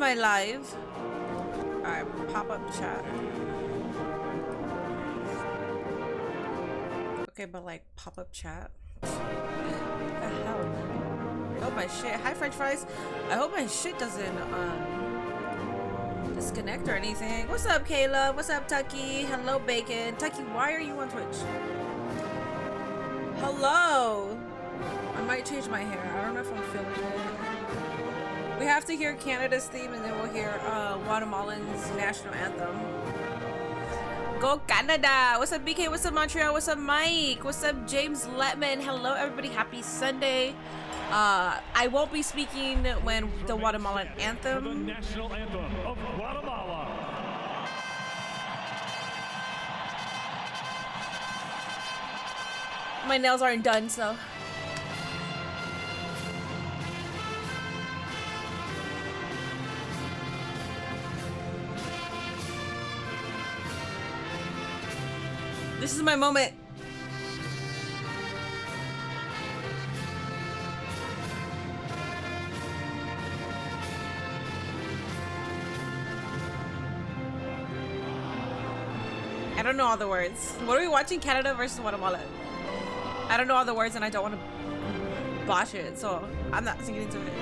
my live. Alright, pop up chat. Okay, but like pop up chat. What the hell? I hope my shit. Hi, French fries. I hope my shit doesn't disconnect or anything. What's up, Kayla? What's up, Tucky? Hello, Bacon. Tucky, why are you on Twitch? Hello. I might change my hair. I don't know if I'm feeling it. We have to hear Canada's theme, and then we'll hear Guatemalan's national anthem. Go Canada! What's up, BK? What's up, Montreal? What's up, Mike? What's up, James Letman? Hello, everybody. Happy Sunday. I won't be speaking when the Guatemalan anthem. The national anthem of Guatemala. My nails aren't done, so. This is my moment. I don't know all the words. What are we watching? Canada versus Guatemala. I don't know all the words and I don't want to botch it, so I'm not singing into it.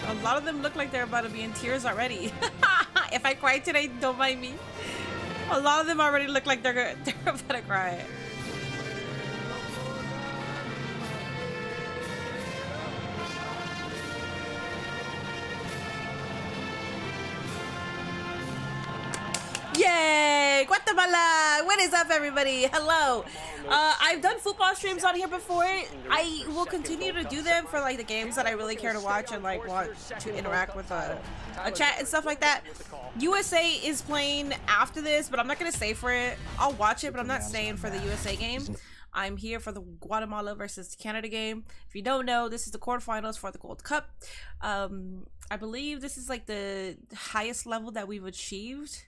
A lot of them look like they're about to be in tears already. If I cry today, don't mind me. A lot of them already look like they're about to cry. Yay! Guatemala! What is up, everybody? Hello. I've done football streams on here before. I will continue to do them for like the games that I really care to watch and like want to interact with a chat and stuff like that. USA is playing after this, but I'm not gonna stay for it. I'll watch it, but I'm not staying for the USA game. I'm here for the Guatemala versus Canada game. If you don't know, this is the quarterfinals for the Gold Cup. I believe this is like the highest level that we've achieved,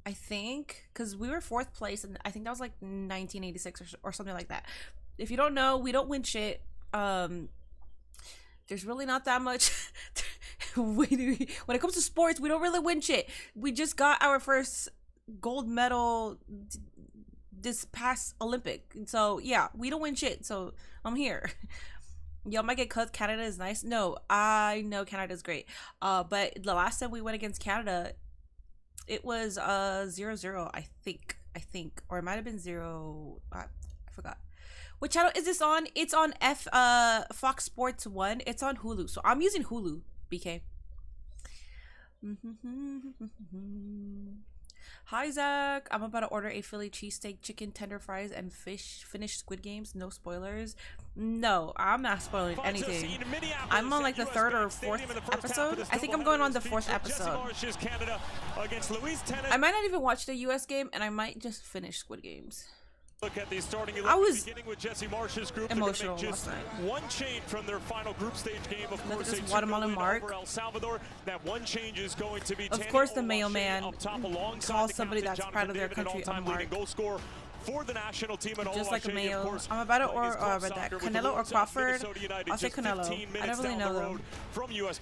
I think, because we were 4th place, and I think that was like 1986 or something like that. If you don't know, we don't win shit. There's really not that much. When it comes to sports, we don't really win shit. We just got our first gold medal this past Olympic, and so yeah, we don't win shit. So I'm here. Y'all might get cut. Canada is nice. No, I know Canada is great. But the last time we went against Canada, it was 0-0, I think, or it might have been 0. I forgot. Which channel is this on? It's on Fox Sports 1. It's on Hulu, so I'm using Hulu. BK. Hi Zach, I'm about to order a Philly cheesesteak, chicken tender fries, and finished Squid Games. No spoilers. No, I'm not spoiling anything. I'm on like the 3rd or 4th episode. I think I'm going on the 4th episode. I might not even watch the US game, and I might just finish Squid Games. Look at the starting I was beginning with Jesse Marsh's group. Emotional just last night. One change from their final group stage game. Of Look course, at this Guatemalan mark. El Salvador. That one change is going to be. Of course, the mailman calls somebody that's proud of their country a mark. Goal scorer for the national team. Just like a mail. I'm about to order that Canelo or Crawford. I'll say Canelo. I don't really know them.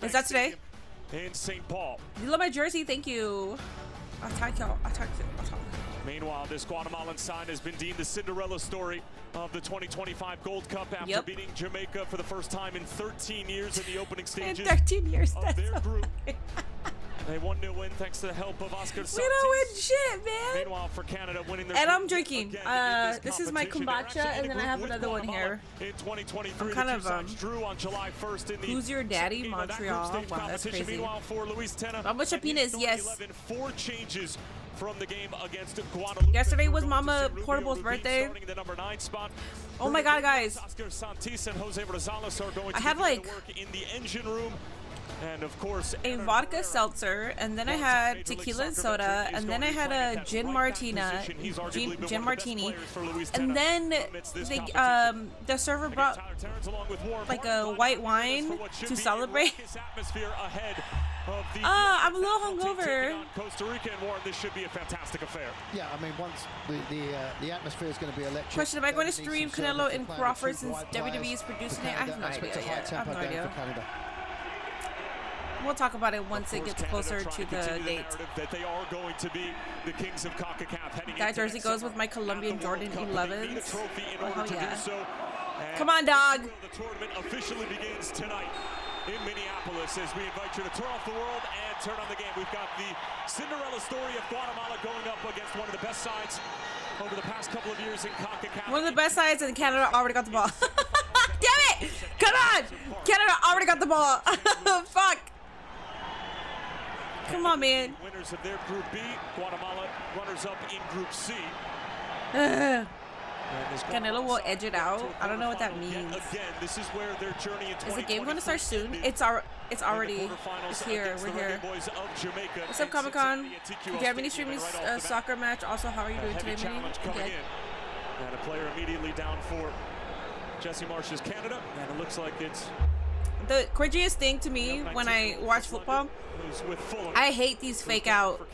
Is that today? In St. Paul. You love my jersey. Thank you. I'll talk y'all. I'll talk you. Meanwhile, this Guatemalan side has been deemed the Cinderella story of the 2025 Gold Cup after beating Jamaica for the first time in 13 years in the opening stages. In 13 years, of their group. They 1-0 win thanks to the help of Oscar Santos. We don't win shit, man. Meanwhile, for Canada, winning their And I'm group drinking. again in This is my competition. They're kombucha, actually and in a then I have group with another one Guatemala here. In 2023, I'm the kind two of, sides drew on July 1st in the Who's Your Daddy, that group Montreal. stage Wow, that's competition. crazy. Meanwhile, for Luis Tena, Mama Chapines, yes. 11, 4 changes from the game against Guatemala. Yesterday was Mama Portable's birthday. Starting the number 9 spot. Oh my god, guys. Oscar Santis and Jose Rosales are going to I had begin like the work in the engine room. And of course, a vodka seltzer, and then I had tequila and soda, and then I had a gin martina, gin martini, and then the server brought like a white wine to celebrate. I'm a little hungover. Costa Rica and Warren, this should be a fantastic affair. Yeah, I mean, once the atmosphere is going to be electric. Question: am I going to stream Canelo and Crawford since WWE is producing it? I have no idea yet. I have no idea. We'll talk about it once it gets closer to the date. That they are going to be the kings of CONCACAF. That jersey goes with my Colombian Jordan 11s. Oh, hell yeah. So, come on, dog. The tournament officially begins tonight in Minneapolis as we invite you to turn off the world and turn on the game. We've got the Cinderella story of Guatemala going up against one of the best sides over the past couple of years in CONCACAF. One of the best sides, and Canada already got the ball. Damn it! Come on! Canada already got the ball. Fuck. Come on, man. Winners of their Group B, Guatemala runners up in Group C. Canelo will edge it out. I don't know what that means. Again, this is where their journey in Is the game going to start soon? It's already. It's here. We're here. What's up, Comic Con? Do you have any streaming soccer match? Also, how are you doing today, Minnie? Okay. And a player immediately down for Jesse Marsh's Canada, and it looks like it's the cringiest thing to me when I watch football. I hate these fake out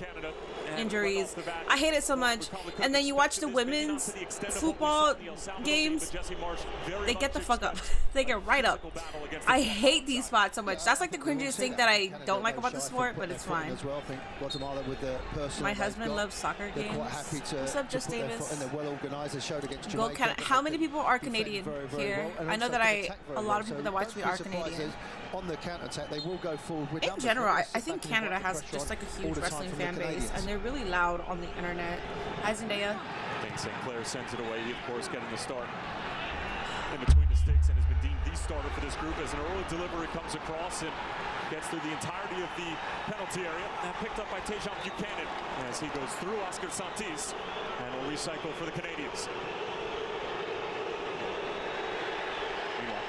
injuries. I hate it so much. And then you watch the women's football games, they get the fuck up. They get right up. I hate these spots so much. That's like the cringiest thing that I don't like about the sport, but it's fine. My husband loves soccer games. What's up, Just Davis? Go Canada. How many people are Canadian here? I know that a lot of people that watch me are Canadian. On the counter-attack, they will go forward with in general, I think Canada has just like a huge wrestling fan base, and they're really loud on the internet. Hi, Zendaya. I think St. Clair sends it away. He, of course, getting the start in between the sticks and has been deemed the starter for this group as an early delivery comes across and gets through the entirety of the penalty area. And picked up by Tejan Buchanan as he goes through Oscar Santis and will recycle for the Canadians.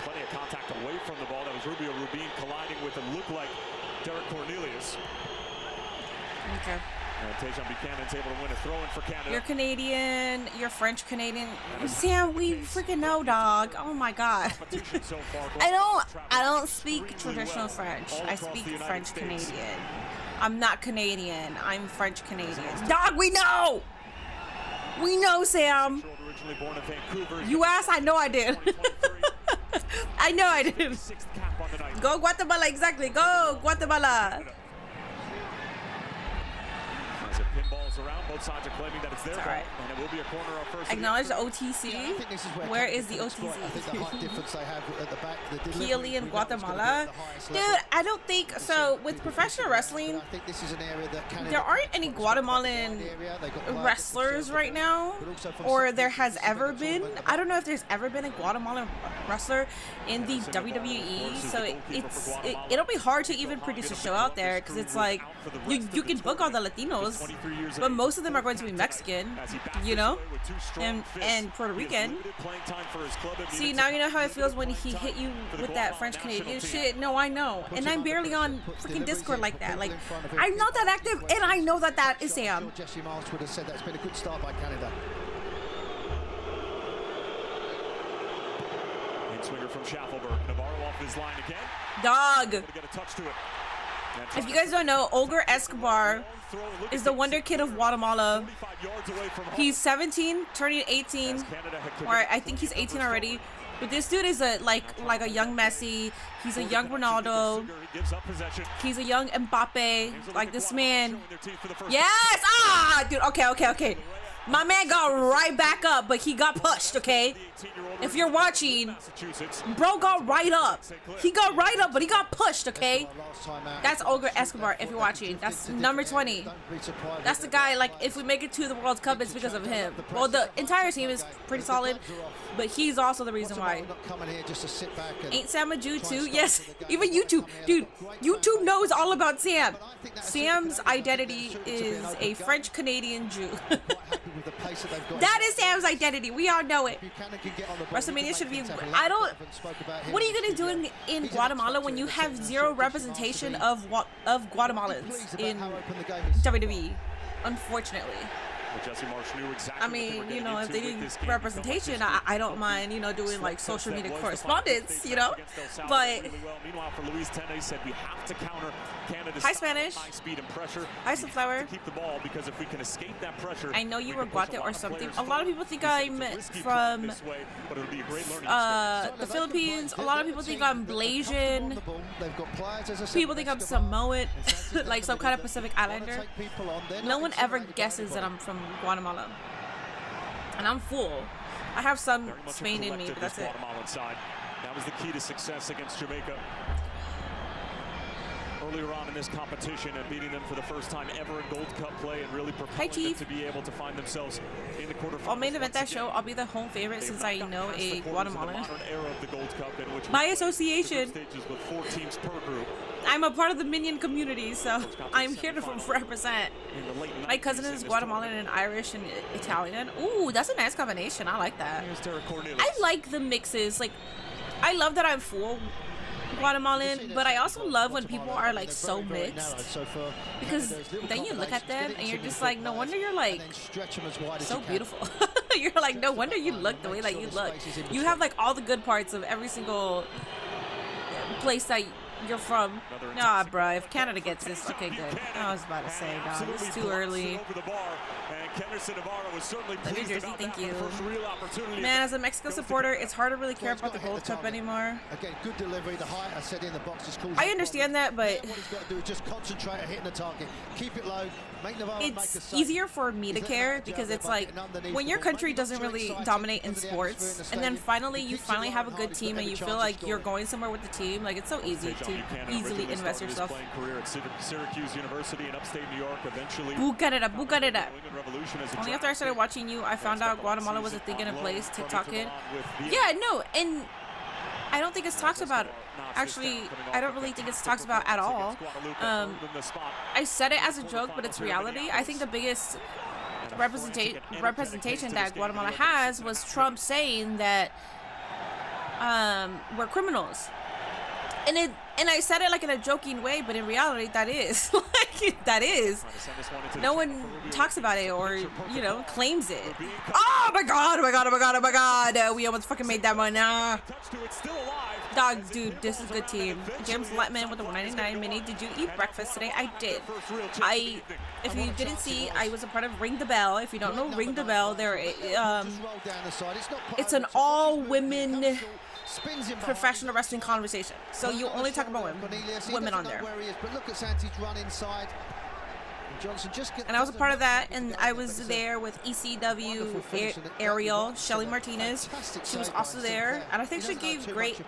Plenty of contact away from the ball. That was Rubio Rubin colliding with what looked like Derek Cornelius. Okay. And Tejan Buchanan's able to win a throw-in for Canada. You're Canadian. You're French Canadian. Sam, we freaking know, dog. Oh my god. I don't speak traditional French. I speak French Canadian. I'm not Canadian. I'm French Canadian. Dog, we know. We know, Sam. You asked. I know I did. I know I did. Go Guatemala, exactly. Go Guatemala. As it pinballs around, both sides are claiming that it's their ball, right. And it will be a corner of first. Acknowledge the OTC. Yeah, where is the OTC? I think the height difference they have at the back, the Keely and Guatemala. Dude, I don't think so. With professional wrestling, I think this is an area that there aren't any Guatemalan wrestlers right now, or there has ever been. I don't know if there's ever been a Guatemalan wrestler in the WWE. So it'll be hard to even produce a show out there because it's like you can book all the Latinos, but most of them are going to be Mexican, you know, and Puerto Rican. See, now you know how it feels when he hit you with that French Canadian shit. No, I know, and I'm barely on freaking Discord like that. Like, I'm not that active, and I know that is Sam. Jesse Marsh would have said that's been a good start by Canada. Swinger from Schaffelberg. Navarro off his line again. Dog. Get a touch to it. If you guys don't know, Olger Escobar is the wonder kid of Guatemala. He's 17, turning 18, or I think he's 18 already. But this dude is like a young Messi. He's a young Ronaldo. He's a young Mbappe. Like this man. Yes! Ah, dude. Okay. My man got right back up, but he got pushed, okay? If you're watching, bro got right up. He got right up, but he got pushed, okay? That's Olga Escobar, if you're watching. That's number 20. That's the guy, like, if we make it to the World Cup, it's because of him. Well, the entire team is pretty solid, but he's also the reason why. Ain't Sam a Jew too? Yes, even YouTube. Dude, YouTube knows all about Sam. Sam's identity is a French-Canadian Jew. That is Sam's identity. We all know it. WrestleMania should be... What are you going to do in Guatemala when you have zero representation of Guatemalans in WWE? Unfortunately. I mean, you know, if they need representation, I don't mind, you know, doing like social media correspondence, you know, but hi Spanish, hi Sunflower. I know you were Guate or something. A lot of people think I'm from the Philippines. A lot of people think I'm Blasian. People think I'm Samoan, like some kind of Pacific Islander. No one ever guesses that I'm from Guatemala, and I'm full. I have some Spain in me, but that's it. That was the key to success against Jamaica earlier on in this competition, and beating them for the first time ever in Gold Cup play, and really propelling them to be able to find themselves in the quarterfinals. I'll main event that show. I'll be the home favorite since I know a Guatemalan. My association. With 4 teams per group. I'm a part of the Minion community, so I'm here to represent. My cousin is Guatemalan and Irish and Italian. Ooh, that's a nice combination. I like that. I like the mixes. Like, I love that I'm full Guatemalan, but I also love when people are like so mixed, because then you look at them and you're just like, no wonder you're like so beautiful. You're like, no wonder you look the way that you look. You have like all the good parts of every single place that you're from. Nah, bro, if Canada gets this, okay, good. I was about to say, dog, it's too early. The New Jersey, thank you. Man, as a Mexico supporter, it's hard to really care about the Gold Cup anymore. Again, good delivery. The height I said in the box is cool. I understand that, but what he's got to do is just concentrate on hitting the target. Keep it low. It's easier for me to care, because it's like when your country doesn't really dominate in sports, and then you finally have a good team and you feel like you're going somewhere with the team, like it's so easy to easily invest yourself. Boo Canada, boo Canada. Only after I started watching you, I found out Guatemala was a thing in a place. TikTok kid. Yeah, no, and I don't think it's talked about. Actually, I don't really think it's talked about at all. I said it as a joke, but it's reality. I think the biggest representation that Guatemala has was Trump saying that we're criminals. And I said it like in a joking way, but in reality, that is like that is. No one talks about it or claims it. Oh my god! Oh my god! Oh my god! Oh my god! We almost fucking made that one. Dog, dude, this is a good team. James Letman with the 199 mini. Did you eat breakfast today? I did. If you didn't see, I was a part of Ring the Bell. If you don't know Ring the Bell, it's an all-women professional wrestling conversation. So you only talk about women on there. And I was a part of that, and I was there with ECW Ariel, Shelly Martinez. She was also there, and I think she gave great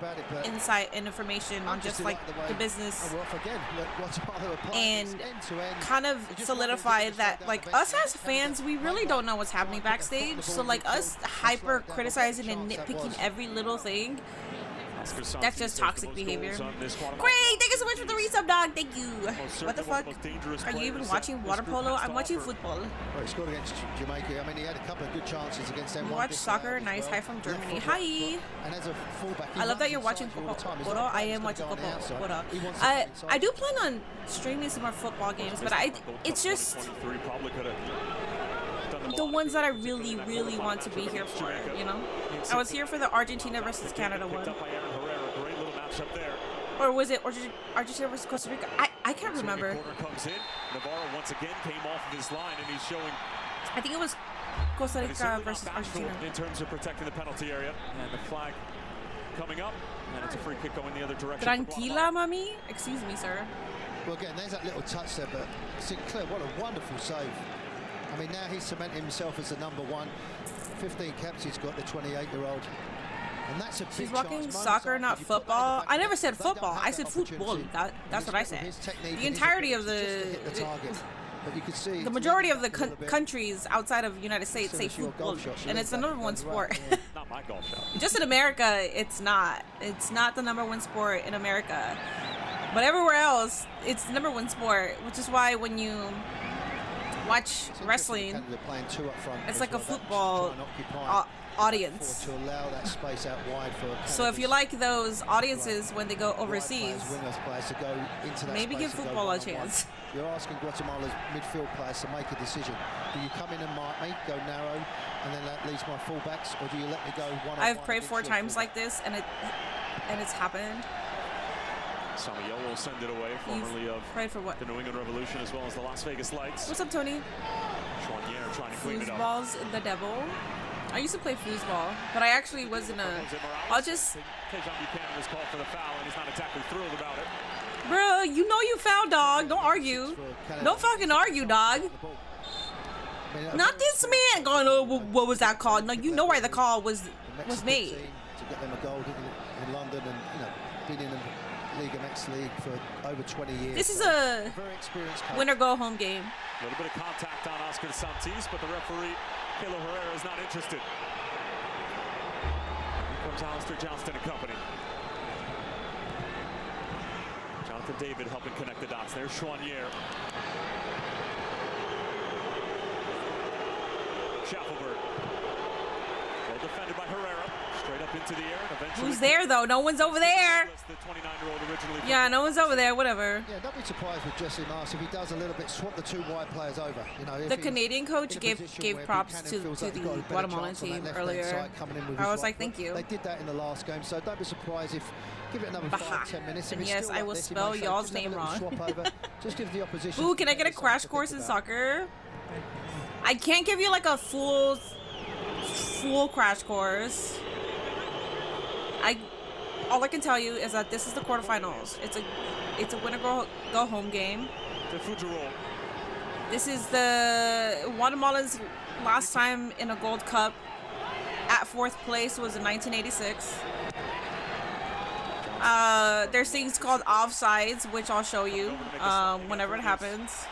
insight and information on just like the business, and kind of solidified that like us as fans, we really don't know what's happening backstage. So like us hyper criticizing and nitpicking every little thing, that's just toxic behavior. Great, thank you so much for the resub, dog. Thank you. What the fuck? Are you even watching water polo? I'm watching football. Well, he scored against Jamaica. I mean, he had a couple of good chances against them. You watch soccer? Nice. Hi from Germany. Hi. And as a fullback, I love that you're watching football. I am watching football. I do plan on streaming some more football games, but it's just the ones that I really, really want to be here for, I was here for the Argentina versus Canada one. Or was it Argentina versus Costa Rica? I can't remember. I think it was Costa Rica versus Argentina. In terms of protecting the penalty area, and the flag coming up, and it's a free kick going the other direction. Tranquila, mami. Excuse me, sir. Well, again, there's that little touch there, but Sinclair, what a wonderful save. I mean, now he's cementing himself as the #1. 15 caps he's got, the 28-year-old. And that's a big She's walking chance. soccer, not football. I never said football. I said football. That's what I said. The entirety of the majority of the countries outside of the United States say football, and it's the #1 sport. Not my golf shot. Just in America, it's not. It's not the #1 sport in America. But everywhere else, it's the #1 sport, which is why when you watch wrestling, it's like a football audience. So if you like those audiences when they go overseas, maybe give football a chance. You're asking Guatemala's midfield players to make a decision. Do you come in and mark me, go narrow, and then that leaves my fullbacks, or do you let me go one-on-one? I've prayed 4 times like this, and it's happened. Samayo will send it away, formerly of prayed for what? the New England Revolution as well as the Las Vegas Lights. What's up, Tony? Chouanier trying to clean it up. Foosball's the devil. I used to play foosball, but I actually wasn't I'll just... Tejan Buchanan was called for the foul, and he's not exactly thrilled about it. Bro, you know you fouled, dog. Don't argue. Don't fucking argue, dog. Not this man going, oh, what was that called? No, you know why the call was made. To get them a goal in London and, you know, been in the Liga MX League for over 20 years. This is a winner-go-home game. A little bit of contact on Oscar Santis, but the referee, Kalo Herrera, is not interested. Here comes Alistair Johnston and company. Jonathan David helping connect the dots. There's Chouanier. Schaffelberg. Well defended by Herrera. Straight up into the air. And eventually who's there, though? No one's over there. The 29-year-old originally. Yeah, no one's over there. Whatever. Yeah, don't be surprised with Jesse Mars if he does a little bit, swap the 2 wide players over. You know, the Canadian coach gave props to the Guatemalan team earlier. I was like, thank you. They did that in the last game, so don't be surprised if give it another 5-10 minutes. And yes, I will spell y'all's name wrong. Just give the opposition. Ooh, can I get a crash course in soccer? I can't give you like a full crash course. All I can tell you is that this is the quarterfinals. It's a winner go home game. This is the Guatemalans' last time in a Gold Cup at 4th place was in 1986. There's things called offsides, which I'll show you whenever it happens.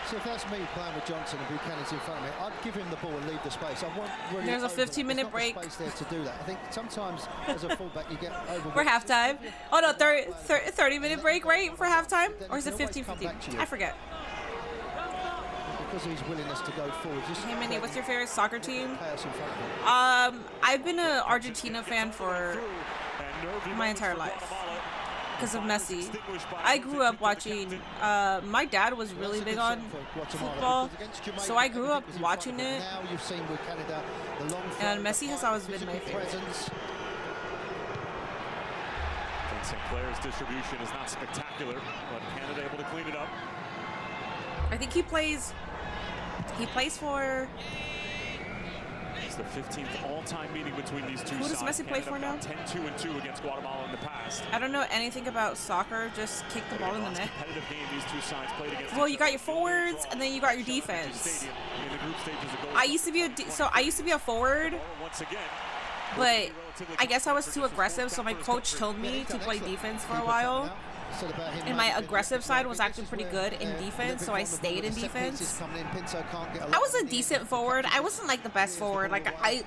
So if that's me playing with Johnson and Buchanan's in front of me, I'd give him the ball and leave the space. I want really There's a 15-minute break. Space there to do that. I think sometimes as a fullback you get over. For halftime. Oh no, 30-minute break, right? For halftime? Or is it 15-15? I forget. Because of his willingness to go forward. Hey Minnie, what's your favorite soccer team? I've been an Argentina fan for my entire life. Because of Messi. I grew up watching, my dad was really big on football, so I grew up watching it, and Messi has always been my favorite. Sinclair's distribution is not spectacular, but Canada able to clean it up. I think he plays for... It's the 15th all-time meeting between these two sides. Who does Messi play for now? 10-2-2 against Guatemala in the past. I don't know anything about soccer. Just kick the ball in the net. Competitive game these two sides played against. Well, you got your forwards and then you got your defense. I used to be a forward, but I guess I was too aggressive, so my coach told me to play defense for a while. And my aggressive side was actually pretty good in defense, so I stayed in defense. I was a decent forward. I wasn't like the best forward. I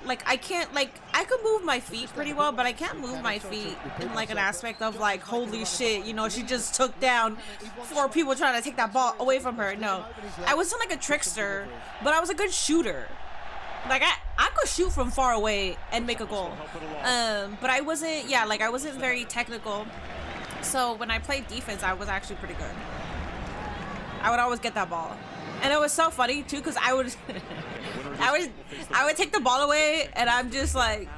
could move my feet pretty well, but I can't move my feet in like an aspect of like, holy shit, you know, she just took down 4 people trying to take that ball away from her. No, I wasn't like a trickster, but I was a good shooter. Like I could shoot from far away and make a goal. But I wasn't, I wasn't very technical. So when I played defense, I was actually pretty good. I would always get that ball, and it was so funny too, because I would take the ball away, and I'm just like,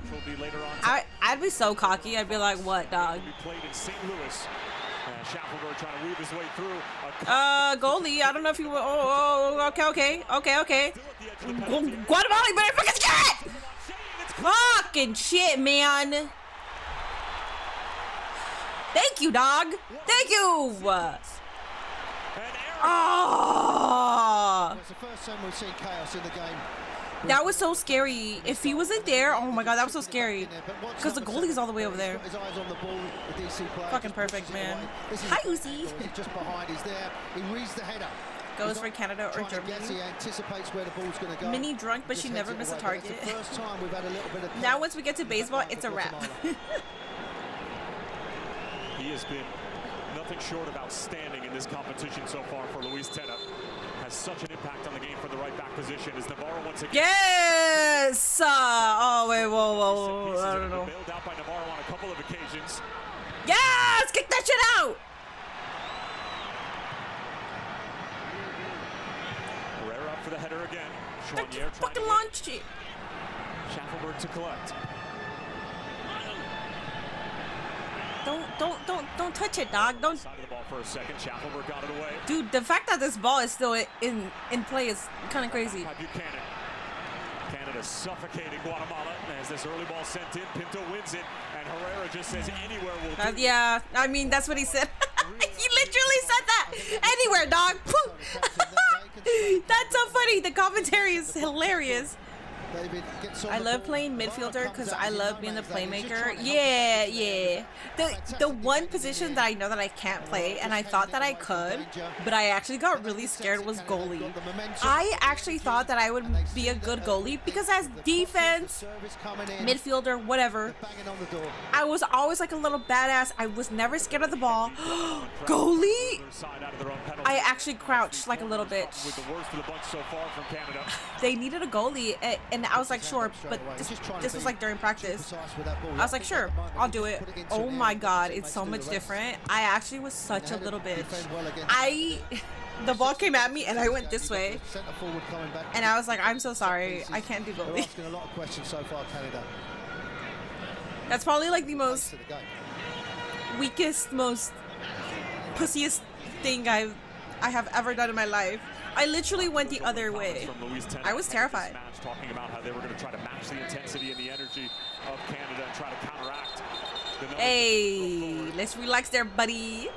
I'd be so cocky. I'd be like, "What, dog?" Goalie. I don't know if you were. Oh, okay. Guatemala, you better fucking get it! Fucking shit, man. Thank you, dog. Thank you. Oh. first time we've seen chaos in the game. That was so scary. If he wasn't there, oh my god, that was so scary. Because the goalie's all the way over there. His eyes on the ball, the DC player Fucking perfect, man. Hi, Uzi. Just behind, he's there. He reads the header. Goes for Canada or Germany. He anticipates where the ball's going to go. Mini drunk, but she never missed a target. The first time we've had a little bit of now once we get to baseball, it's a wrap. He has been nothing short of outstanding in this competition so far for Luis Tena. Has such an impact on the game from the right back position as Navarro once again. Yes! Oh, wait, whoa. I don't know. Bailed out by Navarro on a couple of occasions. Yes! Kick that shit out! Herrera up for the header again. Don't fucking launch it. Schaffelberg to collect. Don't touch it, dog. Don't. Side of the ball for a second. Schaffelberg got it away. Dude, the fact that this ball is still in play is kind of crazy. Buchanan. Canada suffocating Guatemala as this early ball sent in. Pinto wins it, and Herrera just says anywhere will do. Yeah, I mean that's what he said. He literally said that. Anywhere, dog. That's so funny. The commentary is hilarious. I love playing midfielder because I love being the playmaker. Yeah. The one position that I know that I can't play, and I thought that I could, but I actually got really scared, was goalie. I actually thought that I would be a good goalie because as defense, midfielder, whatever, I was always like a little badass. I was never scared of the ball. Goalie? I actually crouched like a little bitch. With the worst of the bunch so far from Canada. They needed a goalie, and I was like, sure, but this was like during practice. I was like, sure, I'll do it. Oh my god, it's so much different. I actually was such a little bitch. The ball came at me and I went this way, and I was like, I'm so sorry, I can't do goalie. That's probably like the most weakest, most pussiest thing I have ever done in my life. I literally went the other way. I was terrified. Talking about how they were going to try to match the intensity and the energy of Canada and try to counteract. Hey, let's relax there, buddy.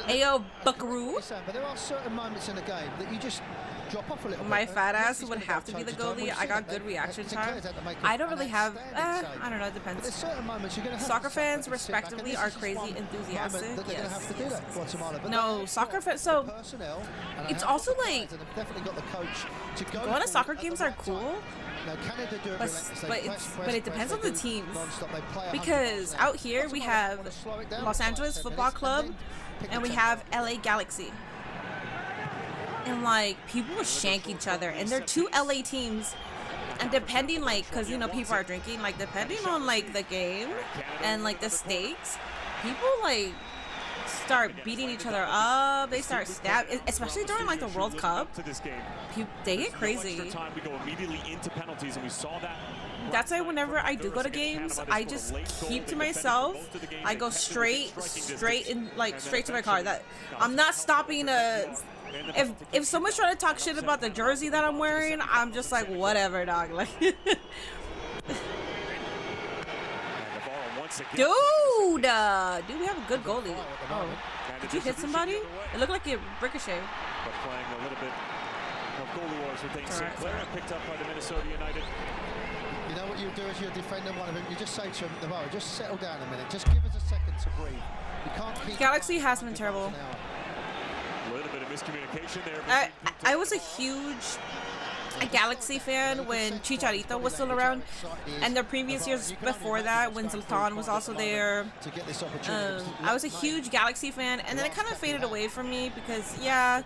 Ayo, buckaroo. But there are certain moments in the game that you just drop off a little bit. My fat ass would have to be the goalie. I got good reaction time. I don't really have, I don't know, it depends. Soccer fans, respectively, are crazy enthusiastic. Yes. No, soccer fans, so it's also like, going to soccer games are cool, but it depends on the teams. Because out here we have Los Angeles Football Club and we have LA Galaxy. And like people will shank each other, and they're two LA teams, and depending like, because you know people are drinking, like depending on like the game and like the stakes, people like start beating each other up. They start stabbing, especially during like the World Cup. They get crazy. That's why whenever I do go to games, I just keep to myself. I go straight to my car. That I'm not stopping to. If someone's trying to talk shit about the jersey that I'm wearing, I'm just like, whatever, dog. Like, dude, we have a good goalie. Oh, did you hit somebody? It looked like it ricocheted. But playing a little bit of goalie wars with Dane Sinclair, picked up by the Minnesota United. You know what you do as you're defending one of them? You just say to him, Navarro, just settle down a minute. Just give us a second to breathe. You can't keep. Galaxy has been terrible. A little bit of miscommunication there. I was a huge Galaxy fan when Chicharito was still around, and the previous years before that when Zlatan was also there. I was a huge Galaxy fan, and then it kind of faded away from me because, yeah,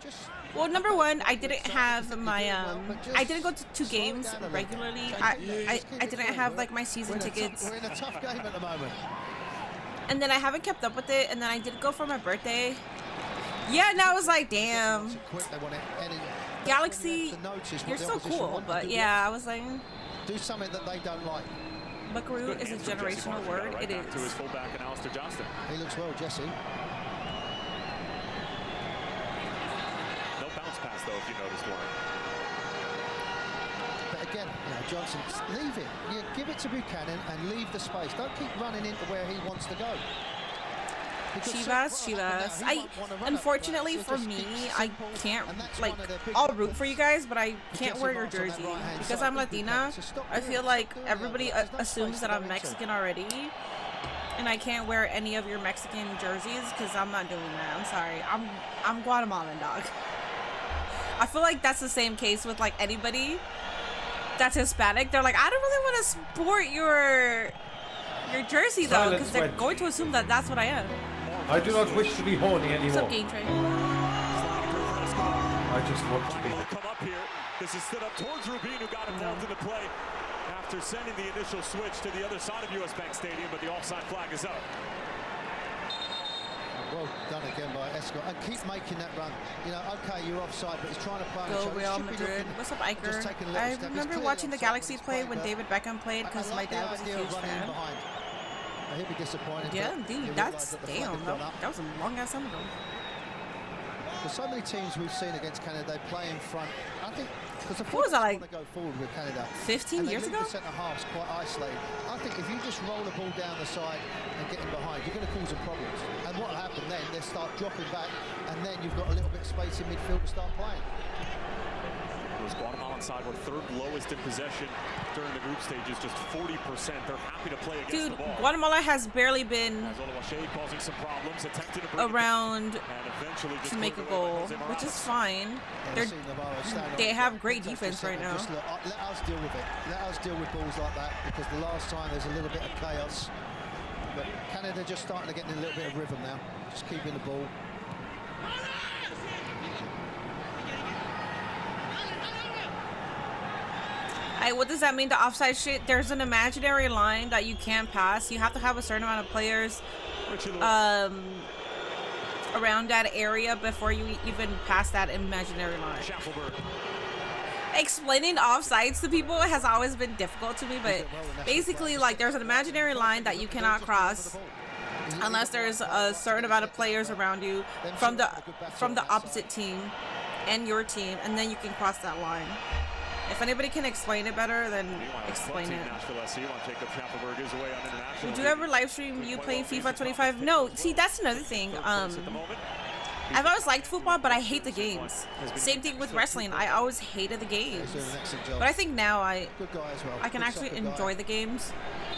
well, number one, I didn't have my I didn't go to 2 games regularly. I didn't have like my season tickets. We're in a tough game at the moment. And then I haven't kept up with it, and then I did go for my birthday. Yeah, and I was like, damn. Galaxy, you're so cool, but yeah, I was like, do something that they don't like. Buckaroo is a generational word. It is. To his fullback and Alistair Johnston. He looks well, Jesse. No bounce pass though, if you noticed one. But again, you know, Johnson, leave it. You give it to Buchanan and leave the space. Don't keep running into where he wants to go. Chivas. Unfortunately for me, I can't, like, I'll root for you guys, but I can't wear your jersey. Because I'm Latina, I feel like everybody assumes that I'm Mexican already. And I can't wear any of your Mexican jerseys because I'm not doing that. I'm sorry. I'm Guatemalan, dog. I feel like that's the same case with, like, anybody that's Hispanic. They're like, I don't really want to sport your jersey, though, because they're going to assume that that's what I am. I do not wish to be horny anymore. What's up, Game Train? I just want to be. Come up here. This is stood up towards Rubin, who got involved in the play after sending the initial switch to the other side of US Bank Stadium, but the offside flag is up. Well done again by Escalating. And keep making that run. You know, okay, you're offside, but he's trying to play. Go Real Madrid. What's up, Iker? I remember watching the Galaxy play when David Beckham played because my dad was a huge fan. He'll be disappointed. Yeah, indeed. That's damn. That was a long ass time ago. There's so many teams we've seen against Canada, they play in front. I think because the what was that, like, want to go forward with Canada. 15 years ago? The centre half's quite isolated. I think if you just roll the ball down the side and get in behind, you're going to cause them problems. And what will happen then? They start dropping back, and then you've got a little bit of space in midfield to start playing. Those Guatemalan side were third lowest in possession during the group stages, just 40%. They're happy to play against the ball. Dude, Guatemala has barely been causing some problems, around to make a goal, which is fine. They have great defense right now. Just let us deal with it. Let us deal with balls like that, because the last time there's a little bit of chaos. But Canada just starting to get in a little bit of rhythm now. Just keeping the ball. What does that mean, the offside shit? There's an imaginary line that you can't pass. You have to have a certain amount of players around that area before you even pass that imaginary line. Explaining offsides to people has always been difficult to me, but basically, like, there's an imaginary line that you cannot cross unless there's a certain amount of players around you from the opposite team and your team, and then you can cross that line. If anybody can explain it better, then explain it. Would you ever live stream you playing FIFA 25? No, see, that's another thing. I've always liked football, but I hate the games. Same thing with wrestling. I always hated the games. But I think now I can actually enjoy the games.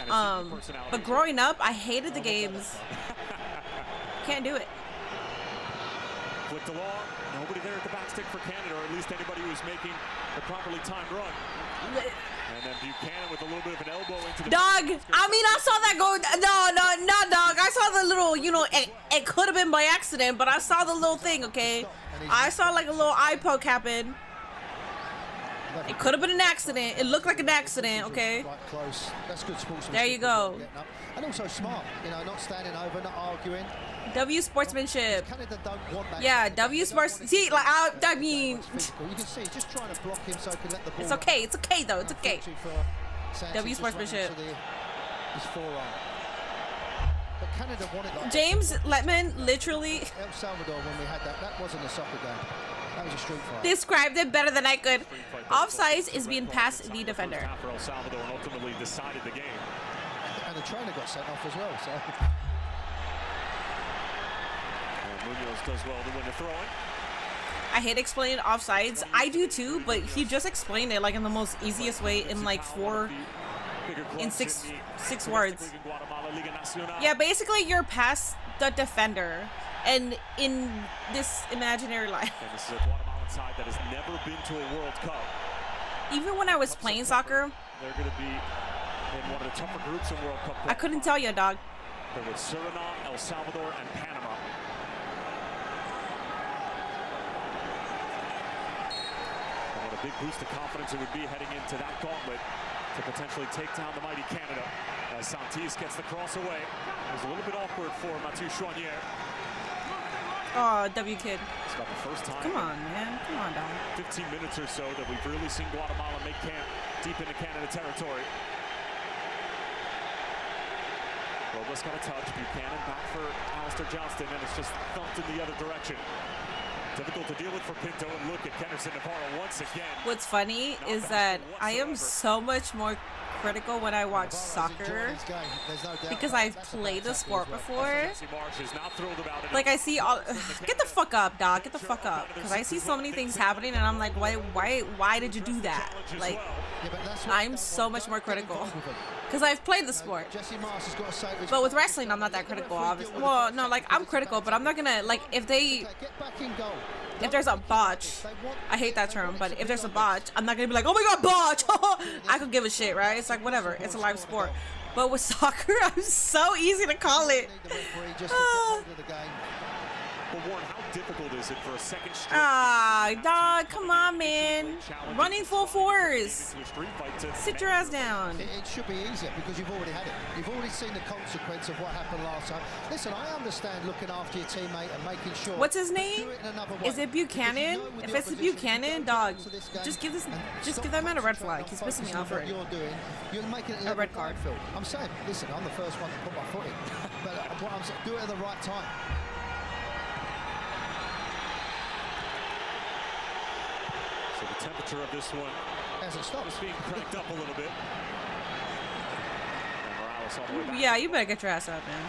But growing up, I hated the games. Can't do it. Flicked along. Nobody there at the back stick for Canada, or at least anybody who's making the properly timed run. And then Buchanan with a little bit of an elbow into the... Dog, I mean, I saw that go... No, dog. I saw the little, you know, it could have been by accident, but I saw the little thing, okay? I saw, like, a little eye poke happen. It could have been an accident. It looked like an accident, okay? That's good sportsmanship. There you go. And also smart, you know, not standing over, not arguing. W sportsmanship. Canada don't want that. Yeah, W sports. See, like, I mean, you can see just trying to block him so he can let the ball. It's okay. It's okay though. It's okay. W sportsmanship. His forearm. But Canada wanted like James Letman literally El Salvador when we had that wasn't a soccer game. That was a street fight. Described it better than I could. Offsides is being past the defender. El Salvador ultimately decided the game. And the trainer got sent off as well. So. Munoz does well to win the throw-in. I hate explaining offsides. I do too, but he just explained it like in the most easiest way in like six words. Yeah, basically you're past the defender and in this imaginary line. And this is a Guatemalan side that has never been to a World Cup. Even when I was playing soccer, they're going to be in one of the tougher groups in World Cup. I couldn't tell you, dog. There was Suriname, El Salvador, and Panama. Big boost of confidence it would be heading into that gauntlet to potentially take down the mighty Canada. As Santis gets the cross away. It was a little bit awkward for Mathieu Chouanier. Oh, W kid. It's about the first time. Come on, man. Come on, dog. 15 minutes or so that we've really seen Guatemala make camp deep into Canada territory. Robles got a touch. Buchanan back for Alistair Johnston, and it's just thumped in the other direction. Difficult to deal with for Pinto, and look at Kenderson Navarro once again. What's funny is that I am so much more critical when I watch soccer because I've played the sport before. Like I see all, get the fuck up, dog, get the fuck up, because I see so many things happening and I'm like, why did you do that? Like, I'm so much more critical because I've played the sport. But with wrestling, I'm not that critical, obviously. Well, no, like I'm critical, but I'm not gonna, like, if there's a botch, I hate that term, but if there's a botch, I'm not gonna be like, oh my god, botch! I could give a shit, right? It's like, whatever, it's a live sport. But with soccer, I'm so easy to call it. But Warren, how difficult is it for a second straight? Ah, dog, come on, man. Running full force. Sit your ass down. It should be easier because you've already had it. You've already seen the consequence of what happened last time. Listen, I understand looking after your teammate and making sure. What's his name? Is it Buchanan? If it's Buchanan, dog, just give that man a red flag. He's pissing me off already. You're making it a red card. I'm saying, listen, I'm the first one to put my foot in, but what I'm saying, do it at the right time. So the temperature of this one hasn't stopped. It's being cranked up a little bit. And Morales all the way back. Yeah, you better get your ass up, man.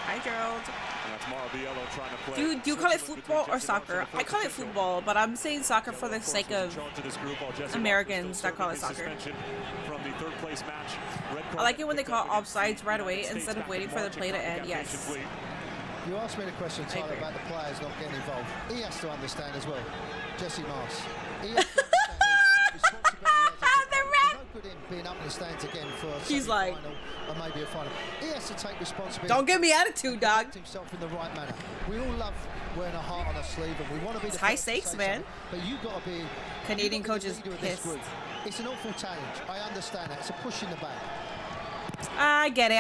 Hi, Gerald. And that's Mara Biello trying to play. Do you call it football or soccer? I call it football, but I'm saying soccer for the sake of Americans that call it soccer. I like it when they call offsides right away instead of waiting for the play to end. Yes. You asked me the question, Tyler, about the players not getting involved. He has to understand as well. Jesse Mars. He has to understand the responsibility. No good in being up in the stands again for a final or maybe a final. He has to take responsibility. Don't give me attitude, dog. Himself in the right manner. We all love wearing a heart on our sleeve, and we want to be the high stakes, man. But you got to be. Canadian coaches pissed. It's an awful challenge. I understand that. It's a push in the back. I get it.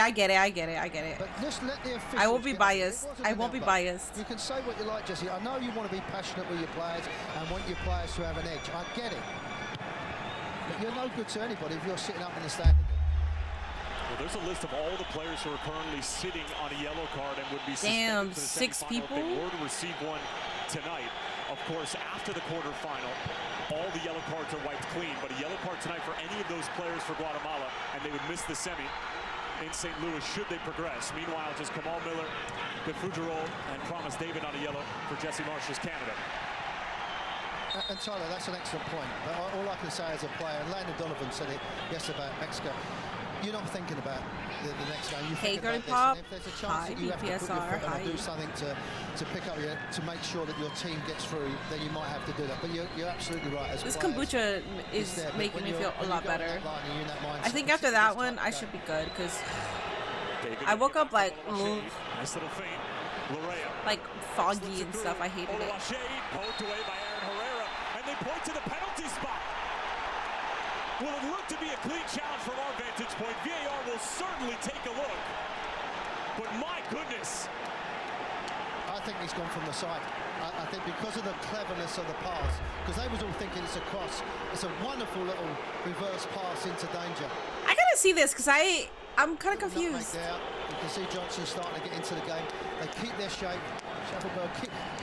But just let the officials. I won't be biased. I won't be biased. You can say what you like, Jesse. I know you want to be passionate with your players and want your players to have an edge. I get it. But you're no good to anybody if you're sitting up in the stand. Well, there's a list of all the players who are currently sitting on a yellow card and would be damn, suspended for the 6 people. If they were to receive one tonight, of course, after the quarterfinal, all the yellow cards are wiped clean. But a yellow card tonight for any of those players for Guatemala, and they would miss the semi in St. Louis should they progress. Meanwhile, just Kamal Miller, Gafudgerol, and Promise David on a yellow for Jesse Marsh's Canada. And Tyler, that's an excellent point. But all I can say as a player, and Landon Donovan said it yesterday about Mexico, you're not thinking about the next game. You're thinking about this. And if there's a chance that you have to put your foot in and do something to pick up to make sure that your team gets through, then you might have to do that. But you're absolutely right. As this players, kombucha is making me feel a lot better. I think after that one, I should be good because I woke up like nice little feint. like foggy and stuff. I hated it. Poked away by Aaron Herrera, and they point to the penalty spot. Will it look to be a clean challenge from our vantage point? VAR will certainly take a look. But my goodness. I think he's gone from the side. I think because of the cleverness of the pass, because they was all thinking it's a cross. It's a wonderful little reverse pass into danger. I gotta see this because I'm kind of confused. You can see Johnson starting to get into the game. They keep their shape. Shufflebird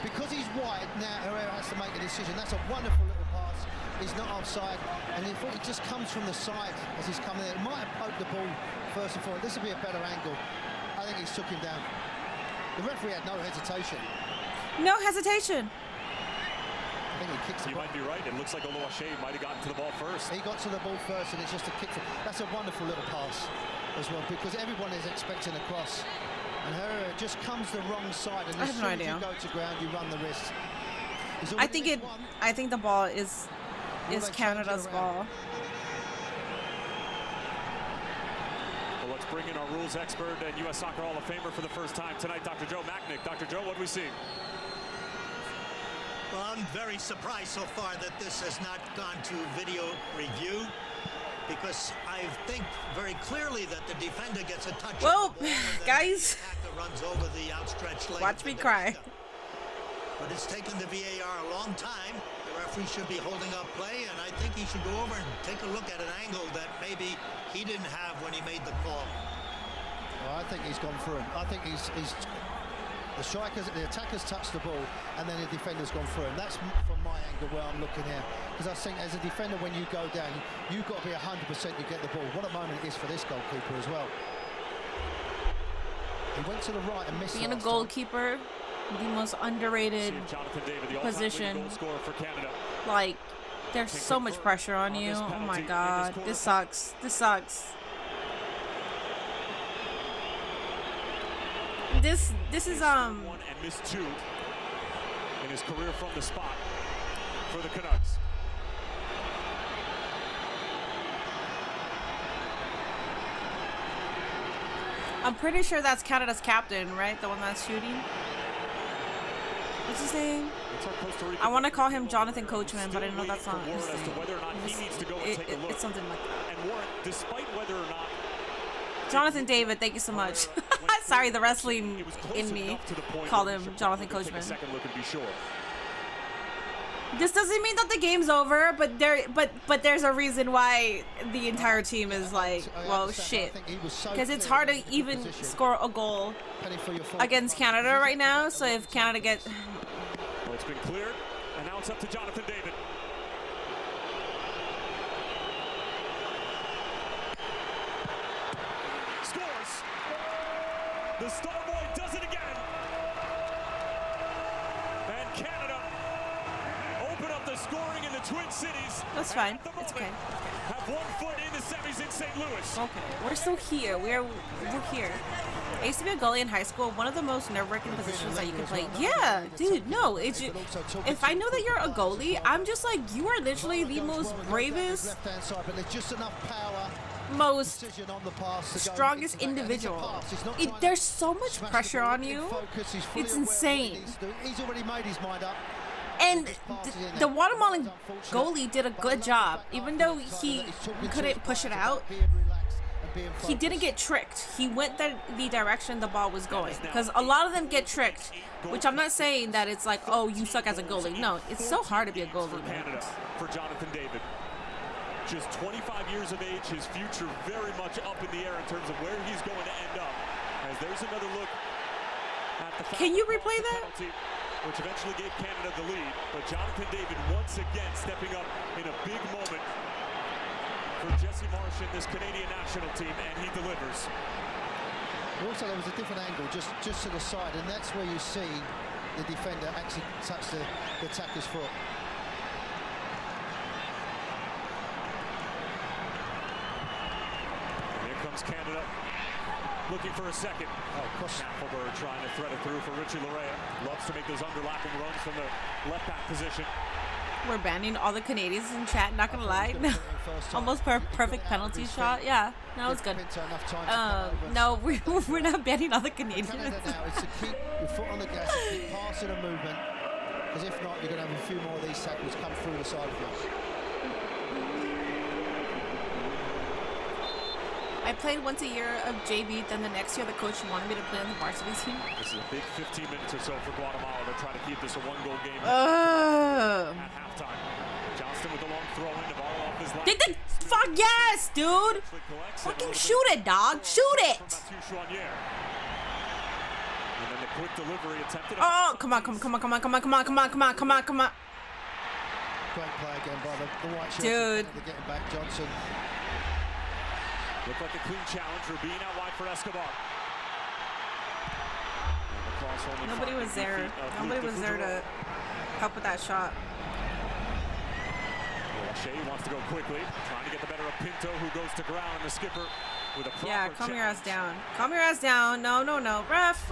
because he's wide now. Herrera has to make a decision. That's a wonderful little pass. He's not offside, and he just comes from the side as he's coming in. He might have poked the ball first and foremost. This would be a better angle. I think he's took him down. The referee had no hesitation. No hesitation. I think he kicks the ball. You might be right. It looks like Oluwaseyi might have gotten to the ball first. He got to the ball first, and it's just a kick. That's a wonderful little pass as well, because everyone is expecting a cross. And Herrera just comes the wrong side, and as soon as you go to ground, you run the risk. I think the ball is Canada's ball. Well, let's bring in our rules expert and U.S. Soccer Hall of Famer for the first time tonight, Dr. Joe Macknick. Dr. Joe, what do we see? Well, I'm very surprised so far that this has not gone to video review, because I think very clearly that the defender gets a touch. Well, guys, runs over the outstretched leg. Watch me cry. But it's taken the VAR a long time. The referee should be holding up play, and I think he should go over and take a look at an angle that maybe he didn't have when he made the call. Well, I think he's gone through him. I think the strikers, the attackers touched the ball, and then the defender's gone through him. That's from my angle. at where I'm looking here. Because I think as a defender, when you go down, you've got to be 100% you get the ball. What a moment it is for this goalkeeper as well. He went to the right and missed. Being a goalkeeper, the most underrated position. For Canada. Like, there's so much pressure on you. Oh my god, this sucks. This sucks. This is and missed 2 in his career from the spot for the Canucks. I'm pretty sure that's Canada's captain, right? The one that's shooting. What's his name? I want to call him Jonathan Coachman, but I know that's not his name. It's something like that. And Warren, despite whether or not Jonathan David, thank you so much. Sorry, the wrestling in me called him Jonathan Coachman. This doesn't mean that the game's over, but there's a reason why the entire team is like, well, shit. Because it's hard to even score a goal against Canada right now. So if Canada gets... Well, it's been cleared, and now it's up to Jonathan David. Scores! The Star Boy does it again! And Canada open up the scoring in the Twin Cities. That's fine. It's okay. Have 1 foot in the semis in St. Louis. Okay, we're still here. We're here. I used to be a goalie in high school. One of the most nerve-wracking positions that you can play. Yeah, dude. No, it's just, if I know that you're a goalie, I'm just like, you are literally the most bravest, most strongest individual. There's so much pressure on you. It's insane. He's already made his mind up. And the Guatemalan goalie did a good job. Even though he couldn't push it out, he didn't get tricked. He went the direction the ball was going. Because a lot of them get tricked. Which I'm not saying that it's like, oh, you suck as a goalie. No, it's so hard to be a goalie. Canada for Jonathan David. Just 25 years of age, his future very much up in the air in terms of where he's going to end up. As there's another look at the Can you replay that? Penalty, which eventually gave Canada the lead. But Jonathan David once again stepping up in a big moment for Jesse Marsh and this Canadian national team, and he delivers. Also, there was a different angle just to the side, and that's where you see the defender actually touch the attacker's foot. And here comes Canada, looking for a second. Schaffelberg trying to thread it through for Richie Larea. Loves to make those underlapping runs from the left back position. We're banning all the Canadians in chat, not gonna lie. Almost perfect penalty shot. Yeah, that was good. No, we're not banning all the Canadians. Now is to keep your foot on the gas and keep passing and movement. Because if not, you're going to have a few more of these tackles come through the side of you. I played once a year of JV, then the next year the coach wanted me to play on the varsity team. This is a big 15 minutes or so for Guatemala. They're trying to keep this a one-goal game at halftime. Johnston with the long throw in. Navarro off his left. Fuck yes, dude! Fucking shoot it, dog! Shoot it! And then the quick delivery attempted. Oh, come on. Great play again by the white shirt. Dude. They're getting back, Johnson. Looked like a clean challenge. Rubin out wide for Escobar. Nobody was there. Nobody was there to help with that shot. Shea wants to go quickly, trying to get the better of Pinto, who goes to ground, and the skipper with a proper Yeah, calm your ass challenge. down. Calm your ass down. No. Ref.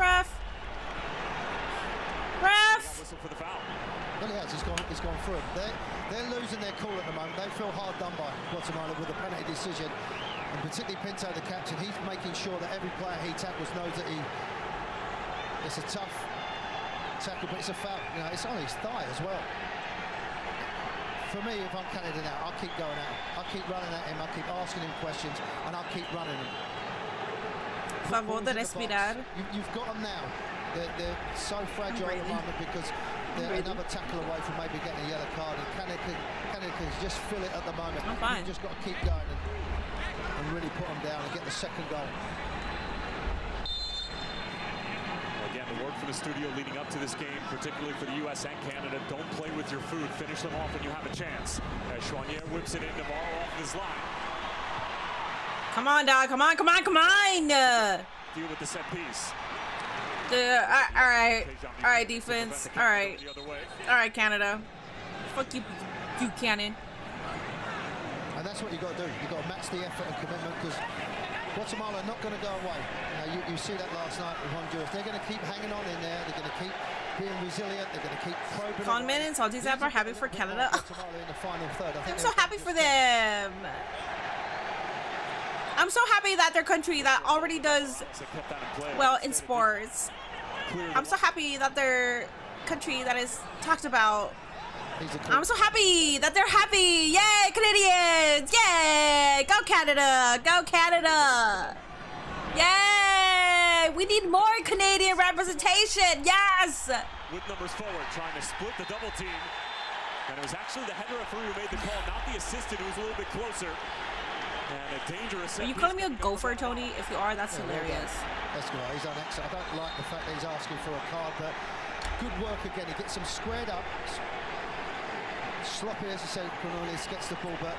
Whistle for the foul. Well, he has. He's gone through it. They're losing their cool at the moment. They feel hard done by Guatemala with a penalty decision. And particularly Pinto, the captain, he's making sure that every player he tackles knows that it's a tough tackle, but it's a foul. You know, it's on his thigh as well. For me, if I'm Canada now, I'll keep going at him. I'll keep running at him. I'll keep asking him questions, and I'll keep running him. Favor de respirar. You've got them now. They're so fragile at the moment because they're another tackle away from maybe getting a yellow card, and Canada can just feel it at the moment. I'm fine. You've just got to keep going and really put them down and get the second goal. Well, Again, the word from the studio leading up to this game, particularly for the U.S. and Canada, don't play with your food. Finish them off when you have a chance. As Chouanier whips it in, Navarro off of his line. Come on, dog. Come on, come on, come on. Deal with the set piece. All right. All right, defense. All right. All right, Canada. Fuck you, Buchanan. And that's what you got to do. You got to match the effort and commitment, because Guatemala are not going to go away. You see that last night with Honduras. They're going to keep hanging on in there. They're going to keep being resilient. They're going to keep probing. Conman and Salty Zap are happy for Canada. Guatemala in the final third. I'm so happy for them. I'm so happy that their country that already does well in sports. I'm so happy that their country that is talked about. I'm so happy that they're happy. Yay, Canadians! Yay! Go Canada! Go Canada! Yay! We need more Canadian representation. Yes! With numbers forward, trying to split the double team. And it was actually the head referee who made the call, not the assistant who was a little bit closer. And a dangerous. Are you calling me a gopher, Tony? If you are, that's hilarious. That's good. He's done excellent. I don't like the fact that he's asking for a card, but good work again. He gets him squared up. Sloppy, as I said, Cornelius gets the ball, but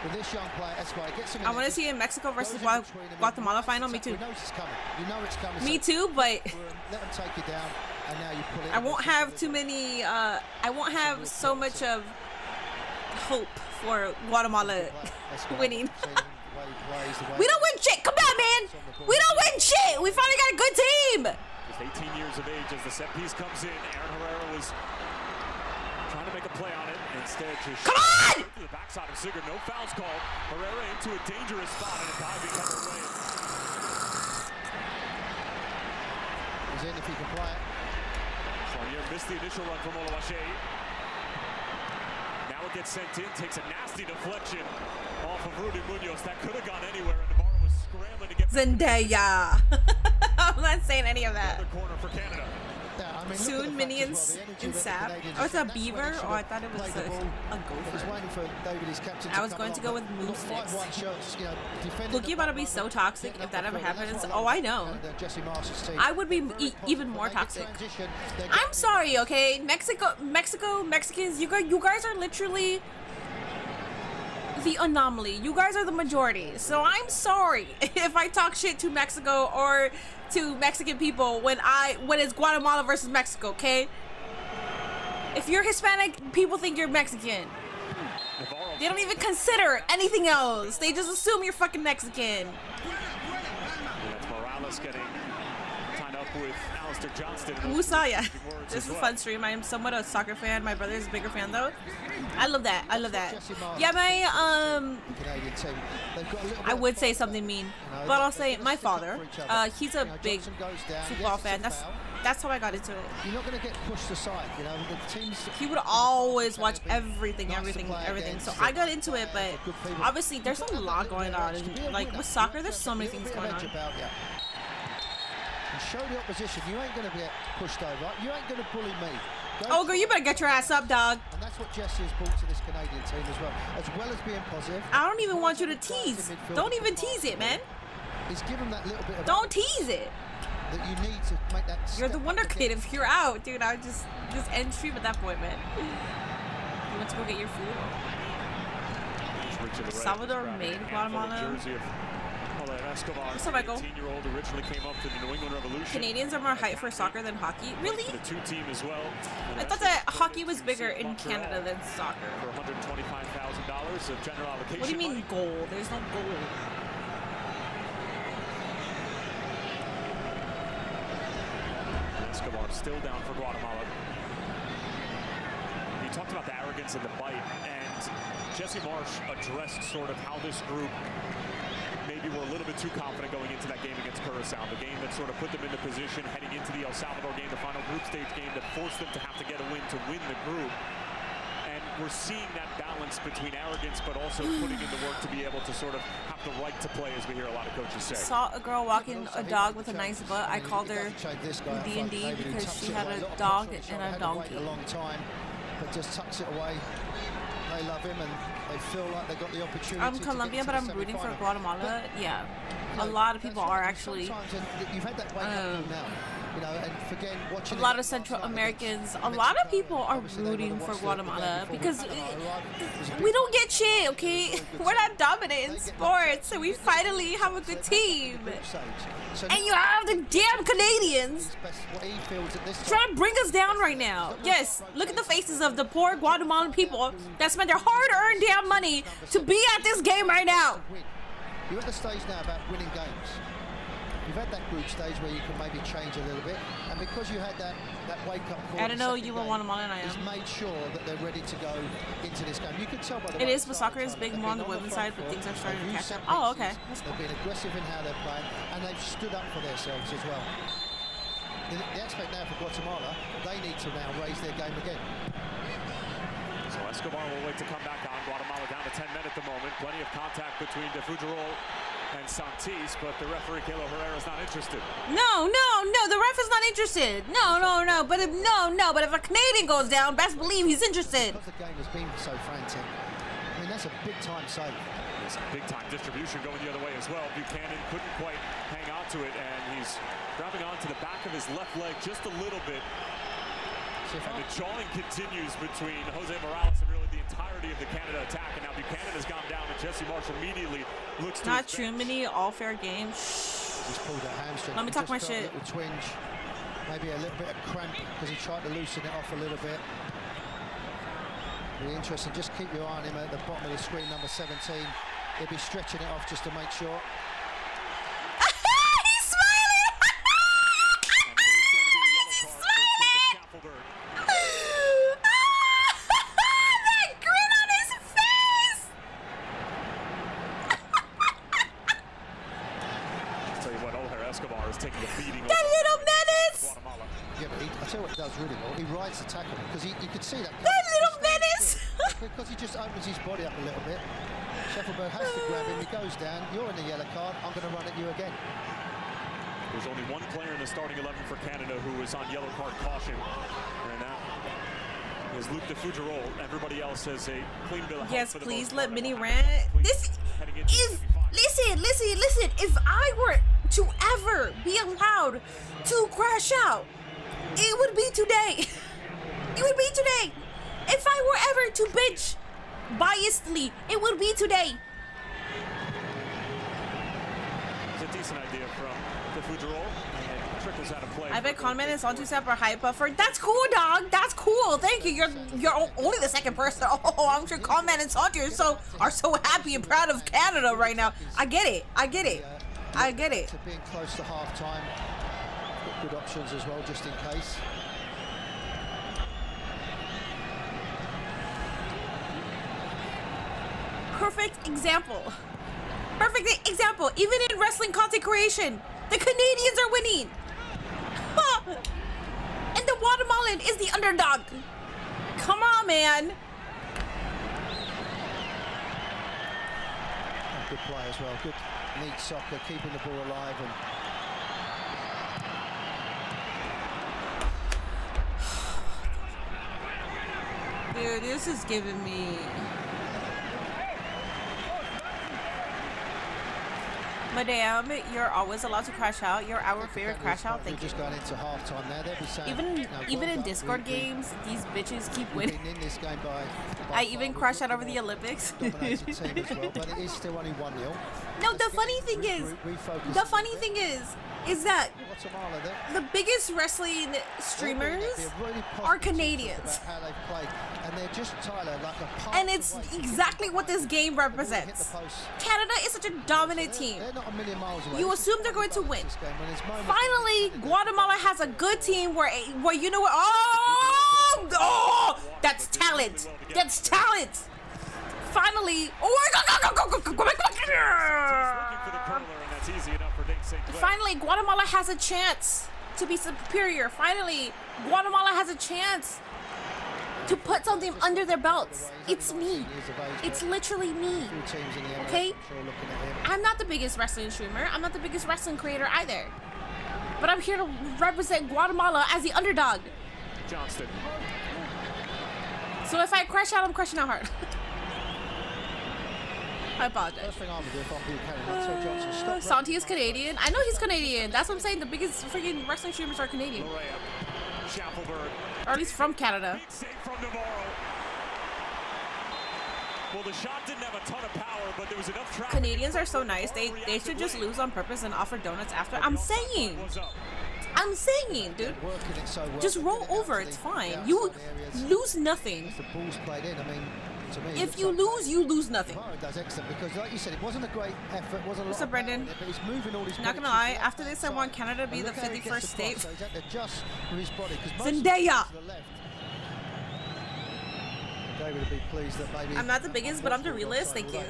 with this young player, Escalating gets him in. I want to see a Mexico versus Guatemala final. Me too. You know it's coming. You know it's coming. Me too, but let him take you down, and now you pull it. I won't have too many. I won't have so much of hope for Guatemala winning. We don't win shit. Come on, man. We don't win shit. We finally got a good team. Just 18 years of age as the set piece comes in. Aaron Herrera was trying to make a play on it. Instead, just come on! To the backside of Sigurd. No fouls called. Herrera into a dangerous spot and a diving header away. He's in if he can play it. Chouanier missed the initial run from Oluwaseyi. Now it gets sent in, takes a nasty deflection off of Rudy Munoz. That could have gone anywhere, and Navarro was scrambling to get Zendaya. I'm not saying any of that. the corner for Canada. Yeah, I mean, Soon minions in sap. Oh, it's a beaver? Oh, I thought it was a gopher. I was going to go with move sticks. Look, about to be so toxic if that ever happens. Oh, I know. I would be even more toxic. I'm sorry, okay? Mexicans, you guys are literally the anomaly. You guys are the majority. So I'm sorry if I talk shit to Mexico or to Mexican people when it's Guatemala versus Mexico, okay? If you're Hispanic, people think you're Mexican. They don't even consider anything else. They just assume you're fucking Mexican. That's Morales getting tied up with Alistair Johnston. Musaya. This is a fun stream. I am somewhat a soccer fan. My brother is a bigger fan though. I love that. I love that. Yeah, I would say something mean, but I'll say my father. He's a big football fan. That's how I got into it. You're not going to get pushed aside, you know. The teams. He would always watch everything. So I got into it, but obviously there's a lot going on. And like with soccer, there's so many things going on. And show the opposition you ain't going to get pushed over. You ain't going to bully me. Oh, girl, you better get your ass up, dog. And that's what Jesse has brought to this Canadian team as well as being positive. I don't even want you to tease. Don't even tease it, man. He's given that little bit of. Don't tease it. That you need to make that. You're the wonder kid. If you're out, dude, I would just end stream at that point, man. You want to go get your food? Salvador made Guatemala. What's up, Michael? Canadians are more hyped for soccer than hockey. Really? I thought that hockey was bigger in Canada than soccer. What do you mean goal? There's no goal. Escobar still down for Guatemala. He talked about the arrogance and the bite, and Jesse Marsh addressed sort of how this group maybe were a little bit too confident going into that game against Curacao, the game that sort of put them into position heading into the El Salvador game, the final group stage game that forced them to have to get a win to win the group. And we're seeing that balance between arrogance but also putting in the work to be able to sort of have the right to play, as we hear a lot of coaches say. Saw a girl walking a dog with a nice butt. I called her D&D because she had a dog and a donkey. A long time, but just tucks it away. They love him and they feel like they got the opportunity. I'm Colombian, but I'm rooting for Guatemala. Yeah, a lot of people are actually. You've had that wake up now. You know, and again, watching a lot of Central Americans, a lot of people are rooting for Guatemala because we don't get shit, okay? We're not dominant in sports, and we finally have a good team. And you have the damn Canadians trying to bring us down right now. Yes, look at the faces of the poor Guatemalan people that spent their hard-earned damn money to be at this game right now. You're at the stage now about winning games. You've had that group stage where you can maybe change a little bit, and because you had that wake-up call, I don't know you were Guatemalan, I am. He's made sure that they're ready to go into this game. You can tell by the it is, but soccer is big more on the women's side, but things are starting to catch up. Oh, okay. They've been aggressive in how they're playing, and they've stood up for themselves as well. The aspect now for Guatemala, they need to now raise their game again. So Escobar will wait to come back on. Guatemala down to 10 men at the moment. Plenty of contact between De Fougerolles and Santis, but the referee Kalo Herrera is not interested. No, the ref is not interested. No, but if a Canadian goes down, best believe he's interested. Because the game has been so frantic, I mean, that's a big time save. It's a big time distribution going the other way as well. Buchanan couldn't quite hang on to it, and he's grabbing onto the back of his left leg just a little bit. And the jawing continues between Jose Morales and really the entirety of the Canada attack. And now Buchanan has gone down, and Jesse Marshall immediately looks to not true, mini, all fair game. Just pulled that hamstring. Let me talk my shit. A little twinge, maybe a little bit of cramp because he tried to loosen it off a little bit. Really interesting. Just keep your eye on him at the bottom of the screen, number 17. They'll be stretching it off just to make sure. Escobar is taking a beating. That little menace! Yeah, but I tell you what he does really well. He rides the tackle because you could see that. That little menace! Because he just opens his body up a little bit. Scheffelberg has to grab him. He goes down. You're in the yellow card. I'm going to run at you again. There's only one player in the starting 11 for Canada who is on yellow card caution. And that is Luc De Fougerolles. Everybody else has a clean bill of health. Yes, please let Minnie rant. This is listen. If I were to ever be allowed to crash out, it would be today. It would be today. If I were ever to bitch biasedly, it would be today. It's a decent idea from De Fougerolles, and it trickles out of play. I bet Conman is on two-step or hype buffer. That's cool, dog. That's cool. Thank you. You're only the second person. Oh, I'm sure Conman and Santi are so happy and proud of Canada right now. I get it. To being close to half-time. Got good options as well, just in case. Perfect example. Even in wrestling content creation, the Canadians are winning. And the Guatemalan is the underdog. Come on, man. Good play as well. Good neat soccer, keeping the ball alive. And dude, this is giving me. Madame, you're always allowed to crash out. You're our favorite crash out. Thank you. Just going into halftime now. They'll be saying, even in Discord games, these bitches keep winning. In this game by I even crash out over the Olympics. Dominated team as well, but it is still only 1-0. No, the funny thing is that the biggest wrestling streamers are Canadians. And it's exactly what this game represents. Canada is such a dominant team. You assume they're going to win. Finally, Guatemala has a good team where you know what? Oh, that's talent. That's talent. Finally, finally, Guatemala has a chance to be superior. Finally, Guatemala has a chance to put something under their belts. It's me. It's literally me. Okay? I'm not the biggest wrestling streamer. I'm not the biggest wrestling creator either. But I'm here to represent Guatemala as the underdog. Johnston. So if I crash out, I'm crashing out hard. I apologize. First thing I would do if I'm Buchanan, I'd say Johnson, stop. Santi is Canadian. I know he's Canadian. That's what I'm saying. The biggest freaking wrestling streamers are Canadian. Or at least from Canada. From well, the shot didn't have a ton of power, but there was enough traffic. Canadians are so nice. They should just lose on purpose and offer donuts after. I'm saying, dude. Just roll over. It's fine. You lose nothing. The ball's played in. I mean, to me, If you lose, you lose nothing. Navarro does excellent because, like you said, it wasn't a great effort. Wasn't a What's lot up, Brendan? of power there, but he's moving all his Not gonna lie. After this, I want Canada to be the 51st state. So he's had to adjust with his body because Zendaya. David would be pleased that maybe I'm not the biggest, but I'm the realist. Thank you.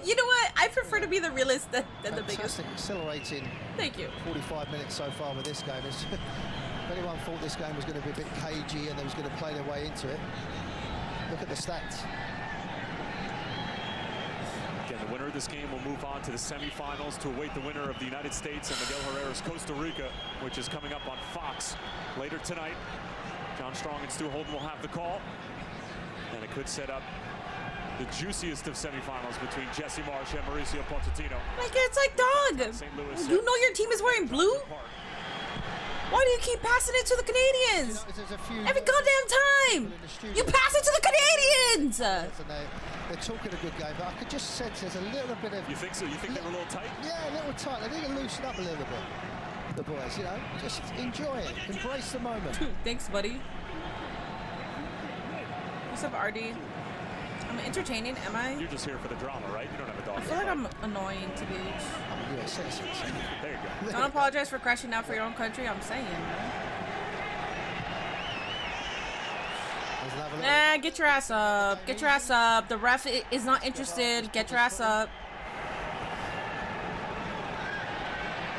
You know what? I prefer to be the realist than the biggest. Accelerating. Thank you. 45 minutes so far with this game. If anyone thought this game was going to be a bit cagey and they was going to play their way into it, look at the stats. Again, the winner of this game will move on to the semifinals to await the winner of the United States and Miguel Herrera's Costa Rica, which is coming up on Fox later tonight. John Strong and Stu Holden will have the call. And it could set up the juiciest of semifinals between Jesse Marsh and Mauricio Pochettino. Like, it's like, dog. You know your team is wearing blue? Why do you keep passing it to the Canadians? Every goddamn time! You pass it to the Canadians! They're talking a good game, but I could just sense there's a little bit of... You think so? You think they're a little tight? Yeah, a little tight. They need to loosen up a little bit. The boys, you know, just enjoy it. Embrace the moment. Thanks, buddy. What's up, RD? I'm entertaining, am I? You're just here for the drama, right? You don't have a dog. I feel like I'm annoying to be. I'm a US citizen. There you go. Don't apologize for crashing out for your own country. I'm saying. Nah, get your ass up. Get your ass up. The ref is not interested. Get your ass up.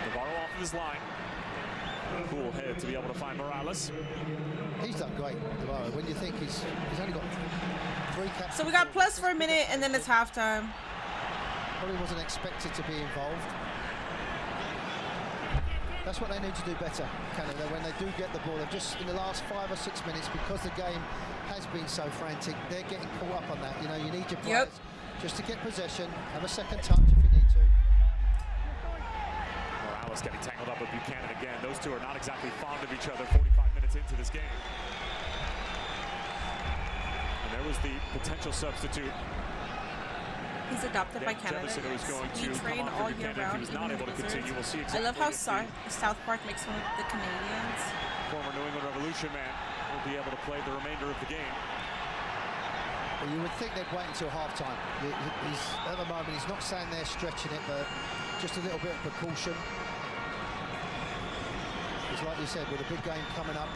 Navarro off of his line. Cool head to be able to find Morales. He's done great, Navarro. When you think he's only got 3 caps. So we got plus for a minute, and then it's halftime. Probably wasn't expected to be involved. That's what they need to do better, Canada, when they do get the ball. They've just, in the last 5 or 6 minutes, because the game has been so frantic, they're getting caught up on that. You know, you need your players just to get possession, have a second touch if you need to. Morales getting tangled up with Buchanan again. Those two are not exactly fond of each other 45 minutes into this game. And there was the potential substitute. He's adopted by Canada. We train all year round. I love how South Park makes fun of the Canadians. Former New England Revolution man will be able to play the remainder of the game. Well, you would think they'd wait until halftime. He's at the moment, he's not standing there stretching it, but just a little bit of precaution. It's like you said, with a big game coming up,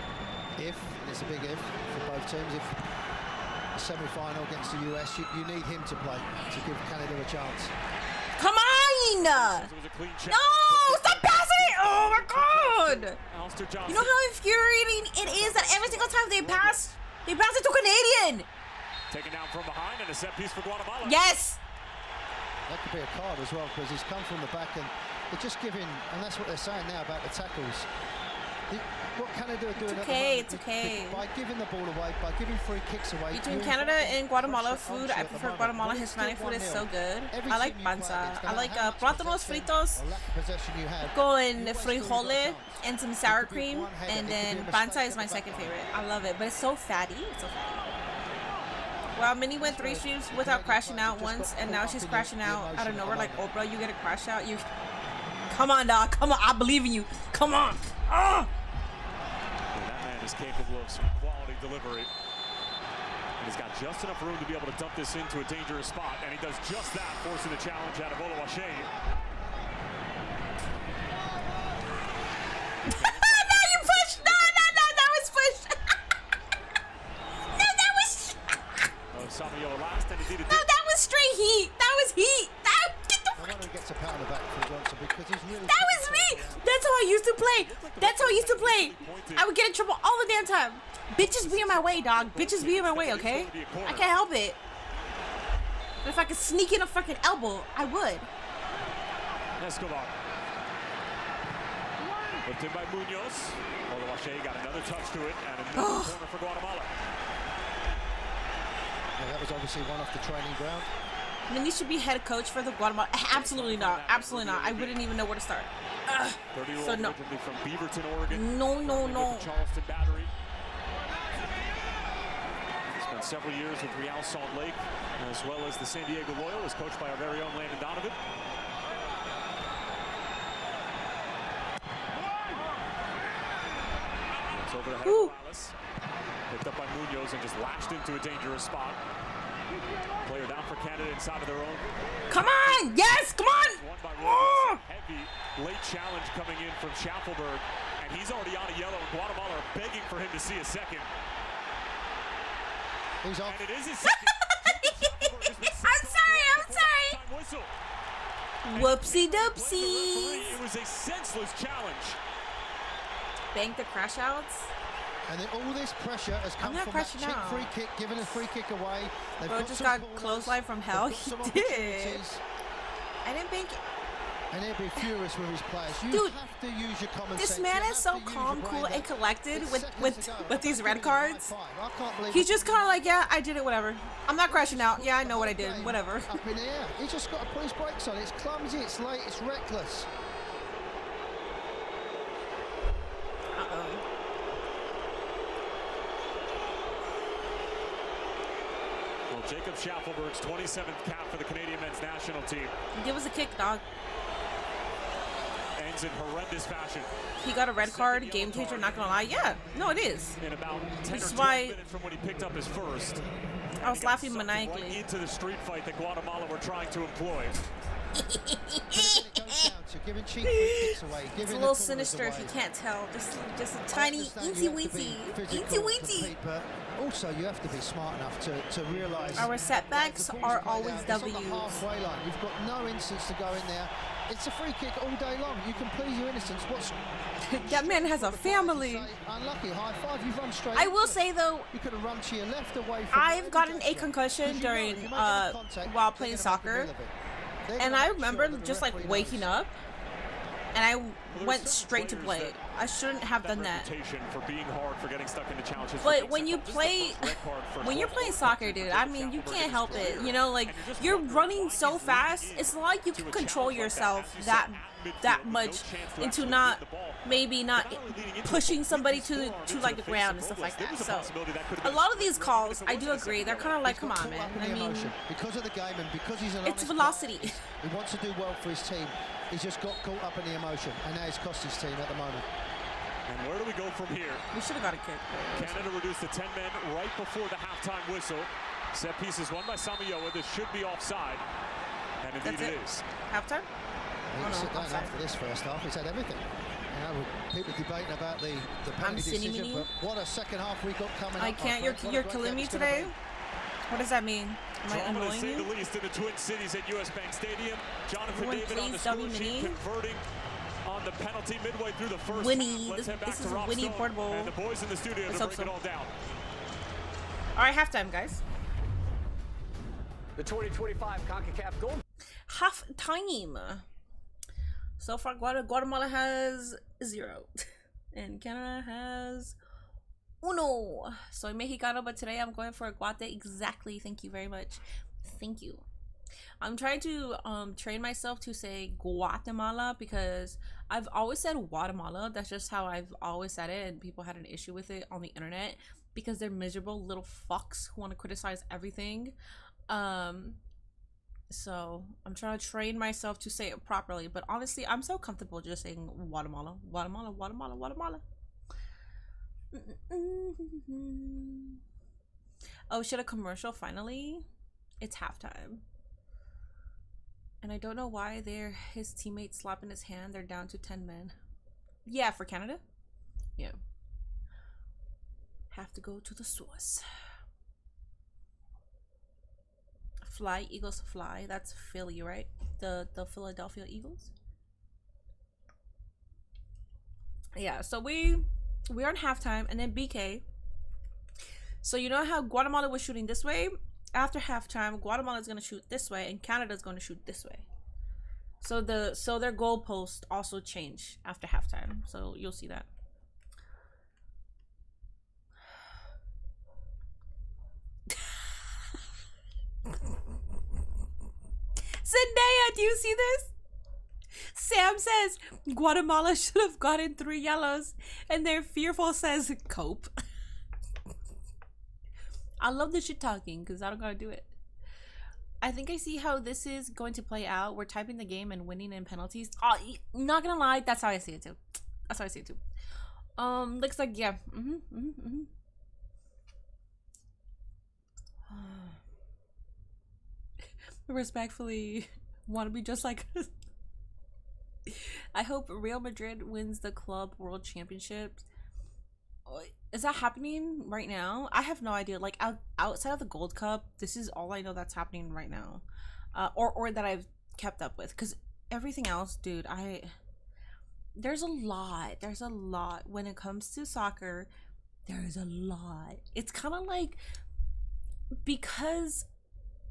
and it's a big if for both teams, if a semi-final against the US, you need him to play to give Canada a chance. Come on! No! Stop passing it! Oh my God! You know how infuriating it is that every single time they pass it to Canadian. Taken down from behind and a set piece for Guatemala. Yes. That could be a card as well because he's come from the back and they're just giving, and that's what they're saying now about the tackles. What Canada are doing it's okay. By giving the ball away, by giving free kicks away. Between Canada and Guatemala food, I prefer Guatemala. Hispanic food is so good. I like panza. I like plátanos fritos con frijole and some sour cream, and then panza is my second favorite. I love it, but it's so fatty. It's so fatty. Well, Minnie went 3 streams without crashing out once, and now she's crashing out out of nowhere. Like, oh, bro, you get a crash out. You, come on, dog. Come on, I believe in you. Come on. Oh. Is capable of some quality delivery. And he's got just enough room to be able to dump this into a dangerous spot, and he does just that, forcing the challenge out of Oluwaseyi. No, you pushed! No, that was pushed! No, that was... Samuel last, and indeed no, that was straight heat! That was heat! Gets a pat on the back from Johnson because he's really... That was me! That's how I used to play! That's how I used to play! I would get in trouble all the damn time. Bitches be in my way, dog. Bitches be in my way, okay? I can't help it. But if I could sneak in a fucking elbow, I would. Escalating. Whipped in by Munoz. Oluwaseyi got another touch to it, and a corner for Guatemala. Yeah, that was obviously one off the training ground. And then you should be head coach for the Guatemala. Absolutely not. Absolutely not. I wouldn't even know where to start. So no. From Beaverton, Oregon. No, no, no. Charleston Battery. Spent several years with Real Salt Lake, as well as the San Diego Loyal, coached by our very own Landon Donovan. It's over the head of Morales. Picked up by Munoz and just lashed into a dangerous spot. Player down for Canada inside of their own. Come on! Yes! Come on! Won by Robles. Heavy late challenge coming in from Schaffelberg, and he's already on a yellow. Guatemala are begging for him to see a second. He's off. And it is his second. I'm sorry. Whoopsie doopsies. It was a senseless challenge. Bank the crash outs. And then all this pressure has come from that cheap free kick, giving a free kick away. They've Bro just got clothesline from hell. He did. I didn't bank it. And he'll be furious with his players. You Dude, have to use your common this sense. man is so calm, cool, and collected with these red cards. He's just kind of like, yeah, I did it, whatever. I'm not crashing out. Yeah, I know what I did, whatever. Up in the air. He's just got to put his brakes on. It's clumsy, it's late, it's reckless. Well, Jacob Schaffelberg's 27th cap for the Canadian men's national team. Give us a kick, dog. Ends in horrendous fashion. He got a red card, game changer, not gonna lie. Yeah, no, it is. In about 10 This or is 12 why minutes from when he picked up his first. I was laughing Right maniacally. into the street fight that Guatemala were trying to employ. It's a little sinister if you can't tell. Just a tiny eensy weensy. But also, you have to be smart enough to realise our setbacks are always W's. On the halfway line. You've got no instance to go in there. It's a free kick all day long. You can please your innocence. That man has a family. Unlucky. High five. You've run straight. I will say though, you could have run to your left away from. I've gotten a concussion during while playing soccer, and I remember just like waking up, and I went straight to play. I shouldn't have done that. For being hard, for getting stuck into challenges. But when you're playing soccer, dude, I mean, you can't help it. You know, like you're running so fast. It's not like you can control yourself that much into not pushing somebody to like the ground and stuff like that. So a lot of these calls, I do agree, they're kind of like, come on, man. I mean, because of the game and because he's an it's velocity. He wants to do well for his team. He's just got caught up in the emotion, and now he's cost his team at the moment. And where do we go from here? We should have got a kick. Canada reduced to 10 men right before the halftime whistle. Set piece is won by Samayoa. This should be offside. And indeed it is. Halftime? He can sit down after this first half. He's had everything. You know, people debating about the penalty decision, but what a second half we got coming up. I can't. You're killing me today. What does that mean? Am I annoying to say you? the least in the Twin Cities at US Bank Stadium. Jonathan David on the score sheet converting on the penalty midway through the first half. This is a Winnie portable. And the boys in the studio to break it all down. All right, halftime, guys. The 2025 CONCACAF Gold. Halftime. So far, Guatemala has 0, and Canada has 1. Soy Mexicano, but today I'm going for a Guate. Exactly. Thank you very much. Thank you. I'm trying to train myself to say Guatemala because I've always said Guatemala. That's just how I've always said it, and people had an issue with it on the internet because they're miserable little fucks who want to criticize everything. So I'm trying to train myself to say it properly, but honestly, I'm so comfortable just saying Guatemala, Guatemala, Guatemala, Guatemala. Oh, shit, a commercial finally? It's halftime. And I don't know why they're his teammates slapping his hand. They're down to 10 men. Yeah, for Canada? Yeah. Have to go to the source. Fly, Eagles fly. That's Philly, right? The Philadelphia Eagles. Yeah, so we're on halftime, and then BK. So you know how Guatemala was shooting this way? After halftime, Guatemala is going to shoot this way, and Canada is going to shoot this way. So their goalpost also changed after halftime. So you'll see that. Zendaya, do you see this? Sam says Guatemala should have gotten 3 yellows, and their fearful says cope. I love the shit talking because I don't gotta do it. I think I see how this is going to play out. We're typing the game and winning in penalties. Oh, not gonna lie, that's how I see it too. That's how I see it too. Looks like yeah. Respectfully, want to be just like us. I hope Real Madrid wins the club world championship. Is that happening right now? I have no idea. Like outside of the Gold Cup, this is all I know that's happening right now, or that I've kept up with. Because everything else, dude, there's a lot when it comes to soccer. There's a lot. It's kind of like, because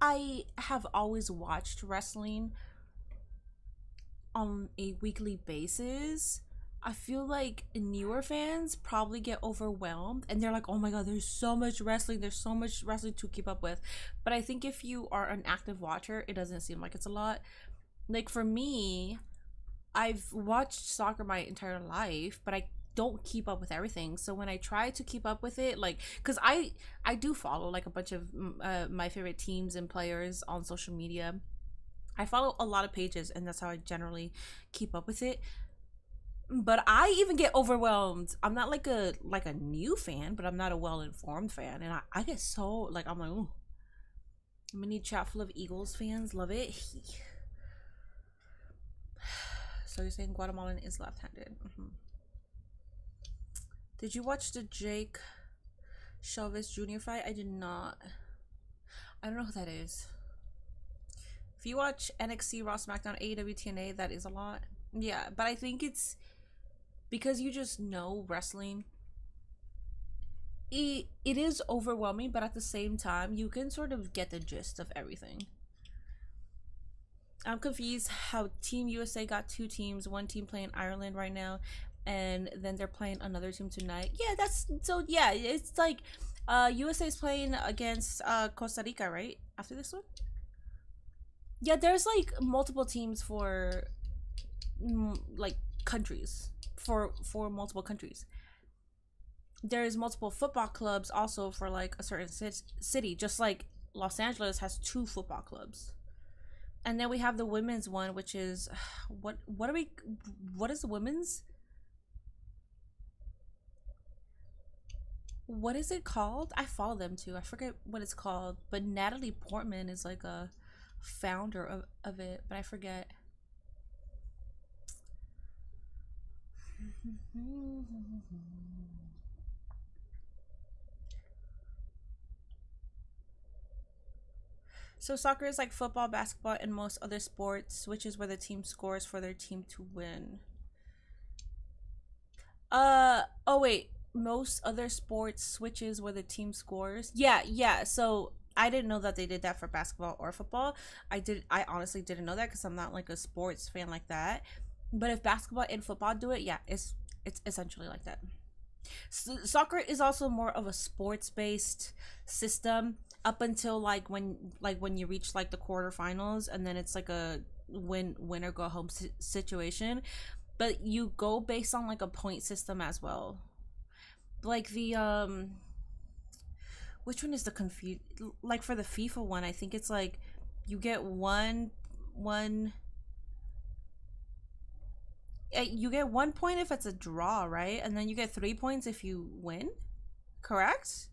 I have always watched wrestling on a weekly basis, I feel like newer fans probably get overwhelmed and they're like, oh my god, there's so much wrestling to keep up with. But I think if you are an active watcher, it doesn't seem like it's a lot. Like for me, I've watched soccer my entire life, but I don't keep up with everything. So when I try to keep up with it, like, because I do follow like a bunch of my favorite teams and players on social media. I follow a lot of pages, and that's how I generally keep up with it. But I even get overwhelmed. I'm not like a new fan, but I'm not a well-informed fan, and I get so like, I'm like, ooh, I'm gonna need chat full of Eagles fans. Love it. So you're saying Guatemalan is left-handed? Did you watch the Jake Chavez Jr. fight? I did not. I don't know who that is. If you watch NXT, Raw, SmackDown, AEW, TNA, that is a lot. Yeah, but I think it's because you just know wrestling. It is overwhelming, but at the same time, you can sort of get the gist of everything. I'm confused how Team USA got 2 teams. One team playing Ireland right now, and then they're playing another team tonight. Yeah, that's so. Yeah, it's like USA is playing against Costa Rica, right? After this one. Yeah, there's like multiple teams for like countries for multiple countries. There's multiple football clubs also for like a certain city, just like Los Angeles has 2 football clubs. And then we have the women's one, which is what is the women's? What is it called? I follow them too. I forget what it's called, but Natalie Portman is like a founder of it, but I forget. So soccer is like football, basketball, and most other sports, which is where the team scores for their team to win. Oh wait, most other sports switches where the team scores. Yeah. So I didn't know that they did that for basketball or football. I honestly didn't know that because I'm not like a sports fan like that. But if basketball and football do it, yeah, it's essentially like that. So, soccer is also more of a sports-based system up until like when you reach like the quarterfinals, and then it's like a win or go home situation. But you go based on like a point system as well. Like the which one is the like for the FIFA one, I think it's like you get one you get 1 point if it's a draw, right? And then you get 3 points if you win, correct?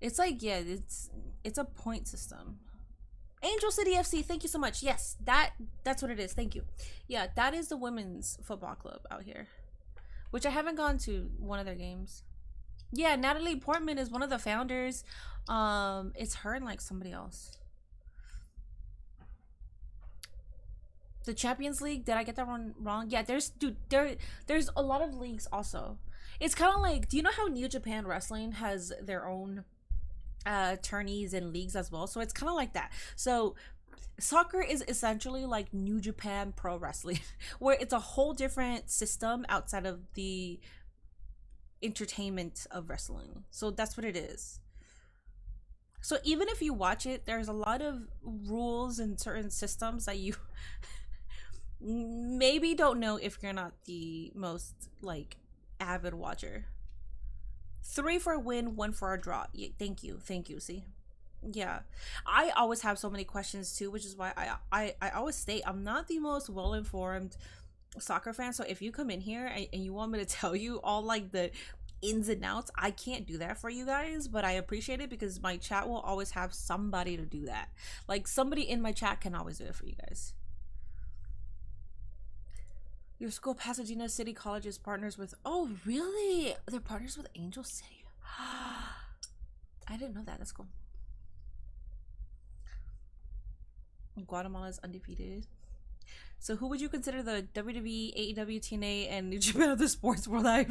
It's like, yeah, it's a point system. Angel City FC, thank you so much. Yes, that's what it is. Thank you. Yeah, that is the women's football club out here, which I haven't gone to one of their games. Yeah, Natalie Portman is one of the founders. It's her and like somebody else. The Champions League, did I get that one wrong? Yeah, there's a lot of leagues also. It's kind of like, do you know how New Japan Wrestling has their own tourneys and leagues as well? So it's kind of like that. So soccer is essentially like New Japan Pro Wrestling, where it's a whole different system outside of the entertainment of wrestling. So that's what it is. So even if you watch it, there's a lot of rules and certain systems that you maybe don't know if you're not the most like avid watcher. 3 for a win, 1 for a draw. Yeah, thank you. See, yeah, I always have so many questions too, which is why I always state I'm not the most well-informed soccer fan. So if you come in here and you want me to tell you all like the ins and outs, I can't do that for you guys, but I appreciate it because my chat will always have somebody to do that. Like somebody in my chat can always do it for you guys. Your school, Pasadena City College, is partners with, oh really, they're partners with Angel City. I didn't know that. That's cool. Guatemala is undefeated. So who would you consider the WWE, AEW, TNA, and New Japan of the sports world? I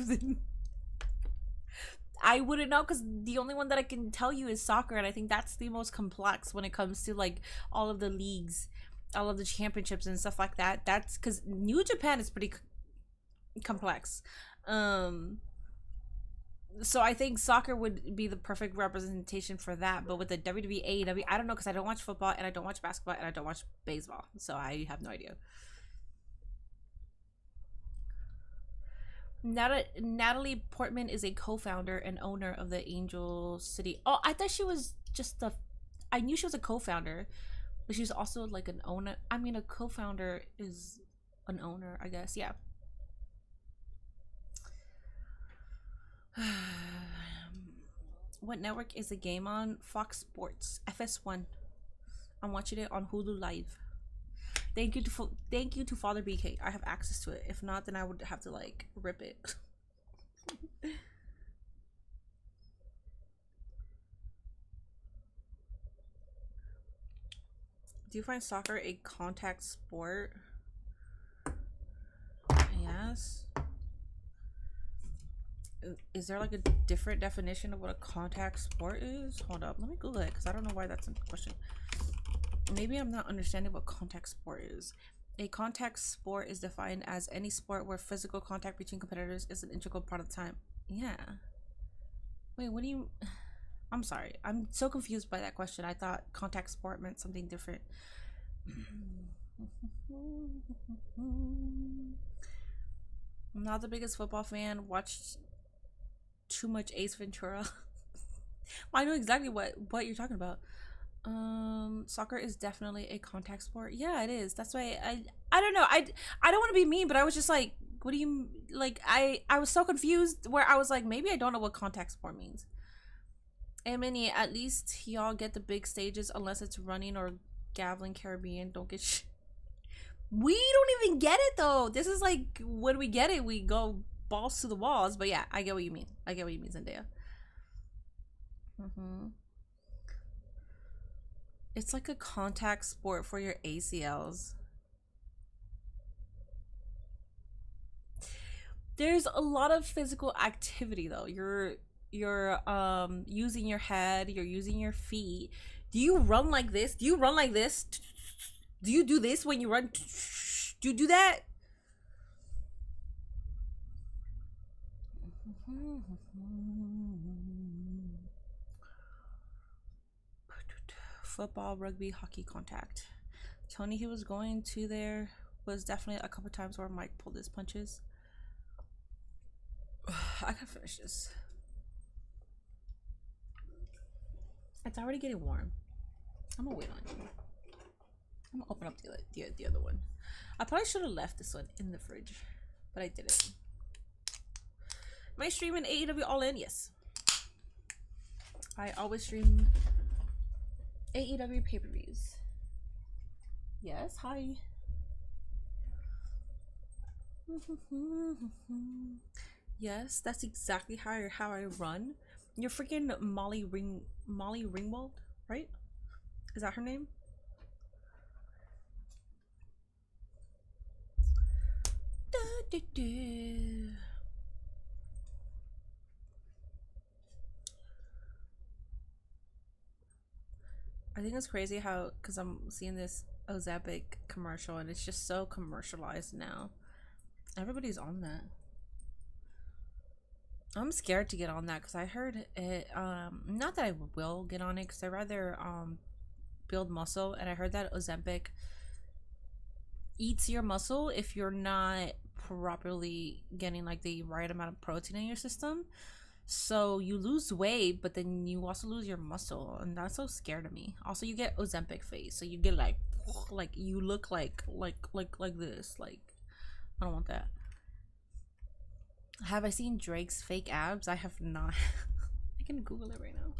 wouldn't know because the only one that I can tell you is soccer, and I think that's the most complex when it comes to like all of the leagues, all of the championships and stuff like that. That's because New Japan is pretty complex. So I think soccer would be the perfect representation for that. But with the WWE, AEW, I don't know because I don't watch football and I don't watch basketball and I don't watch baseball, so I have no idea. Natalie Portman is a co-founder and owner of the Angel City. Oh, I thought she was just the. I knew she was a co-founder, but she's also like an owner. I mean, a co-founder is an owner, I guess. Yeah. What network is the game on? Fox Sports, FS1. I'm watching it on Hulu Live. Thank you to Father BK. I have access to it. If not, then I would have to like rip it. Do you find soccer a contact sport? Yes. Is there like a different definition of what a contact sport is? Hold up, let me Google it because I don't know why that's a question. Maybe I'm not understanding what contact sport is. A contact sport is defined as any sport where physical contact between competitors is an integral part of the time. Yeah. Wait, what do you... I'm sorry. I'm so confused by that question. I thought contact sport meant something different. I'm not the biggest football fan. Watched too much Ace Ventura. I know exactly what you're talking about. Soccer is definitely a contact sport. Yeah, it is. That's why I don't know. I don't want to be mean, but I was just like, what do you like? I was so confused where I was like, maybe I don't know what contact sport means. And many, at least y'all get the big stages unless it's running or Gavilan Caribbean. Don't get we don't even get it though. This is like when we get it, we go balls to the walls. But yeah, I get what you mean. I get what you mean, Zendaya. It's like a contact sport for your ACLs. There's a lot of physical activity though. You're using your head, you're using your feet. Do you run like this? Do you run like this? Do you do this when you run? Do you do that? Football, rugby, hockey contact. Tony, he was going to there was definitely a couple times where Mike pulled his punches. I can finish this. It's already getting warm. I'm gonna wait on you. I'm gonna open up the other one. I probably should have left this one in the fridge, but I didn't. Am I streaming AEW All In? Yes. I always stream AEW pay-per-views. Yes, hi. Yes, that's exactly how I run. You're freaking Molly Ringwald, right? Is that her name? I think it's crazy how, because I'm seeing this Ozempic commercial and it's just so commercialized now. Everybody's on that. I'm scared to get on that because I heard it. Not that I will get on it because I rather build muscle, and I heard that Ozempic eats your muscle if you're not properly getting like the right amount of protein in your system. So you lose weight, but then you also lose your muscle, and that's so scary to me. Also, you get Ozempic face, so you get like you look like this. Like, I don't want that. Have I seen Drake's fake abs? I have not. I can Google it right now.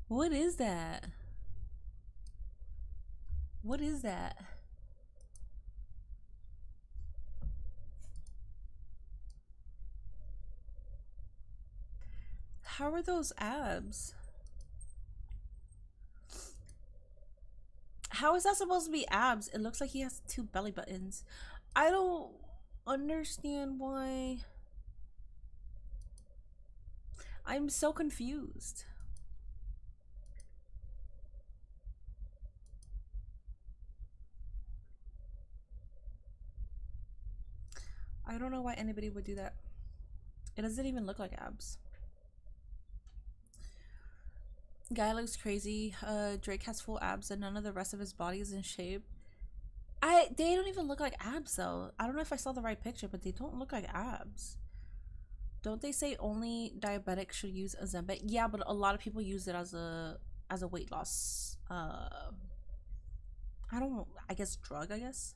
What is that? What is that? How are those abs? How is that supposed to be abs? It looks like he has 2 belly buttons. I don't understand why. I'm so confused. I don't know why anybody would do that. It doesn't even look like abs. Guy looks crazy. Drake has full abs and none of the rest of his body is in shape. They don't even look like abs though. I don't know if I saw the right picture, but they don't look like abs. Don't they say only diabetics should use Ozempic? Yeah, but a lot of people use it as a weight loss I guess drug, I guess.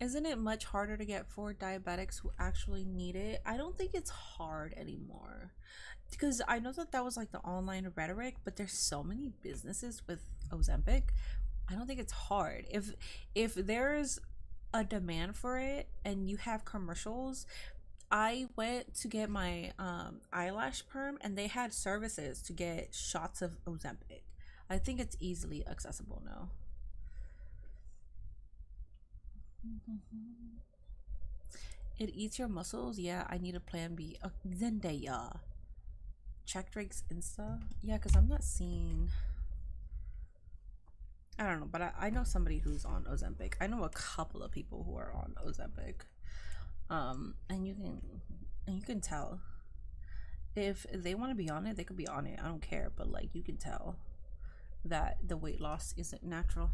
Isn't it much harder to get for diabetics who actually need it? I don't think it's hard anymore. Because I know that was like the online rhetoric, but there's so many businesses with Ozempic. I don't think it's hard. If there's a demand for it and you have commercials, I went to get my eyelash perm and they had services to get shots of Ozempic. I think it's easily accessible now. It eats your muscles. Yeah, I need a plan B. Zendaya. Check Drake's Insta. Yeah, because I'm not seeing. I don't know, but I know somebody who's on Ozempic. I know a couple of people who are on Ozempic. And you can tell if they want to be on it, they could be on it. I don't care, but like you can tell that the weight loss isn't natural.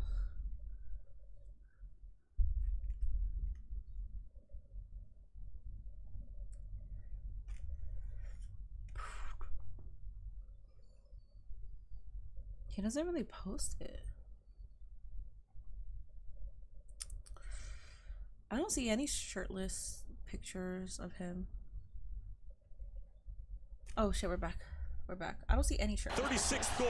He doesn't really post it. I don't see any shirtless pictures of him. Oh shit, we're back. We're back. I don't see any shirts. 36th goal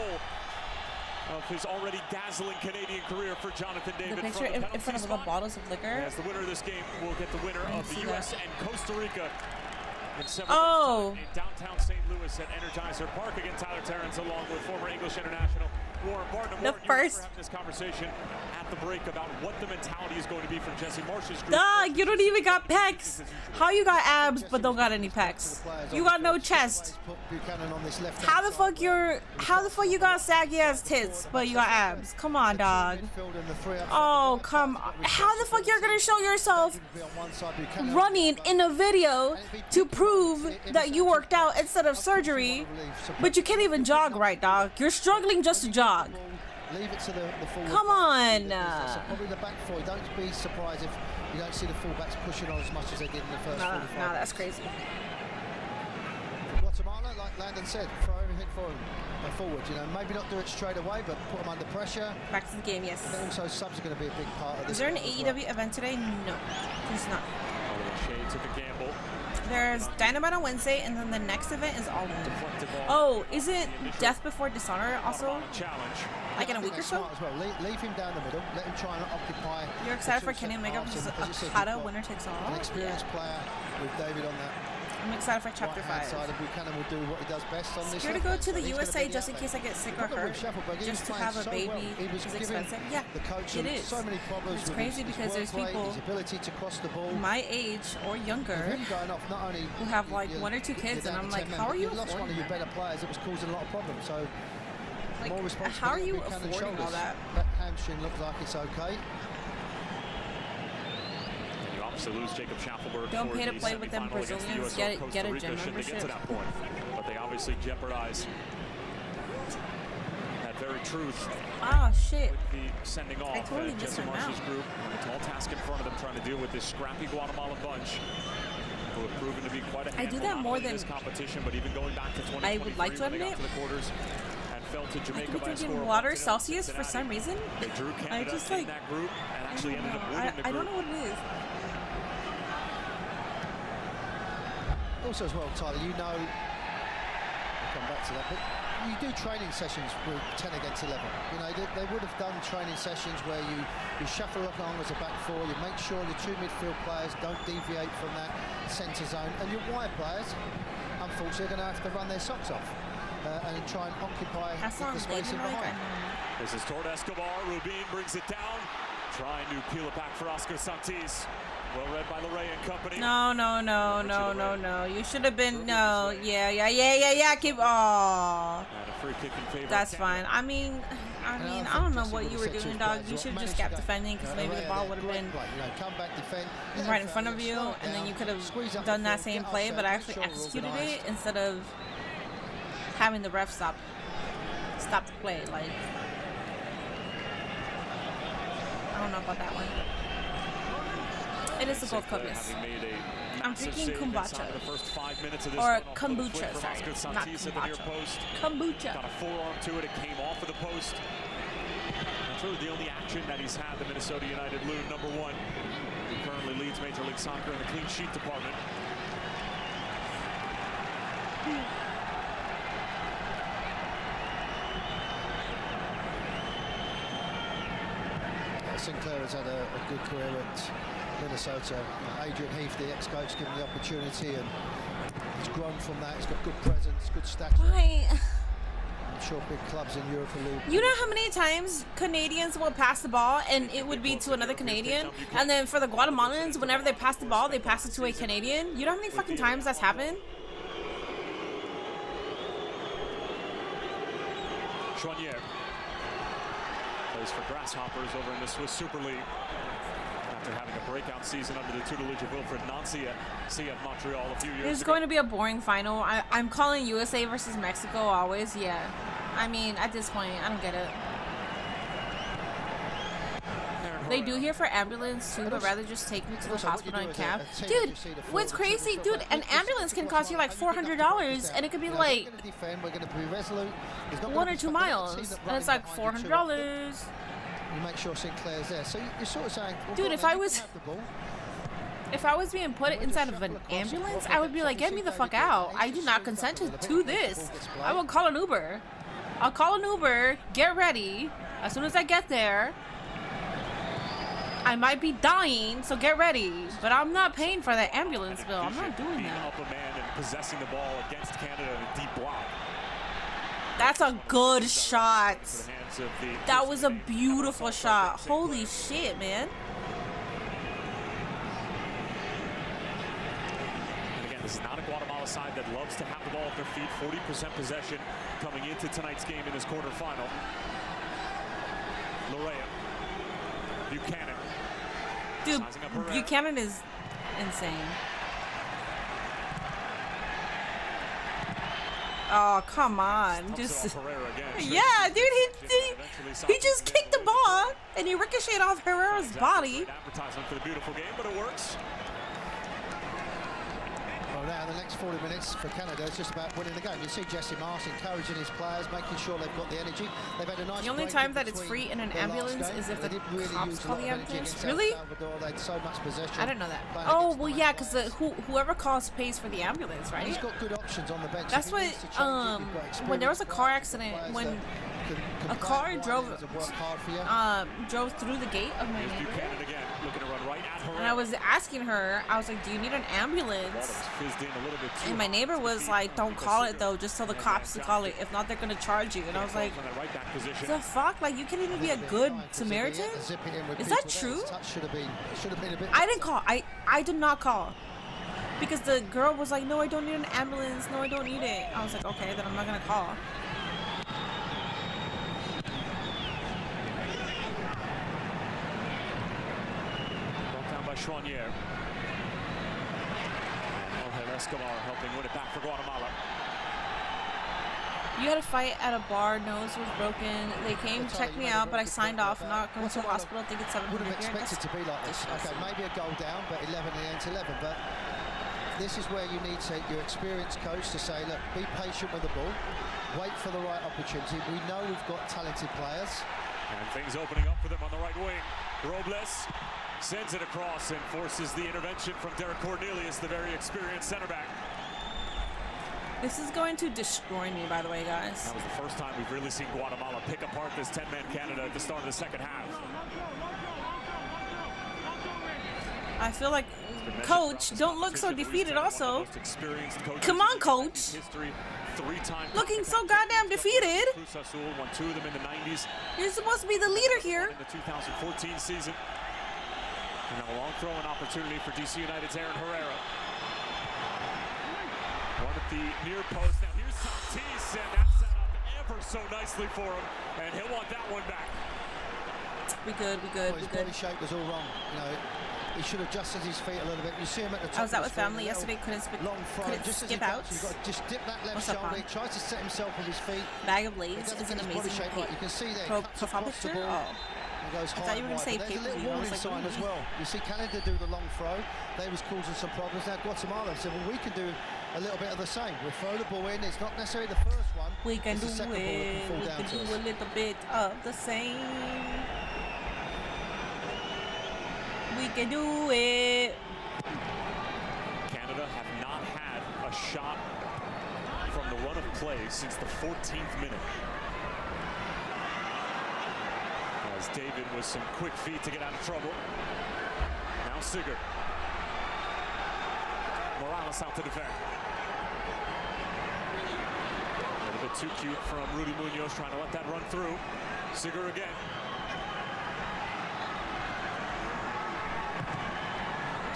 of his already dazzling Canadian career for Jonathan David. The picture in front of the bottles of liquor. As the winner of this game will get the winner of the U.S. and Costa Rica. In downtown St. Louis at Energizer Park. Again, Tyler Terrence along with former English international Warren Barton. The first having this conversation at the break about what the mentality is going to be from Jesse Marsh's group. Dog, you don't even got pecs. How you got abs but don't got any pecs? You got no chest. How the fuck you got saggy ass tits but you got abs? Come on, dog. Oh, come on. How the fuck you're gonna show yourself running in a video to prove that you worked out instead of surgery, but you can't even jog right, dog? You're struggling just to jog. Leave it to the forward. Come on. Probably the back four. Don't be surprised if you don't see the fullbacks pushing on as much as they did in the first 45. No, that's crazy. For Guatemala, like Landon said, throw everything forward. You know, maybe not do it straight away, but put them under pressure. Practice the game, yes. And also, subs are going to be a big part of this. Is there an AEW event today? No, there's not. Shade took a gamble. There's Dynamite on Wednesday, and then the next event is All In. Oh, is it Death Before Dishonor also? Challenge. Like in a week or so? As well. Leave him down the middle. Let him try and occupy. You're excited for Kenny Omega versus Okada, winner takes all? An experienced player with David on that. I'm excited for Chapter 5. Side of Buchanan will do what he does best on this. Scared to go to the He's USA gonna be just in the case I get sick or outlet. hurt. Just to have a baby is expensive. Yeah, the coach it is. so many problems It's with crazy his because there's work rate, people his ability to cross the ball. my age or younger Him going off, not only who have like 1 or 2 kids, and I'm like, how are you lost one of affording your better that? players that was causing a lot of problems. So Like, more responsibility. how are you Buchanan affording all shoulders. that? That hamstring looks like it's okay. And you obviously lose Jacob Schaffelberg. Don't for pay to the play with them semifinal against the Brazilians. US Get or a Costa gym Rica should they get to membership. that point. But they obviously jeopardize that very truth Oh shit. with the sending off. totally missed Jesse him Marsh's out. group, and a tall task in front of them, trying to deal with this scrappy Guatemala bunch, who have proven to be quite a I do handful, that not more only in than this competition, but even going back to 2023 I would like to when they got admit. to the quarters and fell to I Jamaica could by a be score drinking of water 1-0 Celsius for Cincinnati. some reason. They drew Canada just, in like, that group and actually ended up winning the group. I don't know what it is. Also as well, Tyler, you know, I'll come back to that, but you do training sessions with 10 against 11. You know, they would have done training sessions where you shuffle along as a back four, you make sure your 2 midfield players don't deviate from that centre zone, and your wide players, unfortunately, are going to have to run their socks off and try and occupy That the sounds space in like behind. This is toward Escobar. Rubin brings it down, trying to peel it back for Oscar Santis. Well read by Lorraine and company. No. You should have been no. Yeah. Keep. Oh, And a free kick in favor. that's of fine. I mean, I don't know what you were doing, dog. You should have just kept defending because maybe the ball would have been come back, defend, right in front of you, and then you could have done that same play, but actually executed it instead of having the ref stop the play. Like, I don't know about that one. It is the Gold Cup, yes. I'm drinking kombucha. Or kombucha, sorry. Not kombucha. Kombucha. Got a forearm to it. It came off of the post. That's really the only action that he's had, the Minnesota United loon, number 1, who currently leads Major League Soccer in the clean sheet department. Sinclair has had a good career at Minnesota. Adrian Heath, the ex-coach, given the opportunity, and he's grown from that. He's got good presence, good stature. Why? I'm sure big clubs in Europe will. You know how many times Canadians will pass the ball and it would be to another Canadian? And then for the Guatemalans, whenever they pass the ball, they pass it to a Canadian? You know how many fucking times that's happened? Chouanier plays for Grasshoppers over in the Swiss Super League after having a breakout season under the tutelage of Wilfred Nancy at CF Montreal a few years It's ago. going to be a boring final. I'm calling USA versus Mexico always, yeah. I mean, at this point, I don't get it. They do here for ambulance too, but rather just take me to the hospital and cab. Dude, what's crazy? Dude, an ambulance can cost you like $400, and it could be like 1 or 2 miles, and it's like $400. You make sure Sinclair's there. So you're sort of saying, well, Dude, if I was being put inside of an ambulance, I would be like, get me the fuck out. I do not consent to this. I will call an Uber. I'll call an Uber, get ready. As soon as I get there, I might be dying, so get ready. But I'm not paying for that ambulance bill. I'm not doing that. Up a man and possessing the ball against Canada in a deep block. That's a good shot. That was a beautiful shot. Holy shit, man. And again, this is not a Guatemala side that loves to have the ball at their feet. 40% possession coming into tonight's game in this quarterfinal. Lorraine. Buchanan. Dude, Buchanan is insane. Oh, come on. Just yeah, dude, he just kicked the ball and he ricocheted off Herrera's body. Advertisement for the beautiful game, but it works. Well, now in the next 40 minutes for Canada, it's just about winning the game. You see Jesse Marsh encouraging his players, making sure they've got the energy. They've had a nice. The only time that it's free in an ambulance is if the cops call the ambulance. Really? They had so much possession. I didn't know that. Oh, well, yeah, because whoever calls pays for the ambulance, right? He's got good options on the bench. That's what, when there was a car accident, when a car drove through the gate of my neighborhood, looking to run right at her. And I was asking her, I was like, do you need an ambulance? And my neighbor was like, don't call it though, just tell the cops to call it. If not, they're gonna charge you. And I was like, the fuck? Like, you can't even be a good Samaritan? Is that true? I didn't call. I did not call. Because the girl was like, no, I don't need an ambulance. No, I don't need it. I was like, okay, then I'm not gonna call. Chouanier. Escalating helping win it back for Guatemala. You had a fight at a bar, nose was broken. They came, checked me out, but I signed off, not going to the hospital. I think it's 700 here. Would have expected to be like this. Okay, maybe a goal down, but 11 against 11. But this is where you need your experienced coach to say, look, be patient with the ball, wait for the right opportunity. We know we've got talented players. And things opening up for them on the right wing. Robles sends it across and forces the intervention from Derek Cornelius, the very experienced center back. This is going to destroy me, by the way, guys. That was the first time we've really seen Guatemala pick apart this 10-man Canada at the start of the second half. I feel like, coach, don't look so defeated also. Come on, coach. Looking so goddamn defeated. Won 2 of them in the 90s. You're supposed to be the leader here. In the 2014 season. And now a long throw-in opportunity for DC United's Aaron Herrera. One at the near post. Now here's Santis, and that's set up ever so nicely for him. And he'll want that one back. We good. His body shape was all wrong. You know, he should have adjusted his feet a little bit. You see him at the top. I was out with family yesterday. Couldn't skip out. You've got to just dip that left shoulder. He tries to set himself with his feet. Bag of Blades is an amazing you can see there. profile picture. Oh. I thought you were going to say pay-per-view. There's a little warning sign as well. You see Canada do the long throw. They was causing some problems. Now Guatemala said, well, we can do a little bit of the same. We'll throw the ball in. It's not necessarily the first one. We can do it. We can do a little bit of the same. We can do it. Canada have not had a shot from the run of play since the 14th minute. As David with some quick feet to get out of trouble. Now Sigurd. Morales out to defend. A little bit too cute from Rudy Munoz, trying to let that run through. Sigurd again.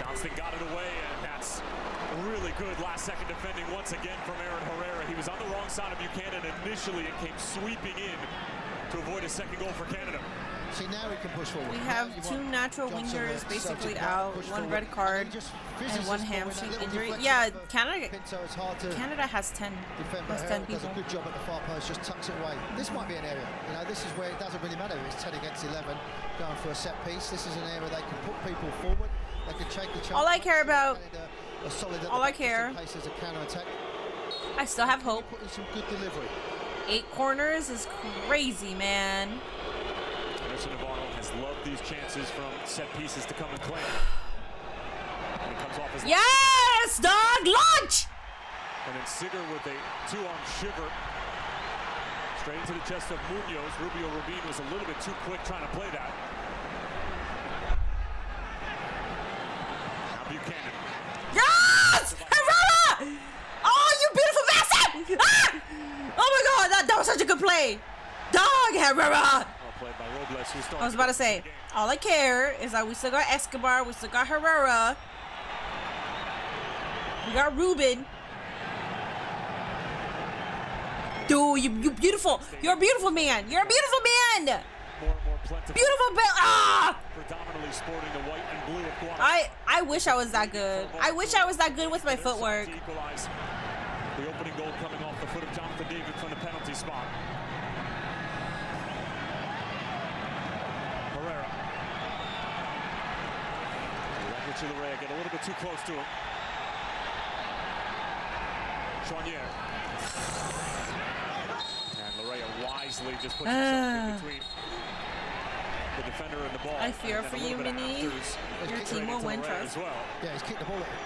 Johnston got it away, and that's really good last-second defending once again from Aaron Herrera. He was on the wrong side of Buchanan initially and came sweeping in to avoid a second goal for Canada. See, now we can push forward. We have 2 natural wingers basically out, 1 red card, and 1 hamstring injury. Yeah, Canada has 10. Has 10 people. Does a good job at the far post, just tucks it away. This might be an area. You know, this is where it doesn't really matter. It's 10 against 11, going for a set piece. This is an area they can put people forward. They can take the chance. All I care about. All I care. I still have hope. Putting some good delivery. 8 corners is crazy, man. Anderson Navarro has loved these chances from set pieces to come and claim. And it comes off his yes, dog, lunch! And then Sigurd with a 2-arm shiver. Straight into the chest of Munoz. Rubio Rubin was a little bit too quick trying to play that. Now Buchanan. Yes! Herrera! Oh, you beautiful bastard! Ah! Oh my god, that was such a good play. Dog, Herrera! By Robles, who I was about to say, all I care is that we still got Escobar, we still got Herrera, we got Ruben. Dude, you beautiful. You're a beautiful man. You're a beautiful man. Beautiful man. Ah! Predominantly sporting the white and blue of Guatemala. I wish I was that good. I wish I was that good with my footwork. The opening goal coming off the foot of Jonathan David from the penalty spot. Chilarea get a little bit too close to him. Chouanier. And Larea wisely just puts himself in between the defender and the ball. I fear for you, Minnie. Your team will win, trust. Well. Yeah, he's kicked the ball at him.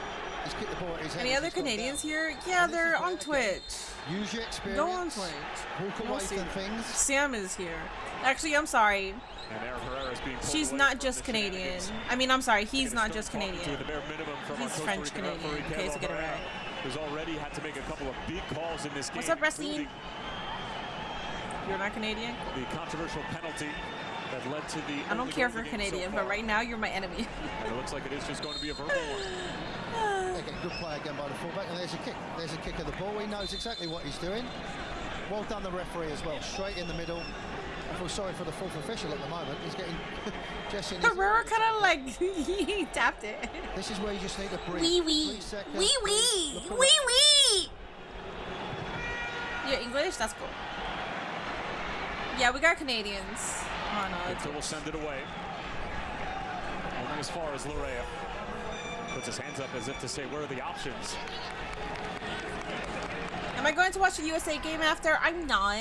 He's kicked the ball at his head. Any other Canadians here? Yeah, they're on Twitch. Use your experience. Go on Twitch. Walk We'll away see. from things. Sam is here. Actually, I'm sorry. And Aaron Herrera is being pulled She's away not from just the Canadian. shenanigans. I mean, I'm sorry. He's And not it's just still talking Canadian. to the bare minimum from our He's Costa French Rican Canadian. referee, Okay, so get it Herrera, right. Who's already had to make a couple of big calls in this game. What's up, Wrestling? including You're not Canadian? The controversial penalty that led to the. I don't only care goal if of you're the game so Canadian, far. but right now you're my enemy. And it looks like it is just going to be a verbal one. Again, good play again by the fullback, and there's a kick. There's a kick of the ball. He knows exactly what he's doing. Well done, the referee as well. Straight in the middle. I feel sorry for the fourth official at the moment. He's getting just in his Herrera kind of like he tapped it. This is where you just need to breathe. Wee wee. 3 seconds. Wee wee. Look at Wee wee. You're English? That's cool. Yeah, we got Canadians. Oh no. So we'll send it away. Only as far as Larea. Puts his hands up as if to say, where are the options? Am I going to watch the USA game after? I'm not.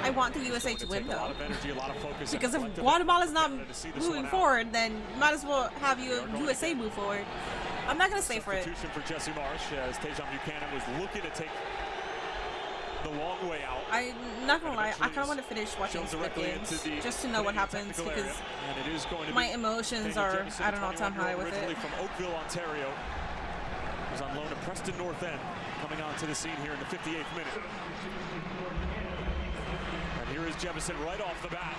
I want the USA to win A lot though. of energy, a lot of focus. Because if and collective Guatemala's not effort to see this moving one out. forward, then might as well have USA move forward. I'm not gonna stay for it. Substitution for Jesse Marsh as Tejan Buchanan was looking to take the long way out. I'm not gonna lie, I kind of want to finish watching Shows Squid directly Games into the just to know what happens technical because area. And it is going to my be emotions Daniel are, Jefferson, I don't know, time high 21-year-old, with originally it. from Oakville, Ontario. Was on loan at Preston North End, coming onto the scene here in the 58th minute. And here is Jefferson right off the bat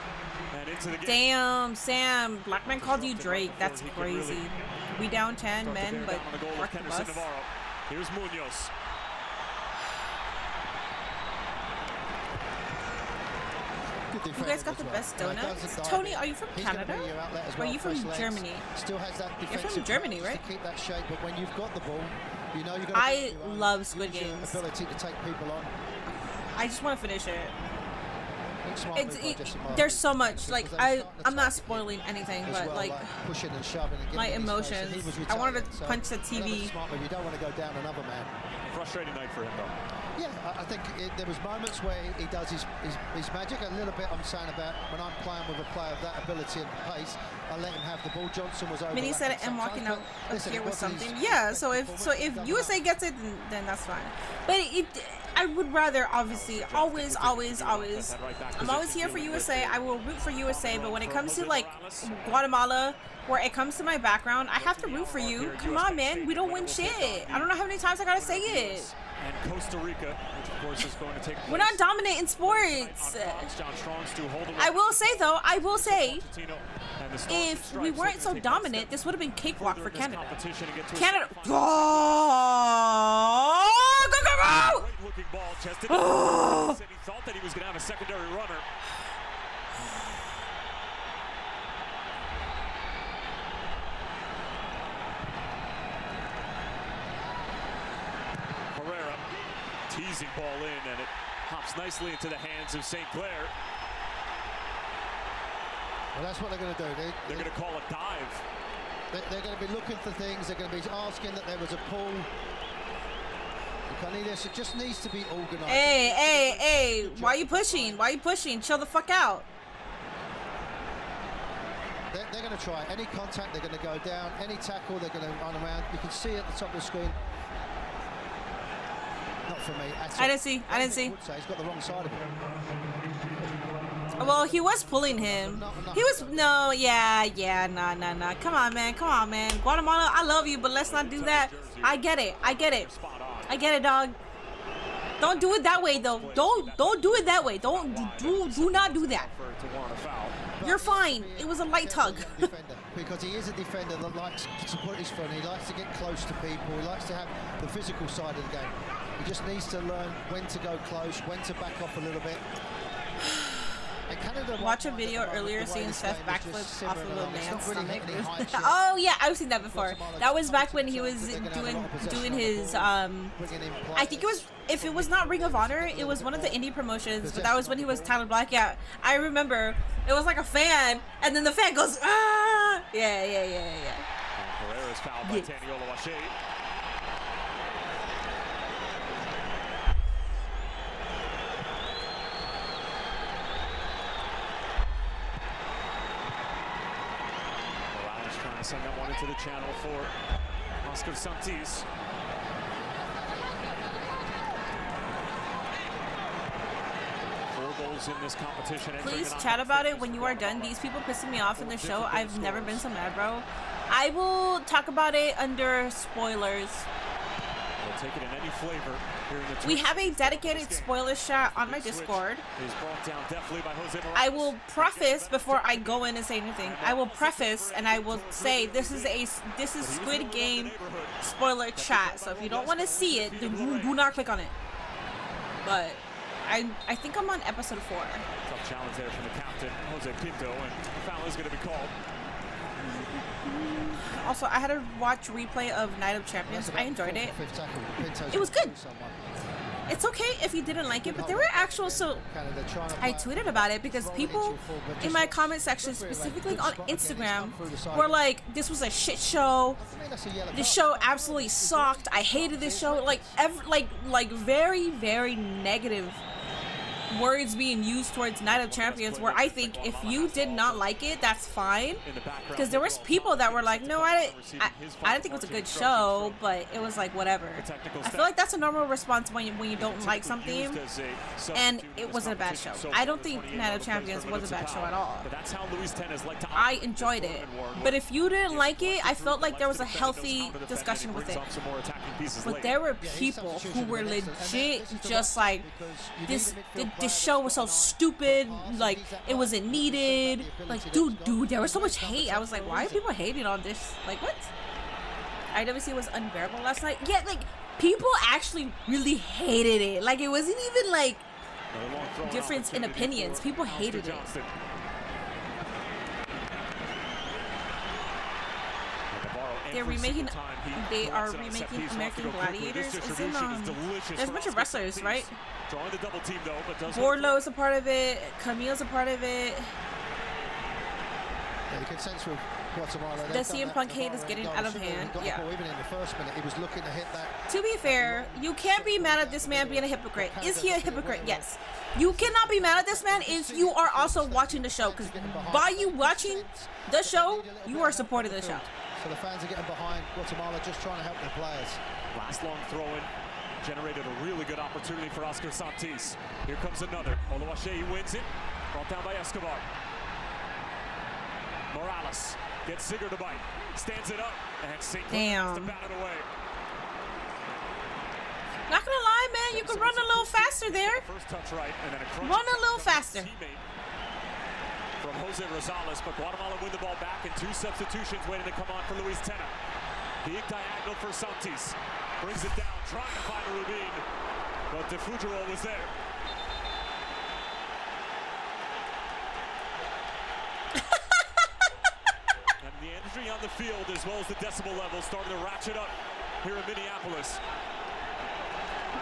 and into the game. Damn, Sam, Blackman called you Drake. That's He could crazy. really We down 10 start to men, bear but down on the goal of fuck the Henderson bus. Navarro. Here's Munoz. Good You defender guys got as the well. best No, he donuts. doesn't dive Tony, in. are you from He's gonna Canada? be your outlet as Or well, are you from fresh legs. Germany? Still has that You're from defensive Germany, prowess right? to keep that shape, but when you've got the ball, you know you've got to I do your own. love Squid Use your Games. ability to take people on. I just want to finish it. Smart It's move by Jesse Marsh. there's so much like Because they were starting to I'm not target spoiling anything, as but well, like pushing and shoving and my getting in his face, and emotions. he was I wanted to retaliating, so punch the that was a TV. smart move. You don't want to go down another man. Frustrating night for him, though. Yeah, I think there was moments where he does his magic. A little bit I'm saying about when I'm playing with a player of that ability and pace, I let him have the ball. Johnson was over. Minnie said I'm walking out of here with something. Yeah, so if USA gets it, then that's fine. But I would rather obviously always. I'm always here for USA. I will root for USA. But when it comes to like Guatemala, where it comes to my background, I have to root for you. Come on, man. We don't win shit. I don't know how many times I gotta say it. And Costa Rica, which of course is going to take We're not dominant in sports. I will say though, if we weren't so dominant, this would have been cakewalk for Canada. Canada. Oh, go, go, go! Looking ball chested. Said he thought that he was going to have a secondary runner. Herrera teasing ball in, and it hops nicely into the hands of St. Clair. Well, that's what they're going to do. They're going to call a dive. They're going to be looking for things. They're going to be asking that there was a pull. It just needs to be organised. Hey! Why are you pushing? Chill the fuck out. They're going to try any contact. They're going to go down. Any tackle, they're going to run around. You can see at the top of the screen. Not for me. I didn't see. He's got the wrong side of it. Well, he was pulling him. He was nah. Come on, man. Guatemala, I love you, but let's not do that. I get it, dog. Don't do it that way, though. Don't do it that way. Do not do that. You're fine. It was a light tug. Because he is a defender that likes to put his foot in. He likes to get close to people. He likes to have the physical side of the game. He just needs to learn when to go close, when to back off a little bit. Watch a video earlier seeing Seth backflip off of Lil Man's stomach. Really Oh yeah, I've seen that before. That was back when he was doing his I think it was, if it was not Ring of Honor, it was one of the indie promotions, but that was when he was Tyler Black. Yeah, I remember. It was like a fan, and then the fan goes, ah! Yeah. Herrera's fouled by Taniolo Wache. Trying to send that one into the channel for Oscar Santis. Goals in this competition. Please chat about it when you are done. These people pissing me off in the show. I've never been so mad, bro. I will talk about it under spoilers. We'll take it in any flavor here in the we have a dedicated spoiler chat on my Discord. I will preface before I go in and say anything. I will preface and I will say this is Squid Game spoiler chat. So if you don't want to see it, then do not click on it. But I think I'm on episode 4. Tough challenge there from the captain, Jose Pinto, and the foul is going to be called. Also, I had to watch replay of Night of Champions. I enjoyed it. It was good. It's okay if you didn't like it, but there were actual, so I tweeted about it because people in my comment section, specifically on Instagram, were like, this was a shit show. This show absolutely sucked. I hated this show. Like very, very negative words being used towards Night of Champions, where I think if you did not like it, that's fine, because there was people that were like, no, I didn't think it was a good show, but it was like whatever. I feel like that's a normal response when you don't like something, and it wasn't a bad show. I don't think Night of Champions was a bad show at all. I enjoyed it, but if you didn't like it, I felt like there was a healthy discussion with it. But there were people who were legit just like, this show was so stupid, like it wasn't needed, like dude, there was so much hate. I was like, why are people hating on this? Like, what? IWC was unbearable last night. Yeah, like people actually really hated it. Like it wasn't even like difference in opinions. People hated it. They are remaking American Gladiators. Isn't there's a bunch of wrestlers, right? Drawing the double team though, but Wardlow's a part of it. Camille's a part of it. Yeah, you can sense with Guatemala. The CM Punk hate is getting out of hand. Yeah. Even in the first minute, he was looking to hit that. To be fair, you can't be mad at this man being a hypocrite. Is he a hypocrite? Yes. You cannot be mad at this man if you are also watching the show, because by you watching the show, you are supporting the show. So the fans are getting behind Guatemala, just trying to help their players. Last long throw-in generated a really good opportunity for Oscar Santis. Here comes another. Oluwaseyi wins it. Brought down by Escobar. Morales gets Sigurd to bite. Stands it up. And St. Clair to bat it away. Not gonna lie, man. You can run a little faster there. First touch right, and then a run a little faster. From Jose Rosales, but Guatemala win the ball back, and 2 substitutions waiting to come on for Luis Tena. Big diagonal for Santis. Brings it down, trying to find a Rubin, but DeFugero was there. And the energy on the field, as well as the decibel level, starting to ratchet up here in Minneapolis.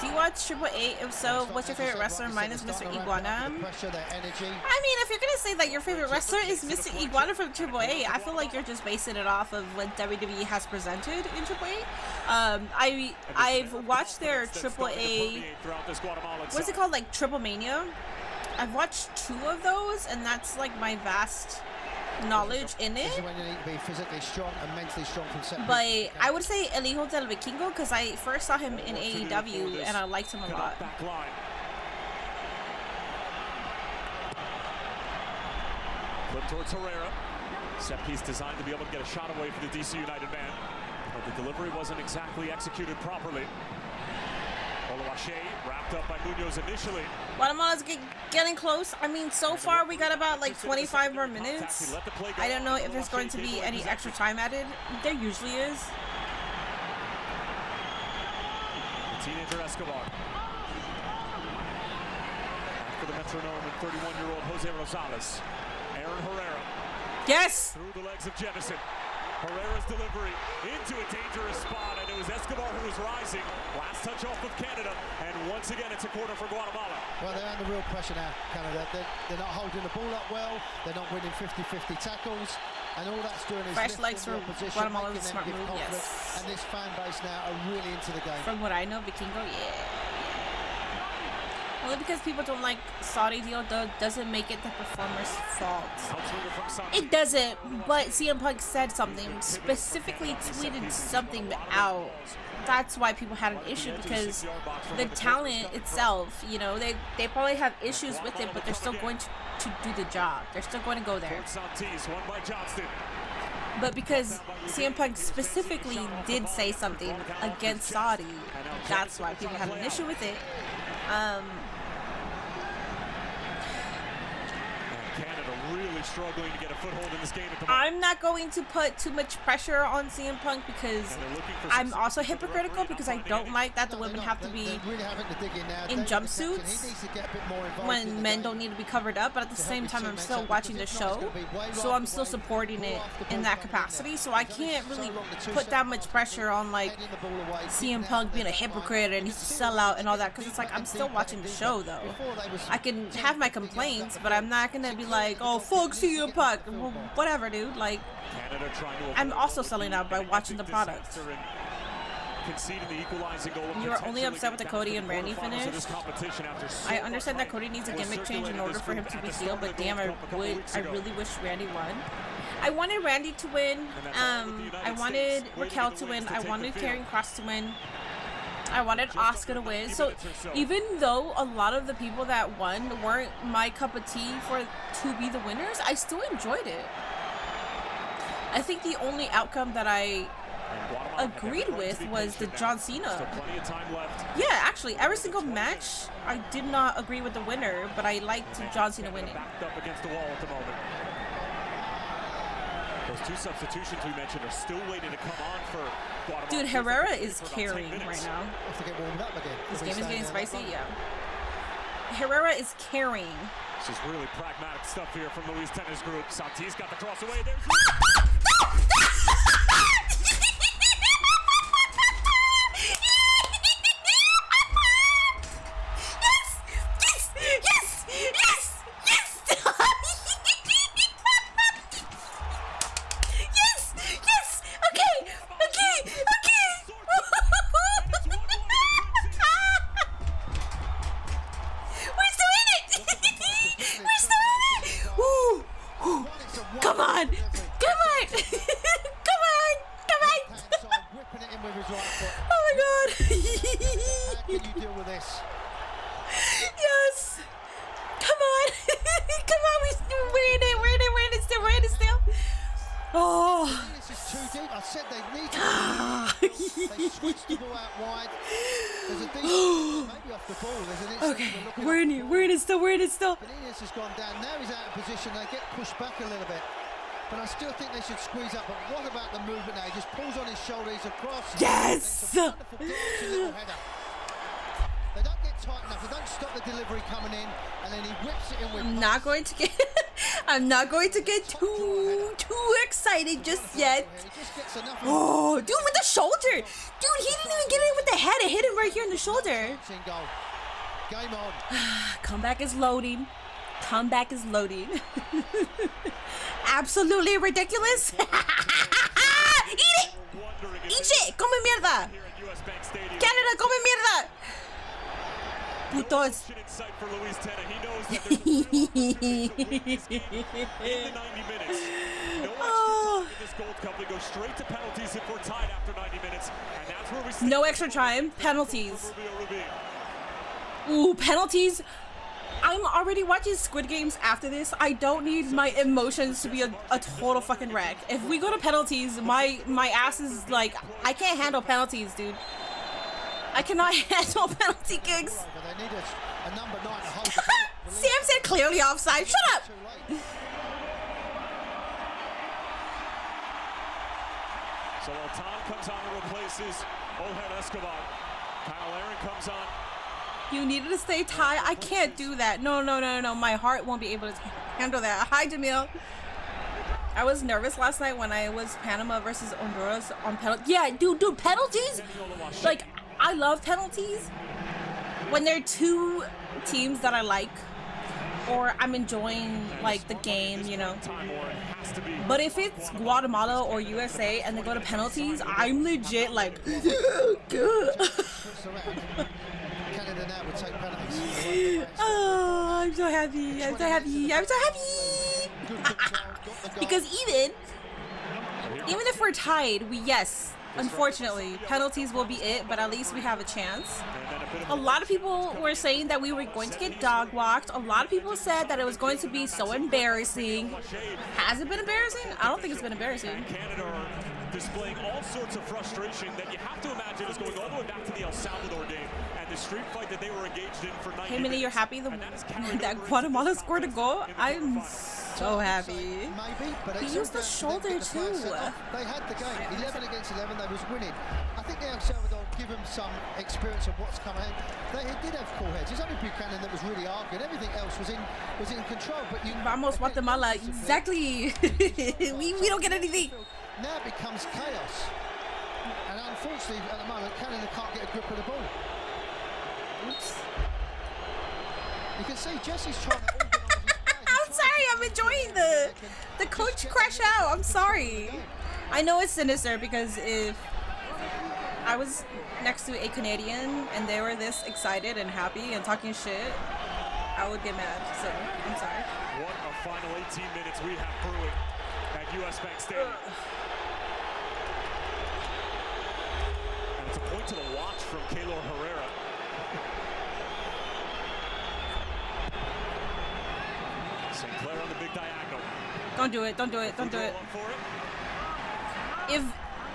Do you watch Triple A? If so, what's your favorite wrestler? Mine is Mr. Iguana. I mean, if you're gonna say that your favorite wrestler is Mr. Iguana from Triple A, I feel like you're just basing it off of what WWE has presented in Triple A. I've watched their Triple A. What's it called? Like Triple Mania. I've watched 2 of those, and that's like my vast knowledge in it. When you need to be physically strong and mentally strong from set. But I would say El Hijo del Vikingo, because I first saw him in AEW and I liked him a lot. Flip towards Herrera. Set piece designed to be able to get a shot away for the DC United man, but the delivery wasn't exactly executed properly. Oluwaseyi wrapped up by Munoz initially. Guatemala's getting close. I mean, so far we got about like 25 more minutes. I don't know if there's going to be any extra time added. There usually is. The teenager Escobar. Back for the metronome and 31-year-old Jose Rosales. Aaron Herrera. Yes! Through the legs of Jefferson. Herrera's delivery into a dangerous spot, and it was Escobar who was rising. Last touch off of Canada, and once again it's a corner for Guatemala. Well, they're under real pressure now, Canada. They're not holding the ball up well. They're not winning 50-50 tackles, and all that's doing is fresh legs for Guatemala is a smart move, yes. And this fan base now are really into the game. From what I know, Vikingo, yeah. Only because people don't like Saudi deal doesn't make it the performer's fault. It doesn't, but CM Punk said something, specifically tweeted something out. That's why people had an issue, because the talent itself, you know, they probably have issues with it, but they're still going to do the job. They're still going to go there. But because CM Punk specifically did say something against Saudi, that's why people have an issue with it. Canada really struggling to get a foothold in this game at the moment. I'm not going to put too much pressure on CM Punk because I'm also hypocritical, because I don't like that the women have to be in jumpsuits when men don't need to be covered up, but at the same time I'm still watching the show, so I'm still supporting it in that capacity, so I can't really put that much pressure on like CM Punk being a hypocrite and he's a sellout and all that, because it's like I'm still watching the show though. I can have my complaints, but I'm not gonna be like, oh fuck CM Punk, well, whatever dude, like I'm also selling out by watching the product. You're only upset with the Cody and Randy finish? I understand that Cody needs a gimmick change in order for him to be heel, but damn, I really wish Randy won. I wanted Randy to win, I wanted Raquel to win, I wanted Karrion Kross to win, I wanted Asuka to win. So even though a lot of the people that won weren't my cup of tea to be the winners, I still enjoyed it. I think the only outcome that I agreed with was the John Cena. Yeah, actually, every single match I did not agree with the winner, but I liked John Cena winning. Those two substitutions we mentioned are still waiting to come on for Guatemala. Dude, Herrera is carrying right now. This game is getting spicy, yeah. Herrera is carrying. This is really pragmatic stuff here from Louise Tennis Group. Santis got the cross away. There's has gone down. Now he's out of position. They get pushed back a little bit. But I still think they should squeeze up. But what about the movement now? He just pulls on his shoulder. He's across. Yes! They don't get tight enough. They don't stop the delivery coming in. And then he whips it in with... I'm not going to get too excited just yet. Oh, dude, with the shoulder. Dude, he didn't even get it with the head. It hit him right here in the shoulder. Game on. Comeback is loading. Comeback is loading. Absolutely ridiculous. Eat it. Eat shit. Come mierda. Canada, come mierda. Putos. No extra time. Penalties. Ooh, penalties. I'm already watching Squid Games after this. I don't need my emotions to be a total fucking wreck. If we go to penalties, my ass is like, I can't handle penalties, dude. I cannot handle penalty kicks. Sam said clearly offside. Shut up! So Altan comes on and replaces Oher Escobar. Kyle Aaron comes on. You needed to stay tied. I can't do that. No. My heart won't be able to handle that. Hi, Jamil. I was nervous last night when I was Panama versus Honduras on penalty. Yeah, dude, penalties? Like, I love penalties when they're two teams that I like, or I'm enjoying like the game, you know. But if it's Guatemala or USA and they go to penalties, I'm legit like, good. Canada now would take penalties. Oh, I'm so happy. I'm so happy. I'm so happy. Good control, got the goal. Because even if we're tied, unfortunately, penalties will be it, but at least we have a chance. A lot of people were saying that we were going to get dog walked. A lot of people said that it was going to be so embarrassing. Has it been embarrassing? I don't think it's been embarrassing. Canada are displaying all sorts of frustration that you have to imagine is going all the way back to the El Salvador game and the street fight that they were engaged in for 90 Hey, Minnie, you're happy that Guatemala scored a goal? I'm so happy. Maybe, but He used the shoulder too. They had the game 11 against 11. They was winning. I think the El Salvador give them some experience of what's come ahead. They did have cool heads. It's only Buchanan that was really arguing. Everything else was in control. But Vamos Guatemala, exactly. we don't get anything. Now it becomes chaos. And unfortunately, at the moment, Canada can't get a grip of the ball. Oops. You can see Jesse's trying to organise his play. I'm sorry, I'm enjoying the coach crash out. I'm sorry. I know it's sinister because if I was next to a Canadian and they were this excited and happy and talking shit, I would get mad. So I'm sorry. What a final 18 minutes we have brewing at US Bank Stadium. And it's a point to the watch from Keylor Herrera. St. Clair on the big diagonal. Don't do it. Don't do it. Don't do it.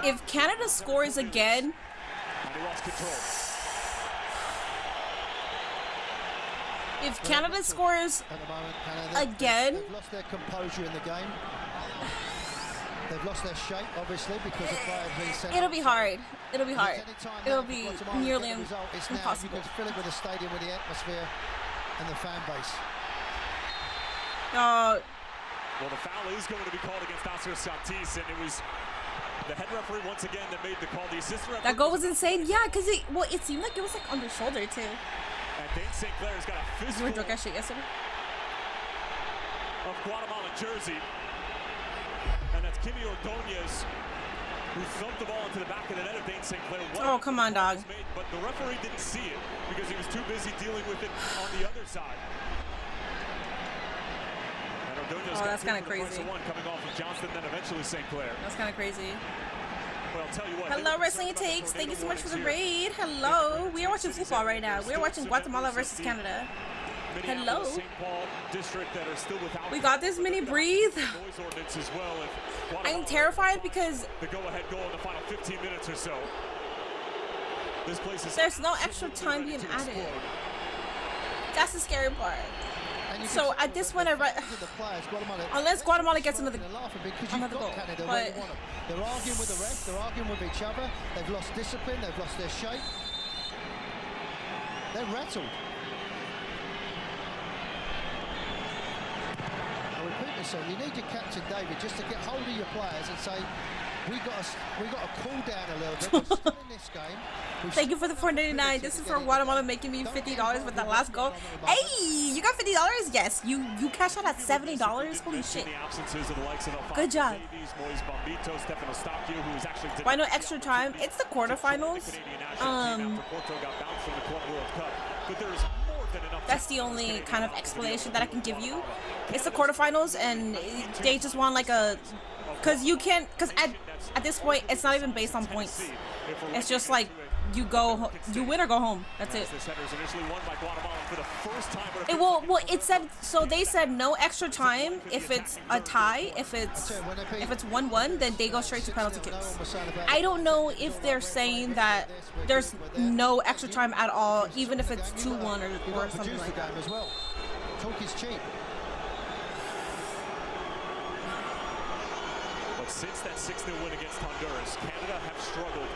If Canada scores again, And he lost control. if Canada scores At the moment, Canada, again, they've lost their composure in the game. They've lost their shape, obviously, because of play being sent. it'll be hard. It'll be hard. Anytime It'll now be Guatemala nearly get the result, it's now, impossible. you can fill it with the stadium, with the atmosphere and the fan base. Oh, Well, the foul is going to be called against Oscar Santis, and it was the head referee once again that made the call. The assistant referee. that goal was insane. Yeah, because it seemed like it was like on the shoulder too. And Dane St. Clair's got a You physical were drunk as shit yesterday. of Guatemala jersey. And that's Kimi Ordonez, who thumped the ball into the back of the net of Dane St. Clair. Oh, come on, dog. But the referee didn't see it because he was too busy dealing with it on the other side. And Ordonez Oh, that's got kinda two for the price crazy. of one coming off of Johnston, then eventually St. Clair. That's kind of crazy. Well, I'll tell you what. Hello, Wrestling It Takes. Thank you so much for the raid. Hello. We are watching football right now. We are watching Guatemala versus Canada. Hello. St. Paul district that are still without We got this. Minnie, breathe. noise ordinance as well. If Guatemala I'm terrified because the go-ahead goal in the final 15 minutes or so. This place is there's no extra time being added. That's the scary part. And you So can see at this the point, fans of the players, Guatemala, unless Guatemala gets another they're laughing because you've another got goal, Canada but where you want them. They're arguing with the ref, they're arguing with each other, they've lost discipline, they've lost their shape. They're rattled. I repeat myself, you need your captain, David, just to get hold of your players and say, we got to cool down a little bit. We're still in this game. thank you for the $4.99. This is for Guatemala making me $50 with that last goal. Hey, you got $50? Yes, you cashed out at $70. Holy shit. the absences of the likes of Good job. Davies, Moise Bombito, Stefano Stacchio, who is actually Why no extra time? It's the quarterfinals. after Porto got bounced from the Club World Cup. But there is more than enough. That's the only kind of explanation that I can give you. It's the quarterfinals, and they just want like a, because you can't, because at this point it's not even based on points. It's just like you win or go home. That's it. The Senators initially won by Guatemala for the first time. It said, so they said no extra time if it's a tie. If it's 1-1, then they go straight to penalty kicks. I don't know if they're saying that there's no extra time at all, even if it's 2-1 or something like that. As well. Talk is cheap. But since that 6-0 win against Honduras, Canada have struggled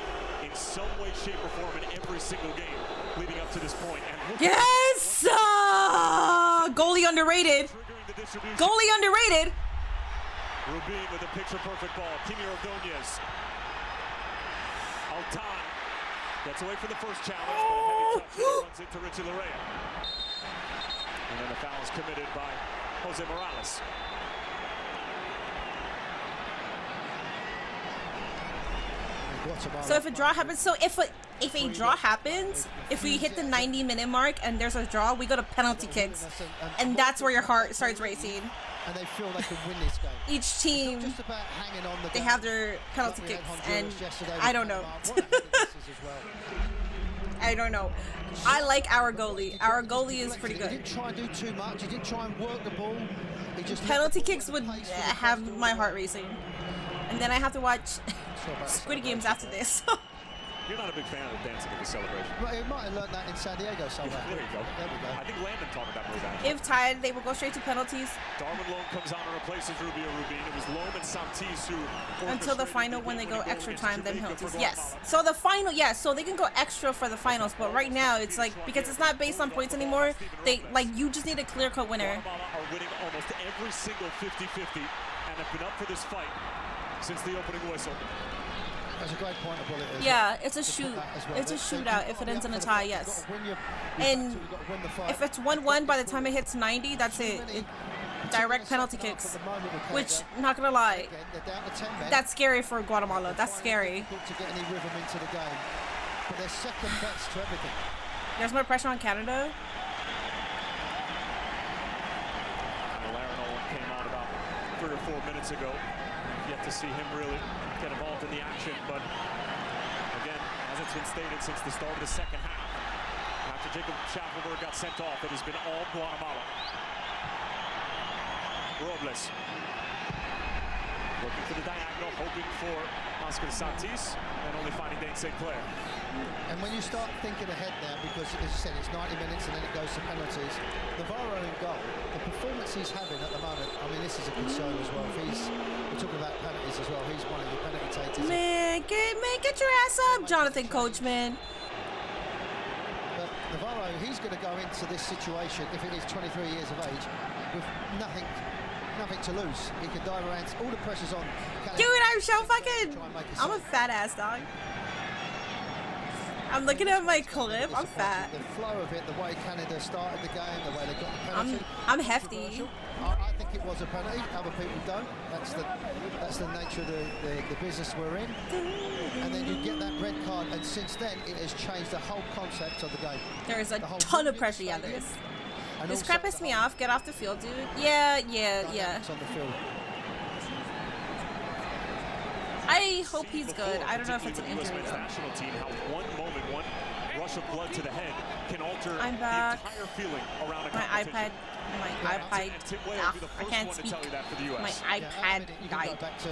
in some way, shape, or form in every single game leading up to this point. And Yes! Goalie underrated. triggering the distribution. Goalie underrated. Rubin with a picture-perfect ball. Kimi Ordonez. Altan gets away for the first challenge, but a heavy touch runs into Richie Larea. And then the foul is committed by Jose Morales. Guatemala. So if a draw happens, so if if a draw happens, if we hit the 90-minute mark and there's a draw, we go to penalty kicks, and that's where your heart starts racing. And they feel they can win this game. Each team, Just about hanging on the they game. have their penalty We had kicks, Honduras and yesterday I with don't know. Panama. What happened to this as well? I don't know. I like our goalie. Our goalie is pretty He good. didn't try and do too much. He didn't try and work the ball. He just Penalty kicks would have my heart racing. And then I have to watch Squid Games after this. You're not a big fan of the dancing at the celebration. Well, he might have learned that in San Diego somewhere. There you go. There we go. I think Landon taught him that move, actually. If tied, they will go straight to penalties Darwin Loam comes on and replaces Rubio Rubin. It was Loam and Santis who until the orchestrated final the when they go opening goal extra against time, then Jamaica penalties. for Yes. Guatemala. So the final, yeah. So they can go extra for the finals, but right now it's like because it's not based on points anymore. They like you just need a clear-cut winner. Guatemala are winning almost every single 50-50 and have been up for this fight since the opening whistle. That's a great point of bullet. Yeah, it's a shoot. It's a shootout if it ends in a tie. Yes. And if it's 1-1 by the time it hits 90, that's it. Direct penalty kicks, which, not gonna lie, that's scary for Guatemala. That's scary. To get any rhythm into the game, but they're second best to everything. There's more pressure on Canada. Larinol came on about 3 or 4 minutes ago. Yet to see him really get involved in the action, but again, as it's been stated since the start of the second half, after Jacob Schaffelberg got sent off, it has been all Guatemala. Robles looking for the diagonal, hoping for Oscar Santis, and only finding Dane St. Clair. And when you start thinking ahead now, because as you said, it's 90 minutes and then it goes to penalties, Navarro in goal, the performance he's having at the moment, I mean, this is a concern as well. If we're talking about penalties as well, he's one of the penalty takers. Man, get your ass up, Jonathan Coachman. But Navarro, he's going to go into this situation, if it is 23 years of age, with nothing to lose. He can dive around, all the pressure's on. Dude, I'm so fucking, I'm a fat ass dog. I'm looking at my clip. I'm fat. The flow of it, the way Canada started the game, the way they got the penalty. I'm hefty. I think it was a penalty. Other people don't. That's the nature of the business we're in. And then you get that red card, and since then it has changed the whole concept of the game. There is a ton of pressure. Yeah, there is. This crap pissed me off. Get off the field, dude. Yeah. It's on the field. I hope he's good. I don't know if it's an injury U.S. though. national team, how one moment, one rush of blood to the head can alter I'm the back. entire feeling around a My competition. iPad. And Tim Weah Ah, will be the I first can't one to speak. tell you that for the U.S. My You iPad can go died. back to,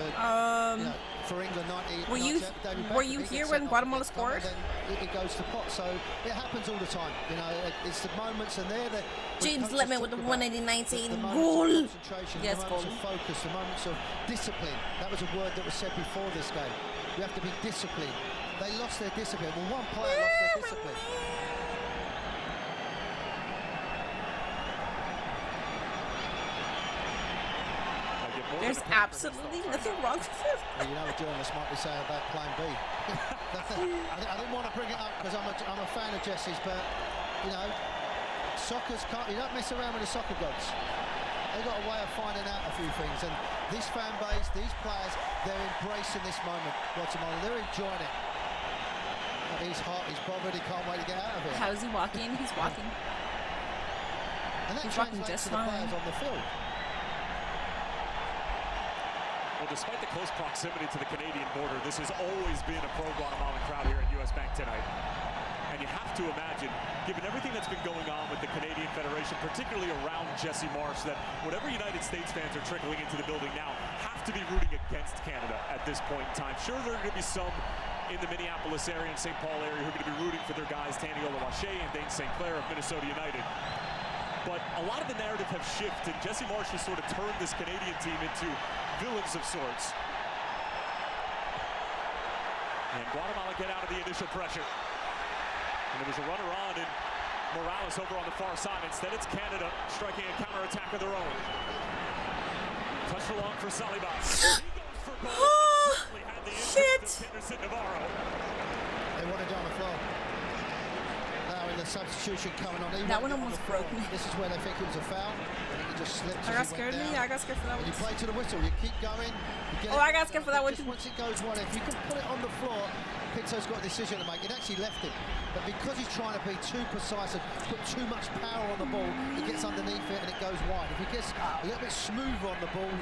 for England, 90. Were you here when Guatemala scored? Then it goes to pot. So it happens all the time. You know, it's the moments, and they're the. James Lemon with the 180-19 the goal. moments of concentration, Yes, the goal. moments of focus, the moments of discipline. That was a word that was said before this game. You have to be disciplined. They lost their discipline. Well, one player lost their discipline. There's absolutely nothing wrong with him. Well, you know what journalists might be saying about Plan B. I didn't want to bring it up because I'm a fan of Jesse's, but you know, you don't mess around with the soccer gods. They've got a way of finding out a few things, and this fan base, these players, they're embracing this moment. Guatemala, they're enjoying it. He's hot, he's bothered, he can't wait to get out of it. How is he walking? He's walking. And that He's walking translates just to the fine. players on the field. Well, despite the close proximity to the Canadian border, this has always been a pro-Guatemalan crowd here at US Bank tonight. And you have to imagine, given everything that's been going on with the Canadian Federation, particularly around Jesse Marsh, that whatever United States fans are trickling into the building now have to be rooting against Canada at this point in time. Sure, there are going to be some in the Minneapolis area and St. Paul area who are going to be rooting for their guys, Taniola Wache and Dane St. Clair of Minnesota United. But a lot of the narrative have shifted. Jesse Marsh has sort of turned this Canadian team into villains of sorts. And Guatemala get out of the initial pressure. And there was a runner on and Morales over on the far side. Instead, it's Canada striking a counterattack of their own. Touch along for Saliba. He goes for goal. Certainly had the interest of Henderson Navarro. They want it down the floor. Now in the substitution coming on. That one almost broke me. This is where they think it was a foul. And he just slipped. I got scared of me. I got scared for that And one. you play to the whistle. You keep going. You get Oh, I got scared for that one just too. once it goes one, if you can put it on the floor, Pinto's got a decision to make. It actually left him, but because he's trying to be too precise and put too much power on the ball, he gets underneath it and it goes wide. If he gets a little bit smoother on the ball, he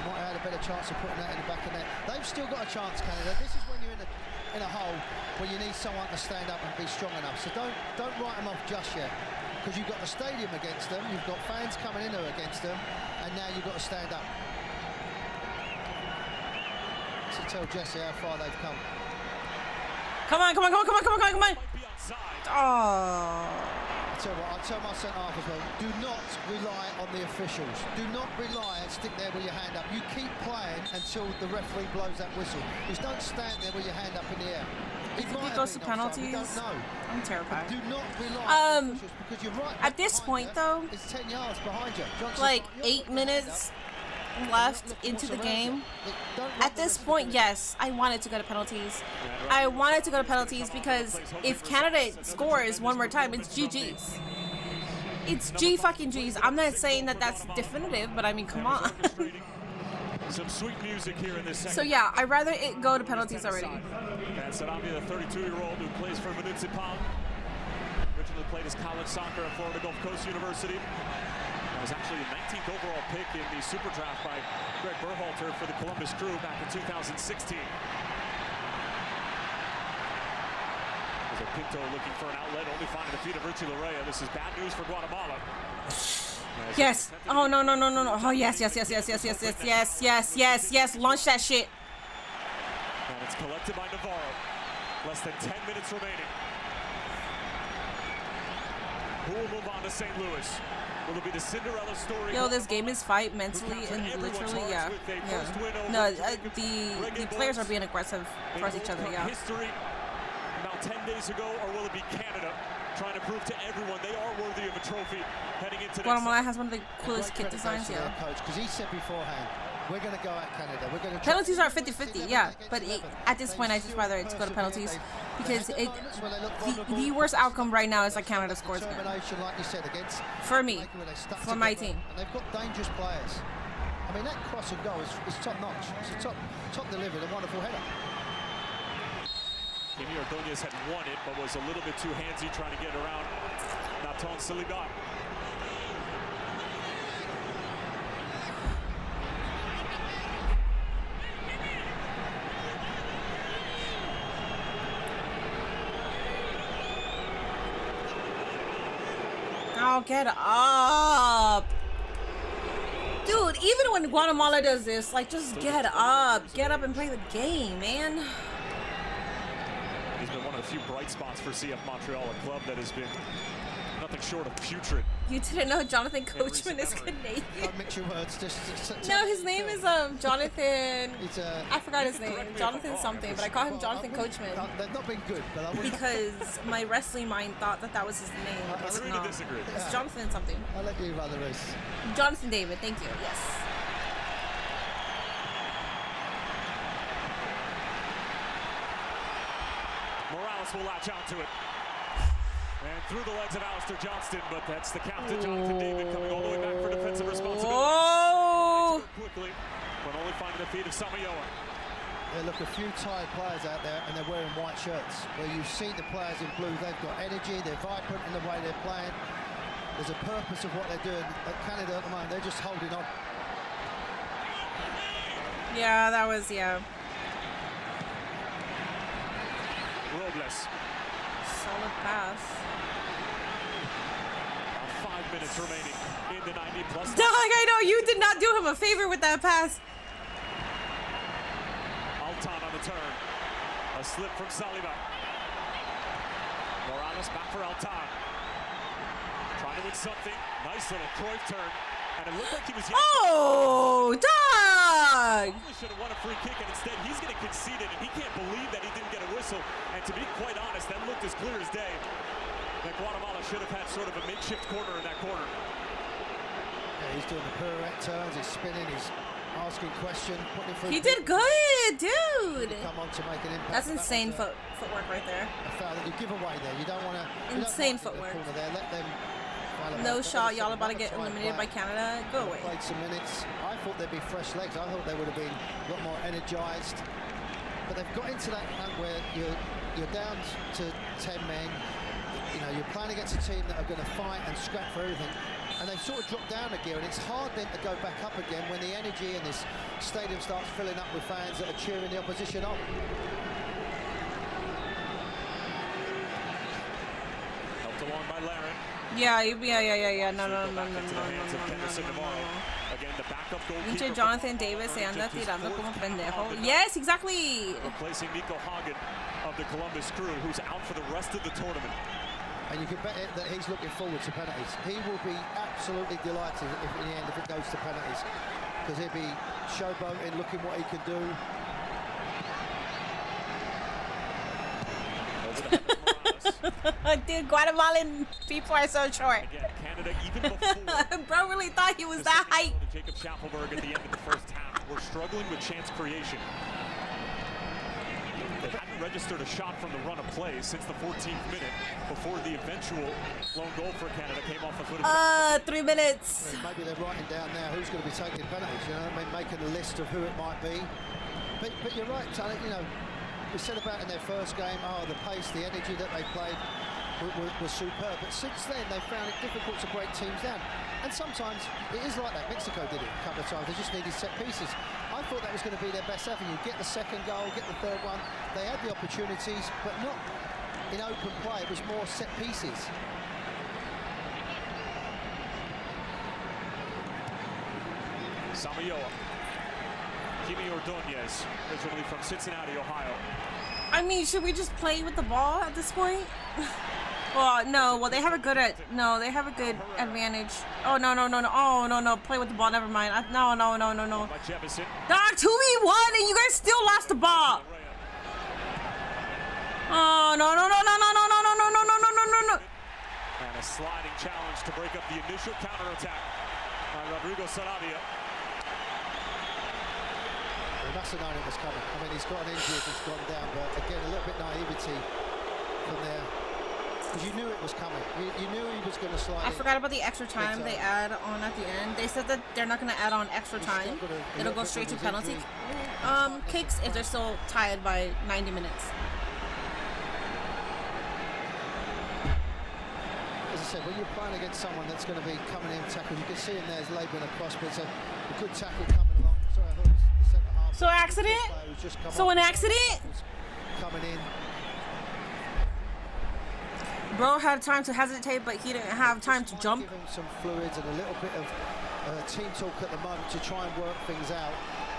might have had a better chance of putting that in the back of net. They've still got a chance, Canada. This is when you're in a hole where you need someone to stand up and be strong enough. So don't write them off just yet, because you've got the stadium against them, you've got fans coming in against them, and now you've got to stand up. To tell Jesse how far they've come. Come on, come on, come on, come on, come on, come on. Oh. I tell you what, I tell my centre half as well, do not rely on the officials. Do not rely and stick there with your hand up. You keep playing until the referee blows that whistle. Just don't stand there with your hand up in the air. If it goes to penalties, I'm terrified. Do not rely on the officials, because you're right at this point though, it's 10 yards behind you. like 8 minutes left into the game. At this point, yes, I wanted to go to penalties. I wanted to go to penalties because if Canada scores one more time, it's GG's. It's G-fucking-G's. I'm not saying that that's definitive, but I mean, come on. Some sweet music here in this second. So yeah, I'd rather it go to penalties already. And Sarabia, the 32-year-old who plays for Municipal. Originally played his college soccer at Florida Gulf Coast University. Was actually the 19th overall pick in the Super Draft by Greg Berhalter for the Columbus Crew back in 2016. There's a Pinto looking for an outlet, only finding the feet of Richie Larea. This is bad news for Guatemala. Yes. Oh no no no no no. Oh yes yes yes yes yes yes yes yes yes yes yes. Launch that shit. And it's collected by Navarro. Less than 10 minutes remaining. Who will move on to St. Louis? Will it be the Cinderella story? Yo, this game is fight mentally and literally, yeah. No, the players are being aggressive towards each other, yeah. History about 10 days ago, or will it be Canada trying to prove to everyone they are worthy of a trophy heading into Guatemala has one of the coolest kit designs, yeah. Coach, because he said beforehand, we're going to go at Canada. We're going to penalties are 50-50, yeah. But at this point, I just rather it to go to penalties because the worst outcome right now is that Canada scores again. Like you said, against for me, for my team. And they've got dangerous players. I mean, that cross and goal is top notch. It's a top delivered, a wonderful header. Kimi Ordonez had won it, but was a little bit too handsy trying to get around Naton Saliba. Oh, get up. Dude, even when Guatemala does this, like, just get up and play the game, man. He's been one of the few bright spots for CF Montreal, a club that has been nothing short of putrid. You didn't know Jonathan Coachman is Canadian? Don't mix your words. No, his name is Jonathan. I forgot his name. Jonathan something, but I call him Jonathan Coachman. They've not been good, but I wouldn't. Because my wrestling mind thought that was his name. It's not. It's Jonathan something. I'll let you run the race. Jonathan David, thank you. Yes. Morales will latch onto it. And through the legs of Alistair Johnston, but that's the captain, Jonathan David, coming all the way back for defensive responsibility. Oh! Quickly, but only finding the feet of Samayoa. There look a few tired players out there, and they're wearing white shirts. Where you see the players in blue, they've got energy, they're vibrant in the way they're playing. There's a purpose of what they're doing. At Canada at the moment, they're just holding on. Yeah, that was, yeah. Robles. Solid pass. 5 minutes remaining in the 90-plus. Dog, I know you did not do him a favor with that pass. Altan on the turn. A slip from Saliba. Morales back for Altan. Trying to win something. Nice little Cruyff turn. And it looked like he was... Oh, dog! He should have won a free kick, and instead he's getting conceded, and he can't believe that he didn't get a whistle. And to be quite honest, that looked as clear as day. That Guatemala should have had sort of a makeshift corner in that corner. Yeah, he's doing the pirouette turns, he's spinning, he's asking questions, putting him through. He did good, dude! Come on to make an impact. That's insane footwork right there. A foul that you give away there. You don't want to... Insane footwork. There. Let them... No shot, y'all about to get eliminated by Canada. Go away. Played some minutes. I thought there'd be fresh legs. I thought they would have been a lot more energized. but they've got into that point where you're down to 10 men. You know, you're playing against a team that are going to fight and scrap for everything, and they've sort of dropped down a gear, and it's hard then to go back up again when the energy in this stadium starts filling up with fans that are cheering the opposition on. Helped along by Laren. Yeah. No. Again, the backup Pinche goalkeeper. Jonathan Davis se anda tirando como pendejo. Yes, exactly. Replacing Nico Hagen of the Columbus Crew, who's out for the rest of the tournament. And you can bet it that he's looking forward to penalties. He will be absolutely delighted if, in the end, if it goes to penalties, because he'll be showboating, looking what he can do. Over the head of Morales. Dude, Guatemalan people are so short. Again, Canada, even before Bro really thought he was the that second height. goal to Jacob Schaffelberg at the end of the first half, we're struggling with chance creation. They hadn't registered a shot from the run of play since the 14th minute, before the eventual lone goal for Canada came off the foot of 3 minutes. Well, maybe they're writing down now who's going to be taking penalties, you know, I mean, making a list of who it might be. But you're right, Tony, you know, we said about in their first game, the pace, the energy that they played was superb. But since then, they found it difficult to break teams down. And sometimes it is like that. Mexico did it a couple of times. They just needed set pieces. I thought that was going to be their best avenue. Get the second goal, get the third one. They had the opportunities, but not in open play. It was more set pieces. Samayoa. Kimi Ordonez, originally from Cincinnati, Ohio. I mean, should we just play with the ball at this point? Well, no. Well, they have a good they have a good advantage. Oh no. Oh no. Play with the ball. Never mind. No. By Jefferson. Dog, 2v1, and you guys still lost the ball. Oh no. And a sliding challenge to break up the initial counterattack by Rodrigo Sarabia. He must have known it was coming. I mean, he's got an injury that's gone down, but again, a little bit naivety from there. Because you knew it was coming. You knew he was going to slide. I forgot about the extra time they add on at the end. They said that they're not going to add on extra time. It'll go straight to penalty kicks if they're still tied by 90 minutes. As I said, when you're playing against someone that's going to be coming in tackles, you can see him there is labouring across, but it's a good tackle coming along. Sorry, I thought it was the centre half. So accident? So an accident? Coming in. Bro had time to hesitate, but he didn't have time to jump. Give him some fluids and a little bit of team talk at the moment to try and work things out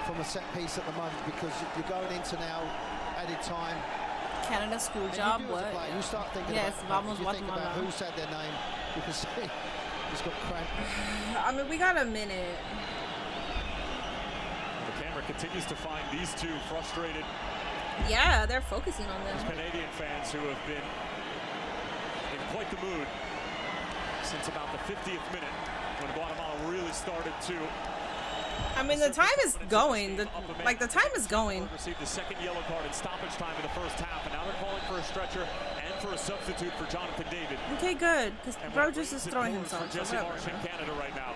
from a set piece at the moment, because you're going into now added time. Canada school job, what? You start thinking yes, about, vamos you think about Guatemala. who said their name, you can see he's got cramp. I mean, we got a minute. The camera continues to find these two frustrated. Yeah, they're focusing on them. Canadian fans who have been in quite the mood since about the 50th minute, when Guatemala really started to. I mean, the time is going. The time is going. Received the second yellow card in stoppage time in the first half, and now they're calling for a stretcher and for a substitute for Jonathan David. Okay, good. Because bro just is throwing himself. For Jesse Marsh in Canada right now.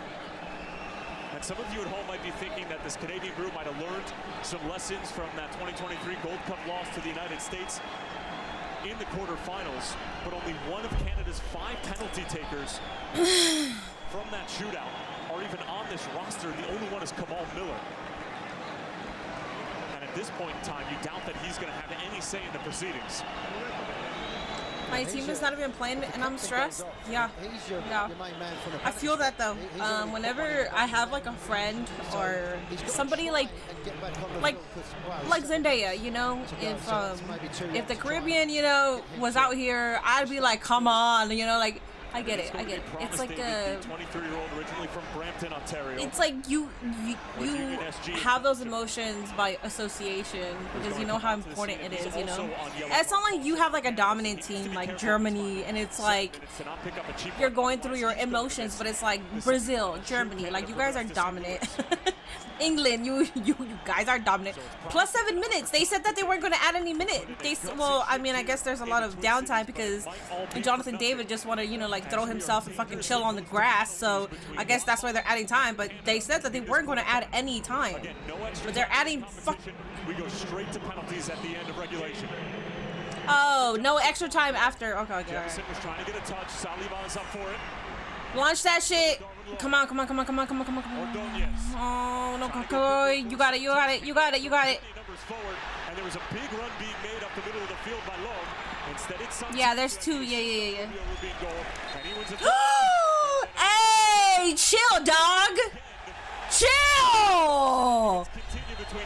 And some of you at home might be thinking that this Canadian group might have learned some lessons from that 2023 Gold Cup loss to the United States in the quarterfinals, but only one of Canada's 5 penalty takers from that shootout are even on this roster. The only one is Kamal Miller. And at this point in time, you doubt that he's going to have any say in the proceedings. My team is not even playing, and I'm stressed. Yeah. Your main man from the I feel that though. Whenever I have like a friend or somebody like Zendaya, you know, if the Caribbean, you know, was out here, I'd be like, come on, you know, like. I get it. It's like a 23-year-old originally from Brampton, Ontario. It's like you have those emotions by association, because you know how important it is, you know. It's not like you have like a dominant team like Germany, and it's like you're going through your emotions, but it's like Brazil, Germany, like you guys are dominant. England, you guys are dominant. Plus 7 minutes. They said that they weren't going to add any minute. Well, I mean, I guess there's a lot of downtime because Jonathan David just want to, you know, like throw himself and fucking chill on the grass. So I guess that's why they're adding time. But they said that they weren't going to add any time. But they're adding We go straight to penalties at the end of regulation. Oh, no extra time after. Okay, okay. Jefferson was trying to get a touch. Saliba is up for it. Launch that shit. Come on, come on, come on, come on, come on, come on, come on. Oh, no, you got it, you got it, you got it, you got it. And there was a big run being made up the middle of the field by Long. Instead, it's yeah, there's two. Yeah. Hey, chill, dog. Chill.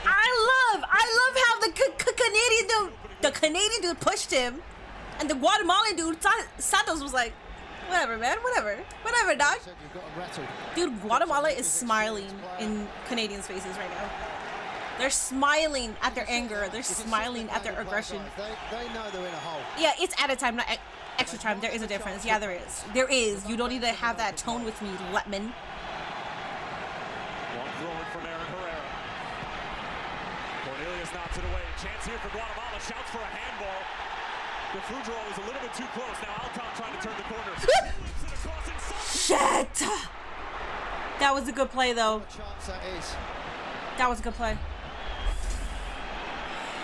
I love how the Canadian dude pushed him, and the Guatemalan dude Santos was like, whatever, man, whatever, dog. Dude, Guatemala is smiling in Canadians' faces right now. They're smiling at their anger. They're smiling at their aggression. They know they're in a hole. Yeah, it's added time, not extra time. There is a difference. Yeah, there is. There is. You don't need to have that tone with me, Letman. One throw from Aaron Herrera. Cornelius knocks it away. Chance here for Guatemala. Shouts for a handball. The Frudro was a little bit too close. Now Alton trying to turn the corner. Shit! That was a good play, though. What chance that is. That was a good play.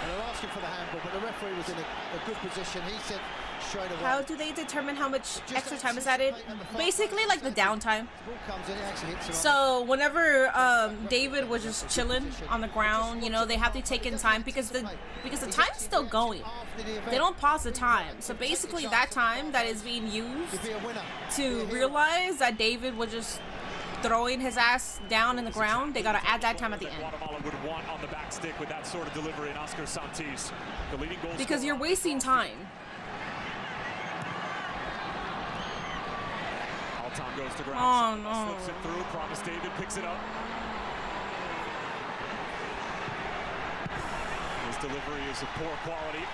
And they're asking for the handball, but the referee was in a good position. He said straight away. How do they determine how much extra time is added? Basically, like the downtime. So whenever David was just chilling on the ground, you know, they have to take in time because the time's still going. They don't pause the time. So basically, that time that is being used to realize that David was just throwing his ass down in the ground, they gotta add that time at the end. Guatemala would want on the back stick with that sort of delivery in Oscar Santis, the leading goal because you're wasting time. Alton goes to ground. Oh no. Slips it through. Promise David picks it up. His delivery is of poor quality.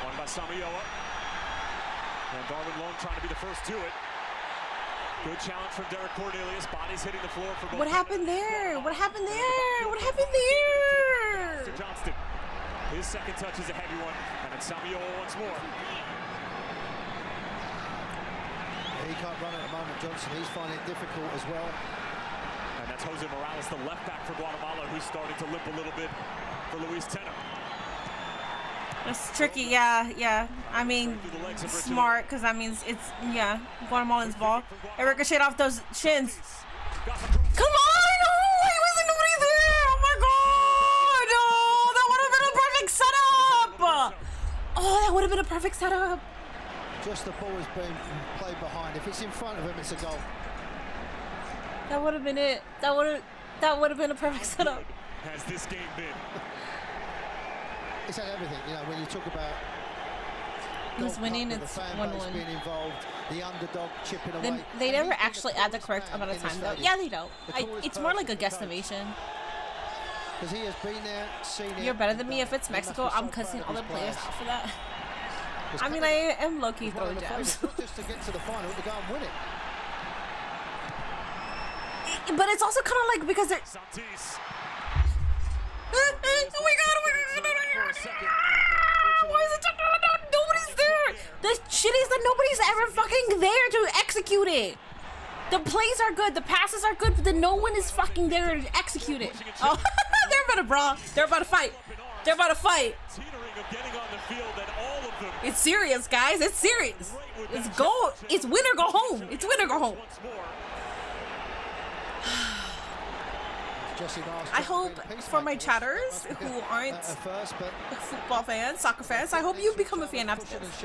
Won by Samayoa. And Darwin Long trying to be the first to it. Good challenge from Derek Cornelius. Body's hitting the floor for both. What happened there? What happened there? What happened there? Mr. Johnston. His second touch is a heavy one. And then Samayoa once more. He can't run at the moment, Johnson. He's finding it difficult as well. And that's Jose Morales, the left back for Guatemala, who's starting to limp a little bit for Luis Tena. That's tricky, yeah. I mean, smart, because that means it's, yeah, Guatemalan's ball. It ricocheted off those shins. Come on! Oh, he wasn't nobody there! Oh my god! Oh, that would have been a perfect setup! Oh, that would have been a perfect setup. Just the ball is being played behind. If it's in front of him, it's a goal. That would have been it. That would have been a perfect setup. Has this game been? It's had everything, you know, when you talk about who's winning, it's 1-1. being involved, the underdog chipping away. They never actually add the correct amount of time, though. Yeah, they don't. It's more like a guesstimation. Because he has been there, seen it. You're better than me. If it's Mexico, I'm cussing all the players off for that. I mean, I am low-key throwing jabs. Not just to get to the final, to go and win it. But it's also kind of like because they're... Santis. Oh my god, why is it nobody's there? The shit is that nobody's ever fucking there to execute it. The plays are good, the passes are good, but then no one is fucking there to execute it. Oh, they're about to brawl. They're about to fight. They're about to fight. It's serious, guys. It's serious. It's go. It's win or go home. It's win or go home. I hope for my chatters who aren't football fans, soccer fans, I hope you become a fan after this.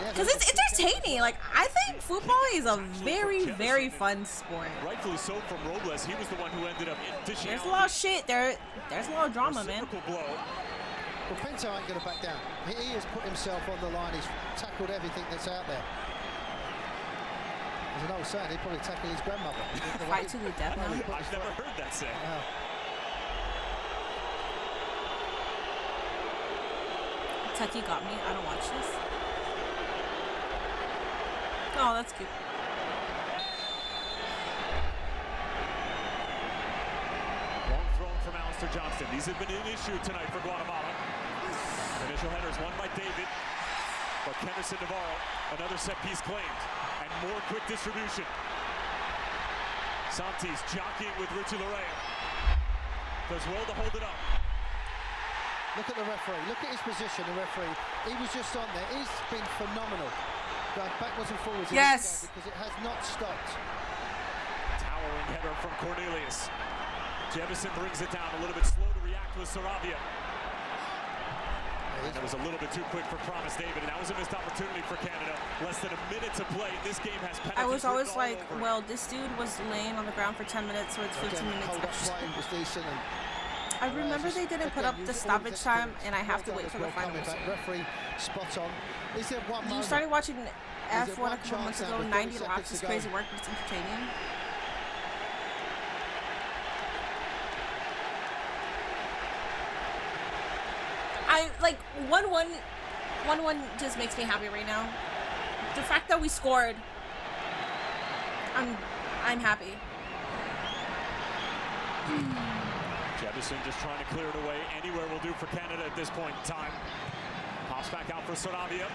Because it's entertaining. Like, I think football is a very, very fun sport. Rightfully so from Robles. He was the one who ended up dishing There's a lot of shit. There's a lot of drama, man. Well, Pinto ain't going to back down. He has put himself on the line. He's tackled everything that's out there. There's an old saying, he'd probably tackle his grandmother. Fight to the death. I've never heard that said. Tucky got me. I don't watch this. Oh, that's cute. Mr. Johnston. These have been an issue tonight for Guatemala. Initial headers won by David, but Kenderson Navarro, another set piece claimed, and more quick distribution. Santis jockeying with Richie Larea. Does well to hold it up. Look at the referee. Look at his position, the referee. He was just on there. He's been phenomenal. Going backwards and forwards. Yes. Because it has not stopped. Towering header from Cornelius. Jemison brings it down, a little bit slow to react with Saravia. And it was a little bit too quick for Promise David, and that was a missed opportunity for Canada. Less than a minute to play. This game has penalties. I was always all like, over. well, this dude was laying on the ground for 10 minutes, so it's 15 minutes Hold up extra. play was decent. And I remember they didn't put up the stoppage time, and I have to wait for the finals. Referee spot on. Is there one You moment? started watching F1 a one couple months chance ago, now with 90 30 laps, seconds it's to crazy go? work, but it's entertaining. I like 1-1 just makes me happy right now. The fact that we scored, I'm happy. Jefferson just trying to clear it away. Anywhere will do for Canada at this point in time. Pops back out for Saravia.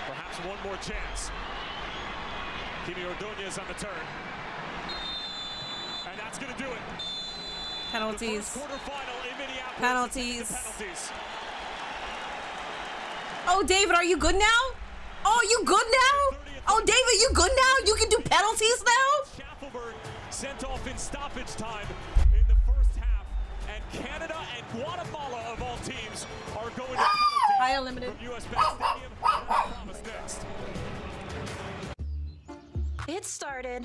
Perhaps one more chance. Kimi Ordonez on the turn. And that's going to do it. Penalties. The first quarterfinal in Minneapolis. Penalties. Penalties. Oh, David, are you good now? Oh, you good now? Oh, David, you good now? You can do penalties now? Schaffelberg sent off in stoppage time in the first half. And Canada and Guatemala, of all teams, are going to penalties. High unlimited. From US Bank Stadium. Promise next. It started.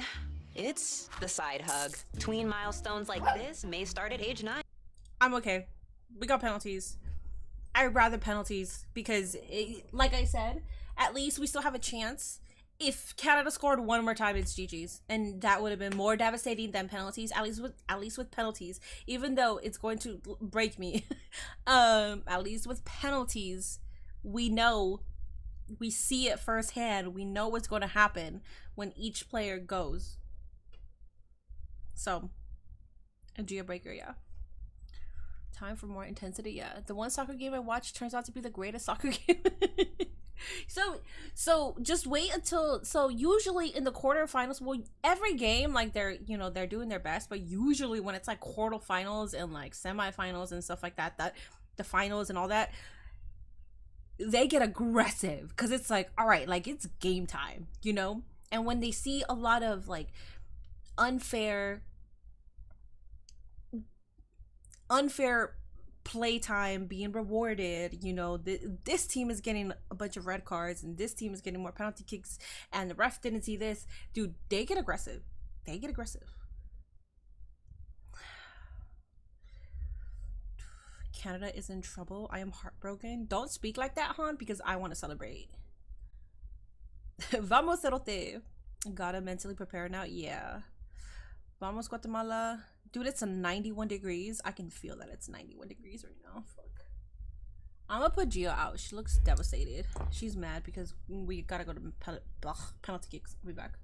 It's the side hug. Tween milestones like this may start at age 9. I'm okay. We got penalties. I'd rather penalties because, like I said, at least we still have a chance. If Canada scored one more time, it's GG's, and that would have been more devastating than penalties. At least with penalties, even though it's going to break me, at least with penalties, we know, we see it firsthand. We know what's going to happen when each player goes. So, a geobreaker, yeah. Time for more intensity, yeah. The one soccer game I watched turns out to be the greatest soccer game. so just wait until, so usually in the quarterfinals, well, every game, like, they're doing their best, but usually when it's like quarterfinals and like semifinals and stuff like that, the finals and all that, they get aggressive because it's like, all right, like, it's game time, you know? And when they see a lot of like unfair playtime being rewarded, you know, this team is getting a bunch of red cards and this team is getting more penalty kicks and the ref didn't see this, dude, they get aggressive. Canada is in trouble. I am heartbroken. Don't speak like that, hon, because I want to celebrate. Vamos, Cerote. Gotta mentally prepare now. Yeah. Vamos, Guatemala. Dude, it's 91 degrees. I can feel that it's 91 degrees right now. Fuck. I'm gonna put Gia out. She looks devastated. She's mad because we gotta go to penalty kicks. I'll be back.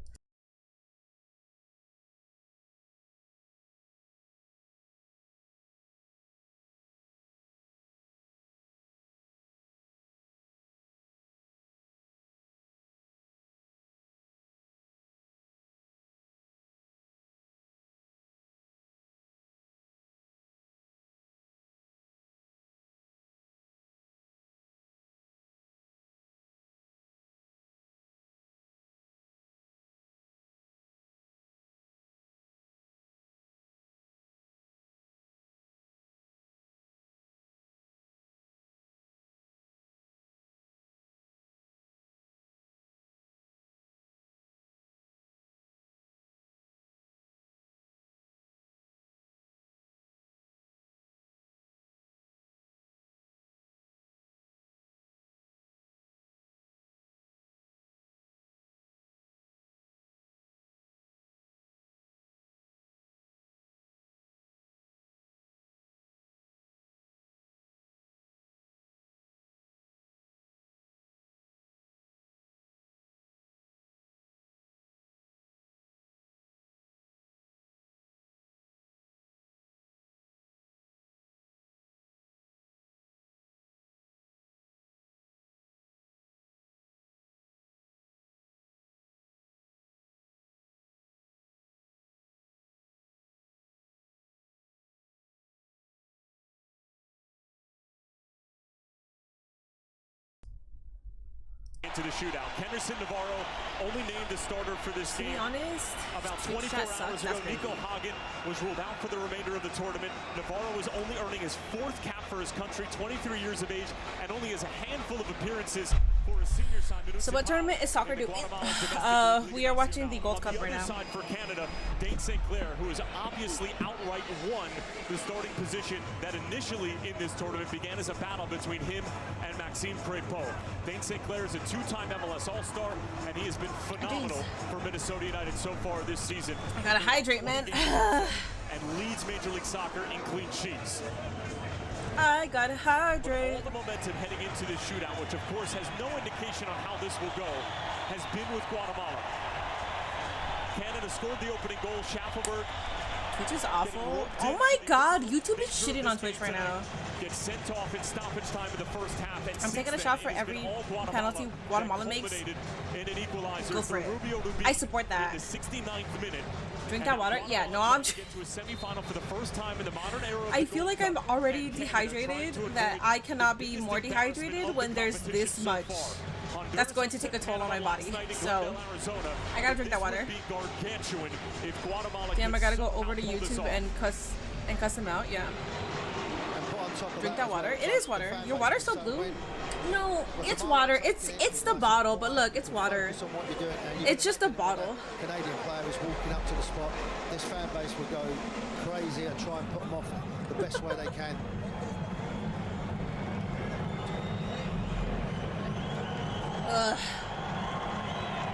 into the shootout. Henderson Navarro only named the starter for this To be game. honest, About Twitch 24 chat hours sucks. ago, That's crazy. Nico Hagen was ruled out for the remainder of the tournament. Navarro was only earning his 4th cap for his country, 23 years of age, and only has a handful of appearances for his senior side. So what tournament is soccer doing? We are watching the Gold Cup right now. On the other side for Canada, Dane St. Clair, who has obviously outright won the starting position that initially in this tournament began as a battle between him and Maxime Crépeau. Dane St. Clair is a 2-time MLS All-Star, and he has been phenomenal for Minnesota United so far this season. I gotta hydrate, man. And leads Major League Soccer in clean sheets. I gotta hydrate. All the momentum heading into this shootout, which of course has no indication on how this will go, has been with Guatemala. Canada scored the opening goal. Schaffelberg Twitch is awful. Oh my god, YouTube is shitting on Twitch right now. gets sent off in stoppage time in the first half. And I'm taking a shot for every penalty Guatemala makes. Go for it. I support that. In the 69th minute. Drink that water? Yeah, no, I'm... Get to a semifinal for the first time in the modern era of I the feel Gold like I'm Cup. already dehydrated, that I cannot be more dehydrated when there's this much. That's going to take a toll on my body. So, I gotta drink that water. Damn, I gotta go over to YouTube and cuss him out. Yeah. Drink that water. It is water. Your water's so blue. No, it's water. It's the bottle, but look, it's water. It's just a bottle. Canadian player is walking up to the spot. This fan base will go crazy and try and put them off the best way they can.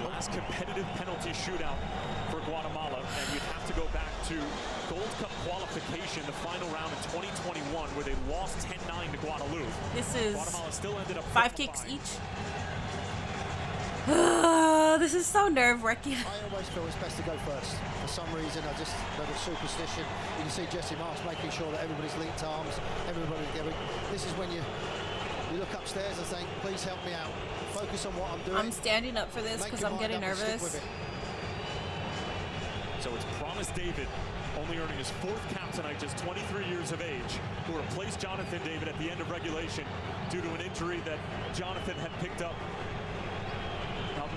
Last competitive penalty shootout for Guatemala, and you'd have to go back to Gold Cup qualification, the final round in 2021, where they lost 10-9 to Guadeloupe. This is Guatemala still ended up 5 kicks each. This is so nerve-wracking. I always feel it's best to go first. For some reason, I just know the superstition. You can see Jesse Marks making sure that everybody's linked arms, everybody together. This is when you look upstairs and think, please help me out. Focus on what I'm doing. I'm standing up for this because I'm getting nervous. So it's Promise David, only earning his 4th cap tonight, just 23 years of age, who replaced Jonathan David at the end of regulation due to an injury that Jonathan had picked up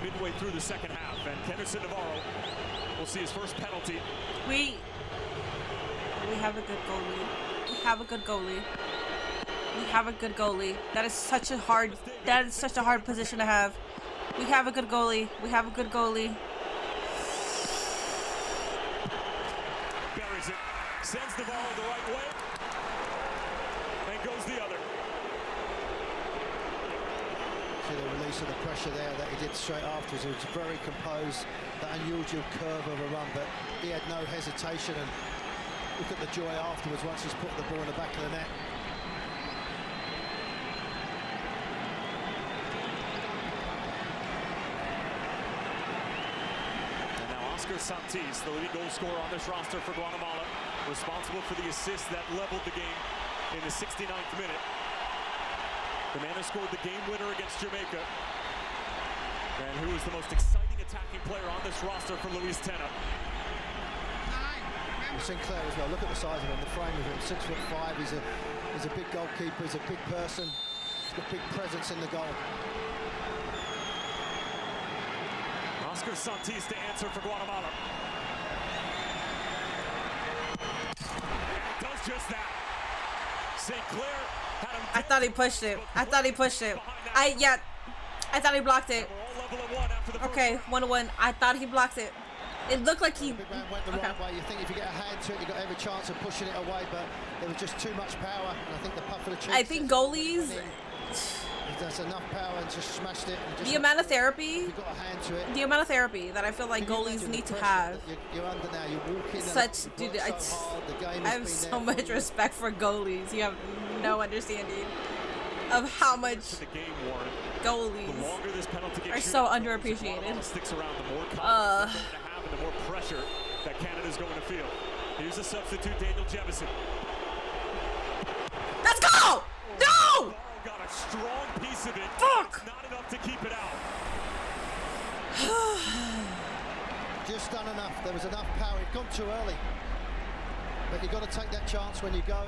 midway through the second half. And Henderson Navarro will see his first penalty. We have a good goalie. We have a good goalie. We have a good goalie. That is such a hard position to have. We have a good goalie. We have a good goalie. Buries it. Sends Navarro the right way. And goes the other. See the release of the pressure there that he did straight afterwards. He was very composed, that unusual curve of a run, but he had no hesitation. And look at the joy afterwards once he's put the ball in the back of the net. And now Oscar Santis, the leading goal scorer on this roster for Guatemala, responsible for the assist that leveled the game in the 69th minute. The man who scored the game winner against Jamaica, and who is the most exciting attacking player on this roster for Luis Tena. Sinclair as well. Look at the size of him, the frame of him. 6'5". He's a big goalkeeper. He's a big person. He's got big presence in the goal. Oscar Santis to answer for Guatemala. And does just that. St. Clair. I thought he pushed it. I thought he pushed it. I thought he blocked it. Okay, 1-1. I thought he blocked it. It looked like he... The big man went the right way. You think if you get a hand to it, you've got every chance of pushing it away, but there was just too much power, and I think the puff of the cheeks... I think goalies... There's enough power and just smashed it. And just the amount of therapy... You've got a hand to it. The amount of therapy that I feel like goalies need to have. You're under now. You walk in. Such... Dude, I have so much respect for goalies. You have no understanding of how much goalies are so underappreciated. The more pressure that Canada's going to feel. Here's a substitute, Daniel Jefferson. Let's go! No! Got a strong piece of it. Fuck! It's not enough to keep it out. Just done enough. There was enough power. He'd gone too early. But you've got to take that chance when you go.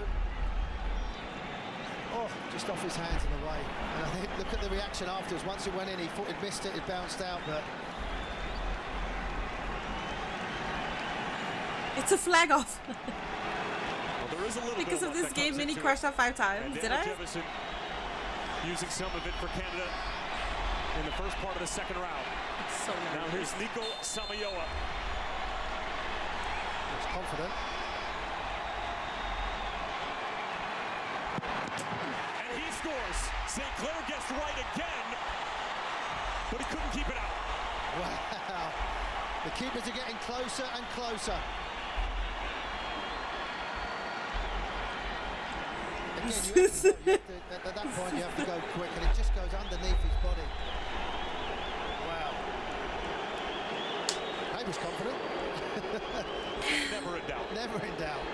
Oh, just off his hands and away. And I think, look at the reaction afterwards. Once it went in, he thought he'd missed it, it bounced out, but... It's a flag off. Well, there is a little Because bit of this that game, comes Mini into crashed it. out 5 times. And Did Daniel I? Jefferson using some of it for Canada in the first part of the second round. It's so Now nervous. here's Nico Samayoa. He's confident. And he scores. St. Clair gets right again, but he couldn't keep it out. Wow. The keepers are getting closer and closer. Again, you have to go, at that point you have to go quick, and it just goes underneath his body. Wow. He was confident. Never in doubt. Never in doubt.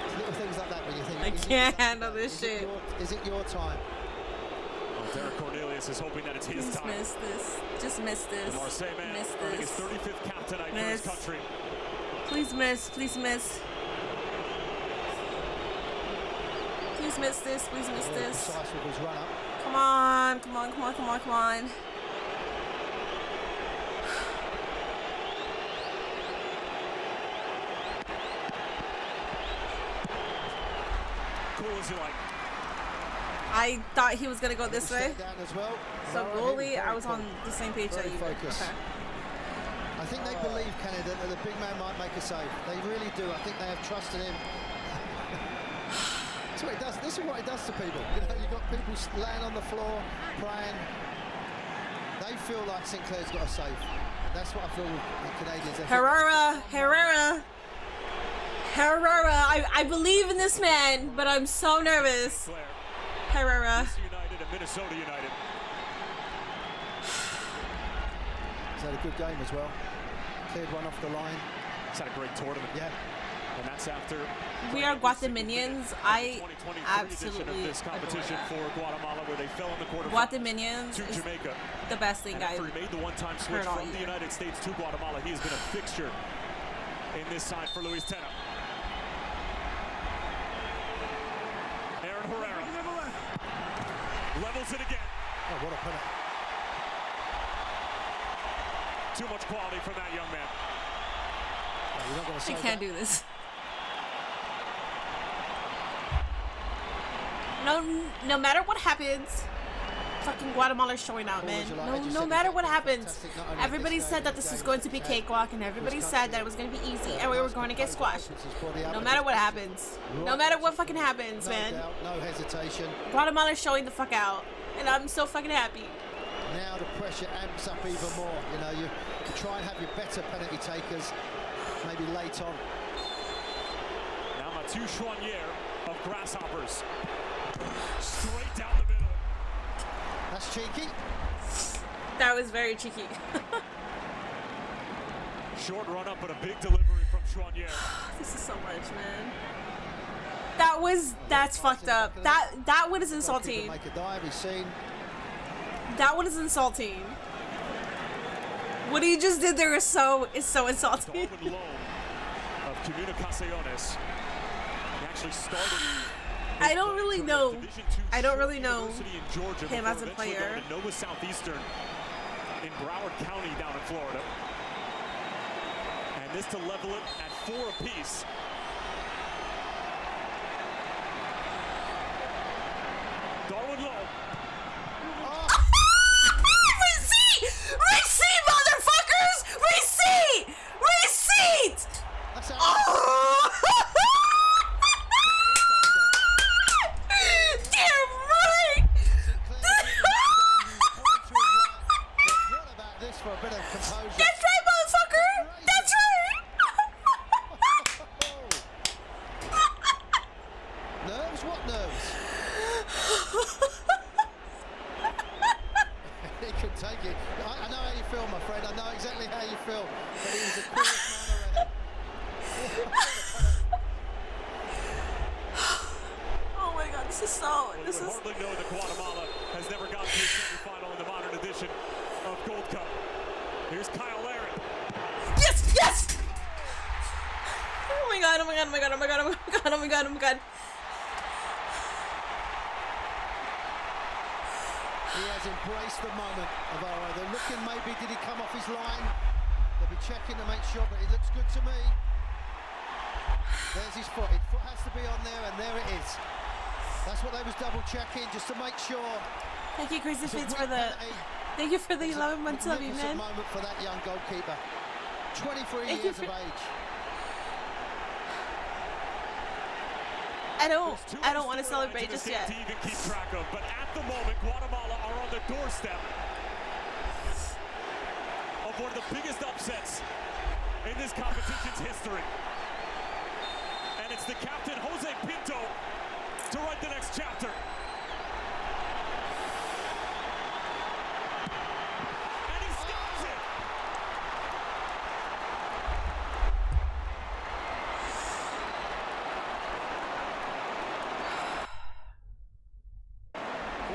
It's little things like that when you think... I can't handle this shit. Is it your time? Well, Derek Cornelius is hoping that it's his Just time. miss this. Just miss this. The Marseille man Miss earning his this. 35th cap tonight for his Miss. country. Please miss. Please miss. Please miss this. Please miss Very this. precise with his run-up. Come on. Come on. Come on. Come on. Come on. Cool as you like. I thought he was gonna go this way. Step down as well. So No, he was goalie, very I was on cool. the same page that Very you were. focused. Okay. I think they believe, Canada, that the big man might make a save. They really do. I think they have trust in him. That's what it does. This is what it does to people. You know, you've got people laying on the floor, praying. They feel like Sinclair's got a save. That's what I feel with the Canadians. They feel- Herrera. I believe in this man, but I'm so nervous. Claire, Herrera. DC United and Minnesota United. He's had a good game as well. Cleared one off the line. He's had a great tournament. Yeah. And that's after We are Guatemalans. I 2023 edition of absolutely this competition adore for Guatemala, where they fell in the that. quarterfinals Guatemalans to is Jamaica. the best thing And I've after he made the one-time switch heard all from the year. United States to Guatemala, he has been a fixture in this side for Luis Tena. Aaron Herrera levels it again. Oh, what a penalty. Too much quality from that young man. Oh, you're not going to I say can't that. do this. No matter what happens, fucking Guatemala's showing out, man. No matter what happens, everybody said that this was going to be cakewalk, and everybody said that it was going to be easy, and we were going to get squashed. No matter what happens, no matter what fucking happens, No man. doubt, no hesitation. Guatemala's showing the fuck out, and I'm so fucking happy. Now the pressure amps up even more. You know, you try and have your better penalty takers maybe late on. Now Mathieu Chouanier of Grasshoppers. Straight down the middle. That's cheeky. That was very cheeky. Short run up, but a big delivery from Chouanier. This is so much, man. That's fucked up. That one is insulting. Make a dive, he's seen. That one is insulting. What he just did there is so insulting. Darwin Loam of Comunicaciones. He actually started. I don't really know. Division II I don't really know University in Georgia him before as a eventually player. going to Nova Southeastern in Broward County down in Florida. And this to level it at 4 apiece. Darwin Loam. Receipt, motherfuckers! Receipt! That's how Damn right! What about this for a bit of composure? That's right, motherfucker! That's right! Nerves? What nerves? He can take it. I know how you feel, my friend. I know exactly how you feel. But he was a coolest man already. Oh my god, this is so. You This would is. hardly know that Guatemala has never gotten to a semifinal in the modern edition of Gold Cup. Here's Kyle Aaron. Yes! Yes! my god, oh my god, oh my god, oh my god, oh my god, oh my god, oh my god. He has embraced the moment of Oro. They're looking, maybe, did he come off his line? They'll be checking to make sure, but it looks good to me. There's his foot. His foot has to be on there, and there it is. That's what they was double checking, just to make sure. Thank you, Crazy It's a Fits, weak for the. penalty. Thank you for the It's a 11 months of you, magnificent man. moment for that young goalkeeper. 23 Thank you years for- of age. I don't want to celebrate just yet. To even keep track of, but at the moment, Guatemala are on the doorstep of one of the biggest upsets in this competition's history. And it's the captain, Jose Pinto, to write the next chapter. And he stops it!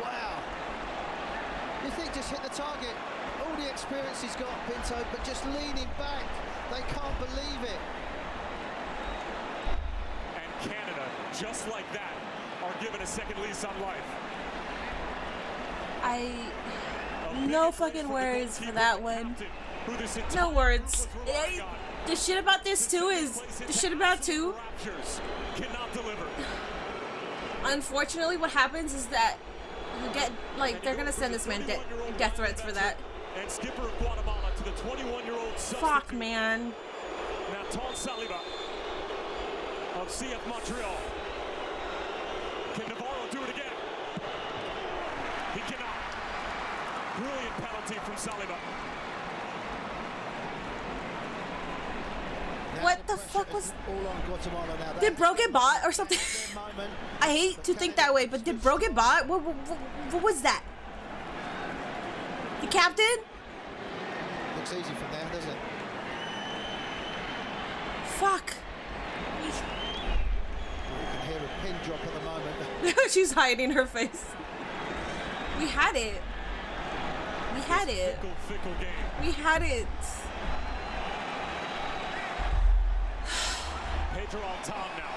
Wow. You think just hit the target. All the experience he's got, Pinto, but just leaning back. They can't believe it. And Canada, just like that, are given a second lease on life. No fucking words for that one. No words. The shit about this too is the shit about too. Cannot deliver. Unfortunately, what happens is that you get like they're gonna send this man death threats for that. And skipper of Guatemala to the 21-year-old Fuck, man. Nathan Saliba of CF Montreal. Can Navarro do it again? He cannot. Brilliant penalty from Saliba. What the fuck was? All on Guatemala now. Did Bro get bought or something? Their moment. I hate to think that way, but did Bro get bought? What was that? The captain? Looks easy from there, doesn't it? Fuck. You can hear a pin drop at the moment. She's hiding her face. We had it. We had it. Fickle game. We had it. Pedro on top now.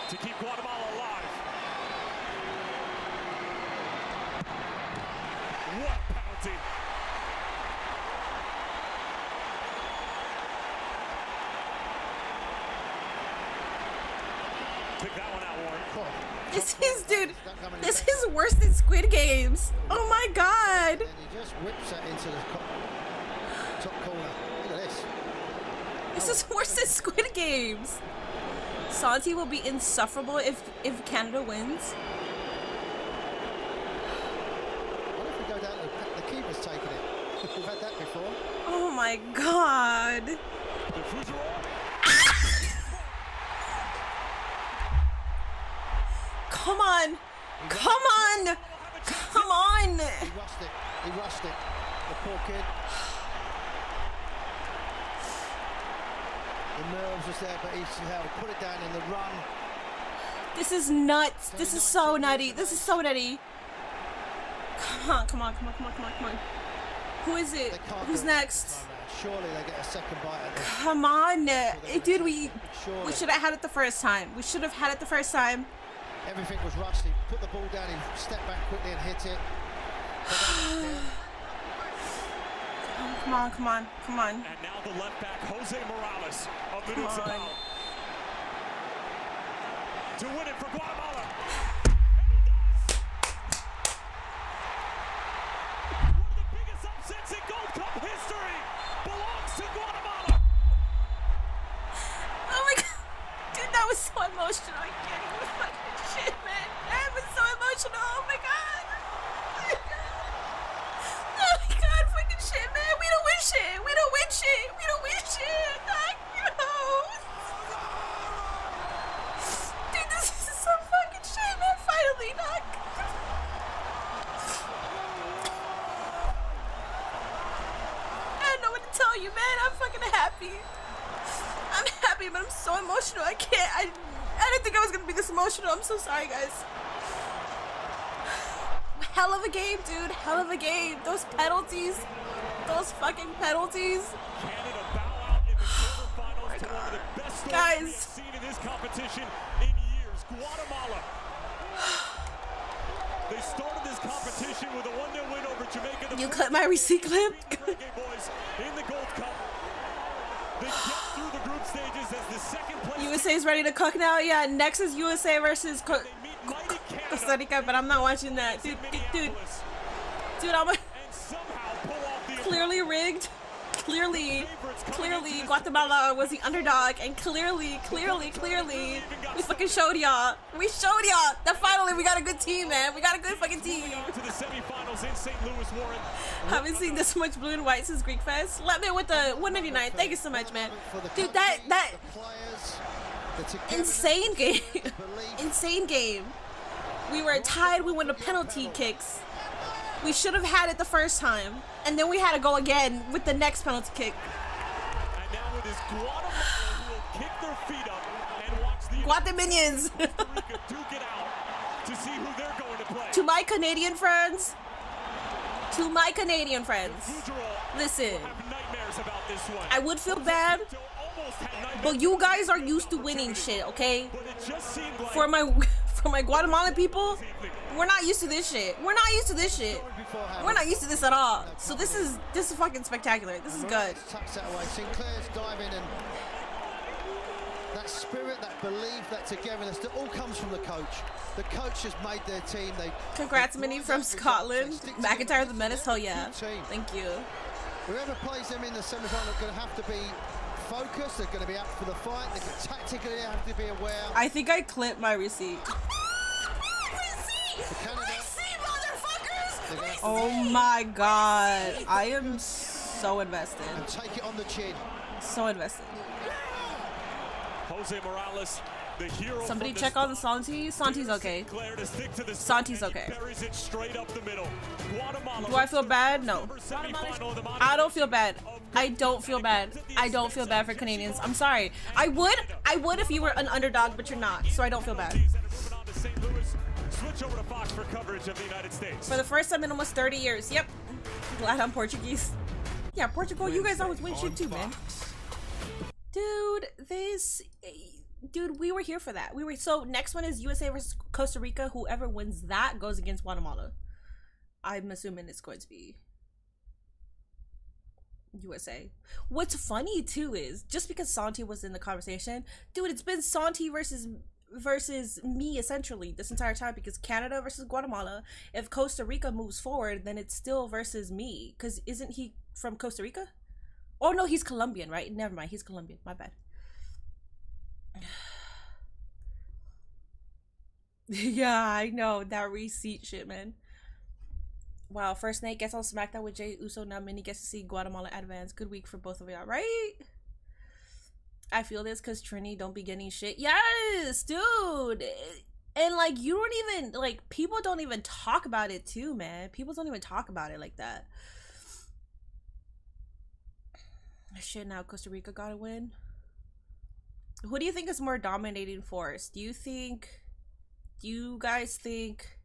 To keep Guatemala alive. What penalty. Pick that one out, Warren. This is, dude, this is worse than Squid Games. Oh my god. And he just whips that into the top corner. Look at this. This is worse than Squid Games. Santi will be insufferable if Canada wins. What if we go down to the keeper's taking it? We've had that before. Oh my god. The Fougeron. Come on. Come on. Come on. He rushed it. He rushed it. The poor kid. The nerves was there, but he's put it down in the run. This is nuts. This is so nutty. This is so nutty. Come on, come on, come on, come on, come on, come on. Who is it? They can't Who's do it next? this time round. Surely they get a second bite at this. Come on. Dude, we Surely. should have had it the first time. We should have had it the first time. Everything was rushed. He put the ball down, he stepped back quickly and hit it. Come on, come on, come on. And now the left back, Jose Morales of Come Municipal. on. To win it for Guatemala. And he does! One of the biggest upsets in Gold Cup history belongs to Guatemala. Oh my god. Dude, that was so emotional. I can't even fucking shit, man. That was so emotional. Oh my god. Oh my god, fucking shit, man. We don't win shit. We don't win shit. We don't win shit. Like, dude, this is some fucking shit, man. Finally, dog. I don't know what to tell you, man. I'm fucking happy. I'm happy, but I'm so emotional. I can't. I didn't think I was gonna be this emotional. I'm so sorry, guys. Hell of a game, dude. Hell of a game. Those penalties. Those fucking penalties. Canada bow out in the quarterfinals to Guys. Seen in this competition in years. Guatemala. They started this competition with a 1-0 win over Jamaica. You cut my receipt clip? Boys in the Gold Cup. They get through the group stages as the second place. USA is ready to cook now. Yeah, next is USA versus Costa Rica, but I'm not watching that. Dude, I'm clearly rigged. Clearly, Guatemala was the underdog, and clearly, we fucking showed y'all. We showed y'all that finally we got a good team, man. We got a good fucking team. To the semifinals in St. Louis, Warren. Haven't seen this much blue and white since Greek Fest. Let me with the 199. Thank you so much, man. Dude, that insane game, insane game. We were tied. We went to penalty kicks. We should have had it the first time, and then we had to go again with the next penalty kick. And now it is Guatemala who will kick their feet up and watch the Guateminians. Costa Rica duke it out to see who they're going to play. To my Canadian friends, listen, I would feel bad, but you guys are used to winning shit, okay? For my Guatemalan people, we're not used to this shit. We're not used to this at all. So this is fucking spectacular. This is good. Tucks that away. Sinclair's diving, and that spirit, that belief, that togetherness, that all comes from the coach. The coach has made their team. Congrats, Minnie from Scotland. McIntyre the Menace. Hell yeah. Thank you. Whoever plays them in the semi-final are going to have to be focused. They're going to be up for the fight. They're going to tactically have to be aware. I think I clipped my receipt. Oh my god. I am so invested. And take it on the chin. So invested. Jose Morales, the hero. Somebody check on Santi. Santi's okay. Santi's okay. Do I feel bad? No. I don't feel bad. I don't feel bad. I don't feel bad for Canadians. I'm sorry. I would if you were an underdog, but you're not. So I don't feel bad. Switch over to Fox for coverage of the United States. For the first time in almost 30 years. Yep. Glad I'm Portuguese. Yeah, Portugal, you guys always win shit too, man. Dude, we were here for that. So next one is USA versus Costa Rica. Whoever wins that goes against Guatemala. I'm assuming it's going to be USA. What's funny too is just because Santi was in the conversation, dude, it's been Santi versus me essentially this entire time, because Canada versus Guatemala. If Costa Rica moves forward, then it's still versus me, because isn't he from Costa Rica? Oh no, he's Colombian, right? Never mind, he's Colombian, my bad. Yeah, I know that receipt shit, man. Wow, first Nate gets on SmackDown with Jey Uso, now Minnie gets to see Guatemala advance. Good week for both of y'all, right? I feel this because Trini don't be getting shit. Yes, dude. And like, you don't even, like, people don't even talk about it too, man. People don't even talk about it like that. Shit, now Costa Rica gotta win. Who do you think is more dominating force? Do you guys think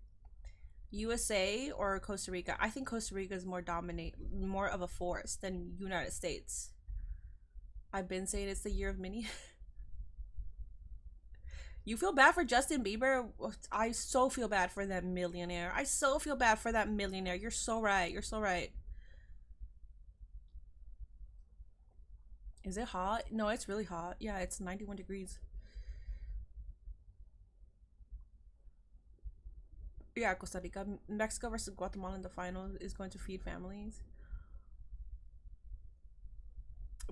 USA or Costa Rica? I think Costa Rica is more of a force than United States. I've been saying it's the year of Minnie. You feel bad for Justin Bieber? I so feel bad for that millionaire. I so feel bad for that millionaire. You're so right. You're so right. Is it hot? No, it's really hot. Yeah, it's 91 degrees. Yeah, Costa Rica. Mexico versus Guatemala in the final is going to feed families.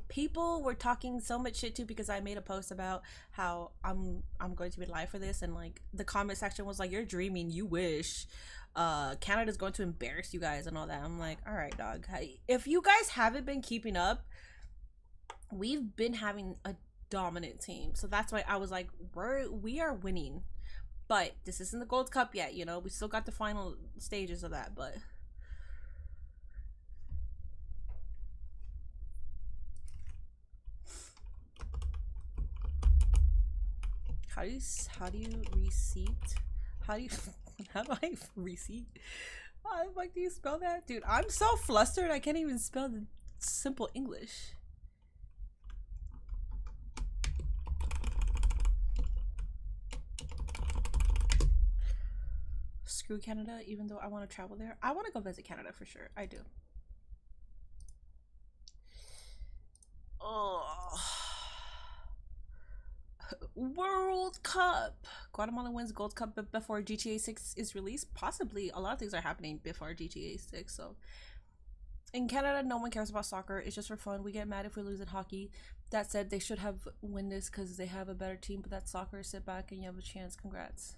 People were talking so much shit too because I made a post about how I'm going to be live for this, and like the comment section was like, "You're dreaming, you wish. Canada's going to embarrass you guys and all that." I'm like, all right, dog. If you guys haven't been keeping up, we've been having a dominant team, so that's why I was like, we are winning. But this isn't the Gold Cup yet, you know. We still got the final stages of that, but. How do you receipt? How do I receipt? How the fuck do you spell that? Dude, I'm so flustered I can't even spell the simple English. screw Canada, even though I want to travel there. I want to go visit Canada for sure. I do. Oh. World Cup. Guatemala wins Gold Cup before GTA 6 is released. Possibly. A lot of things are happening before GTA 6. So in Canada, no one cares about soccer. It's just for fun. We get mad if we lose in hockey. That said, they should have win this because they have a better team. But that's soccer. Sit back and you have a chance. Congrats.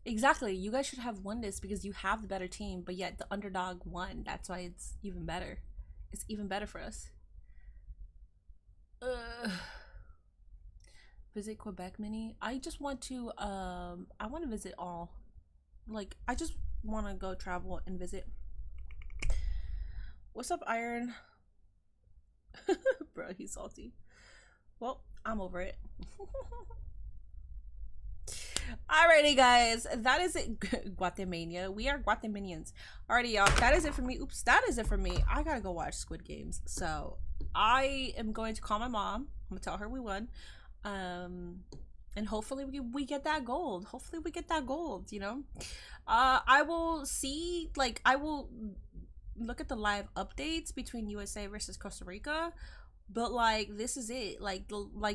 Exactly. You guys should have won this because you have the better team. But yet the underdog won. That's why it's even better. It's even better for us. Visit Quebec mini. I just want to I want to visit all. Like I just want to go travel and visit. What's up, Iron? Bro, he's salty. Well, I'm over it. Alrighty, guys, that is it. Guatemania. We are Guatemanians. Alrighty, y'all. That is it for me. Oops, that is it for me. I gotta go watch Squid Games. So I am going to call my mom. I'm gonna tell her we won. And hopefully we get that gold. Hopefully we get that gold, you know. I will see, like, I will look at the live updates between USA versus Costa Rica, but like this is it. Like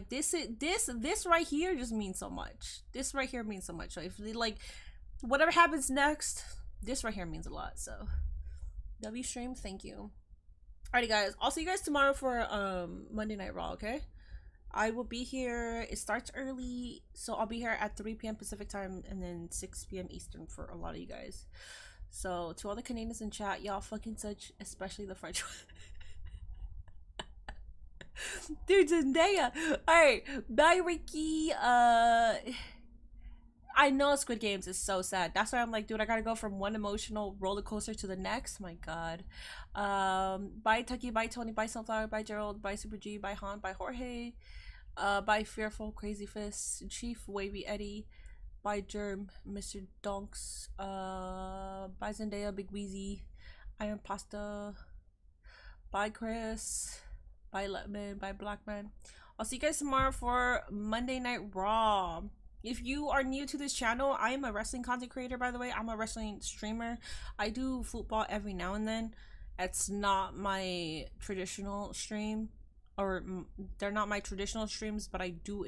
this right here just means so much. This right here means so much. So if like whatever happens next, this right here means a lot. So W stream, thank you. Alrighty, guys, I'll see you guys tomorrow for Monday Night Raw. Okay, I will be here. It starts early, so I'll be here at 3 p.m. Pacific time and then 6 p.m. Eastern for a lot of you guys. So to all the Canadians in chat, y'all fucking such, especially the French one. Dude, Zendaya. Alright, bye Ricky. I know Squid Games is so sad. That's why I'm like, dude, I gotta go from one emotional roller coaster to the next. My god. Bye Tucky, bye Tony, bye Sunflower, bye Gerald, bye Super G, bye Han, bye Jorge, bye Fearful, Crazy Fist, Chief, Wavy Eddie, bye Germ, Mr. Donks, bye Zendaya, Big Wheezy, Iron Pasta, bye Chris, bye Letman, bye Blackman. I'll see you guys tomorrow for Monday Night Raw. If you are new to this channel, I am a wrestling content creator, by the way. I'm a wrestling streamer. I do football every now and then. It's not my traditional stream, or they're not my traditional streams, but I do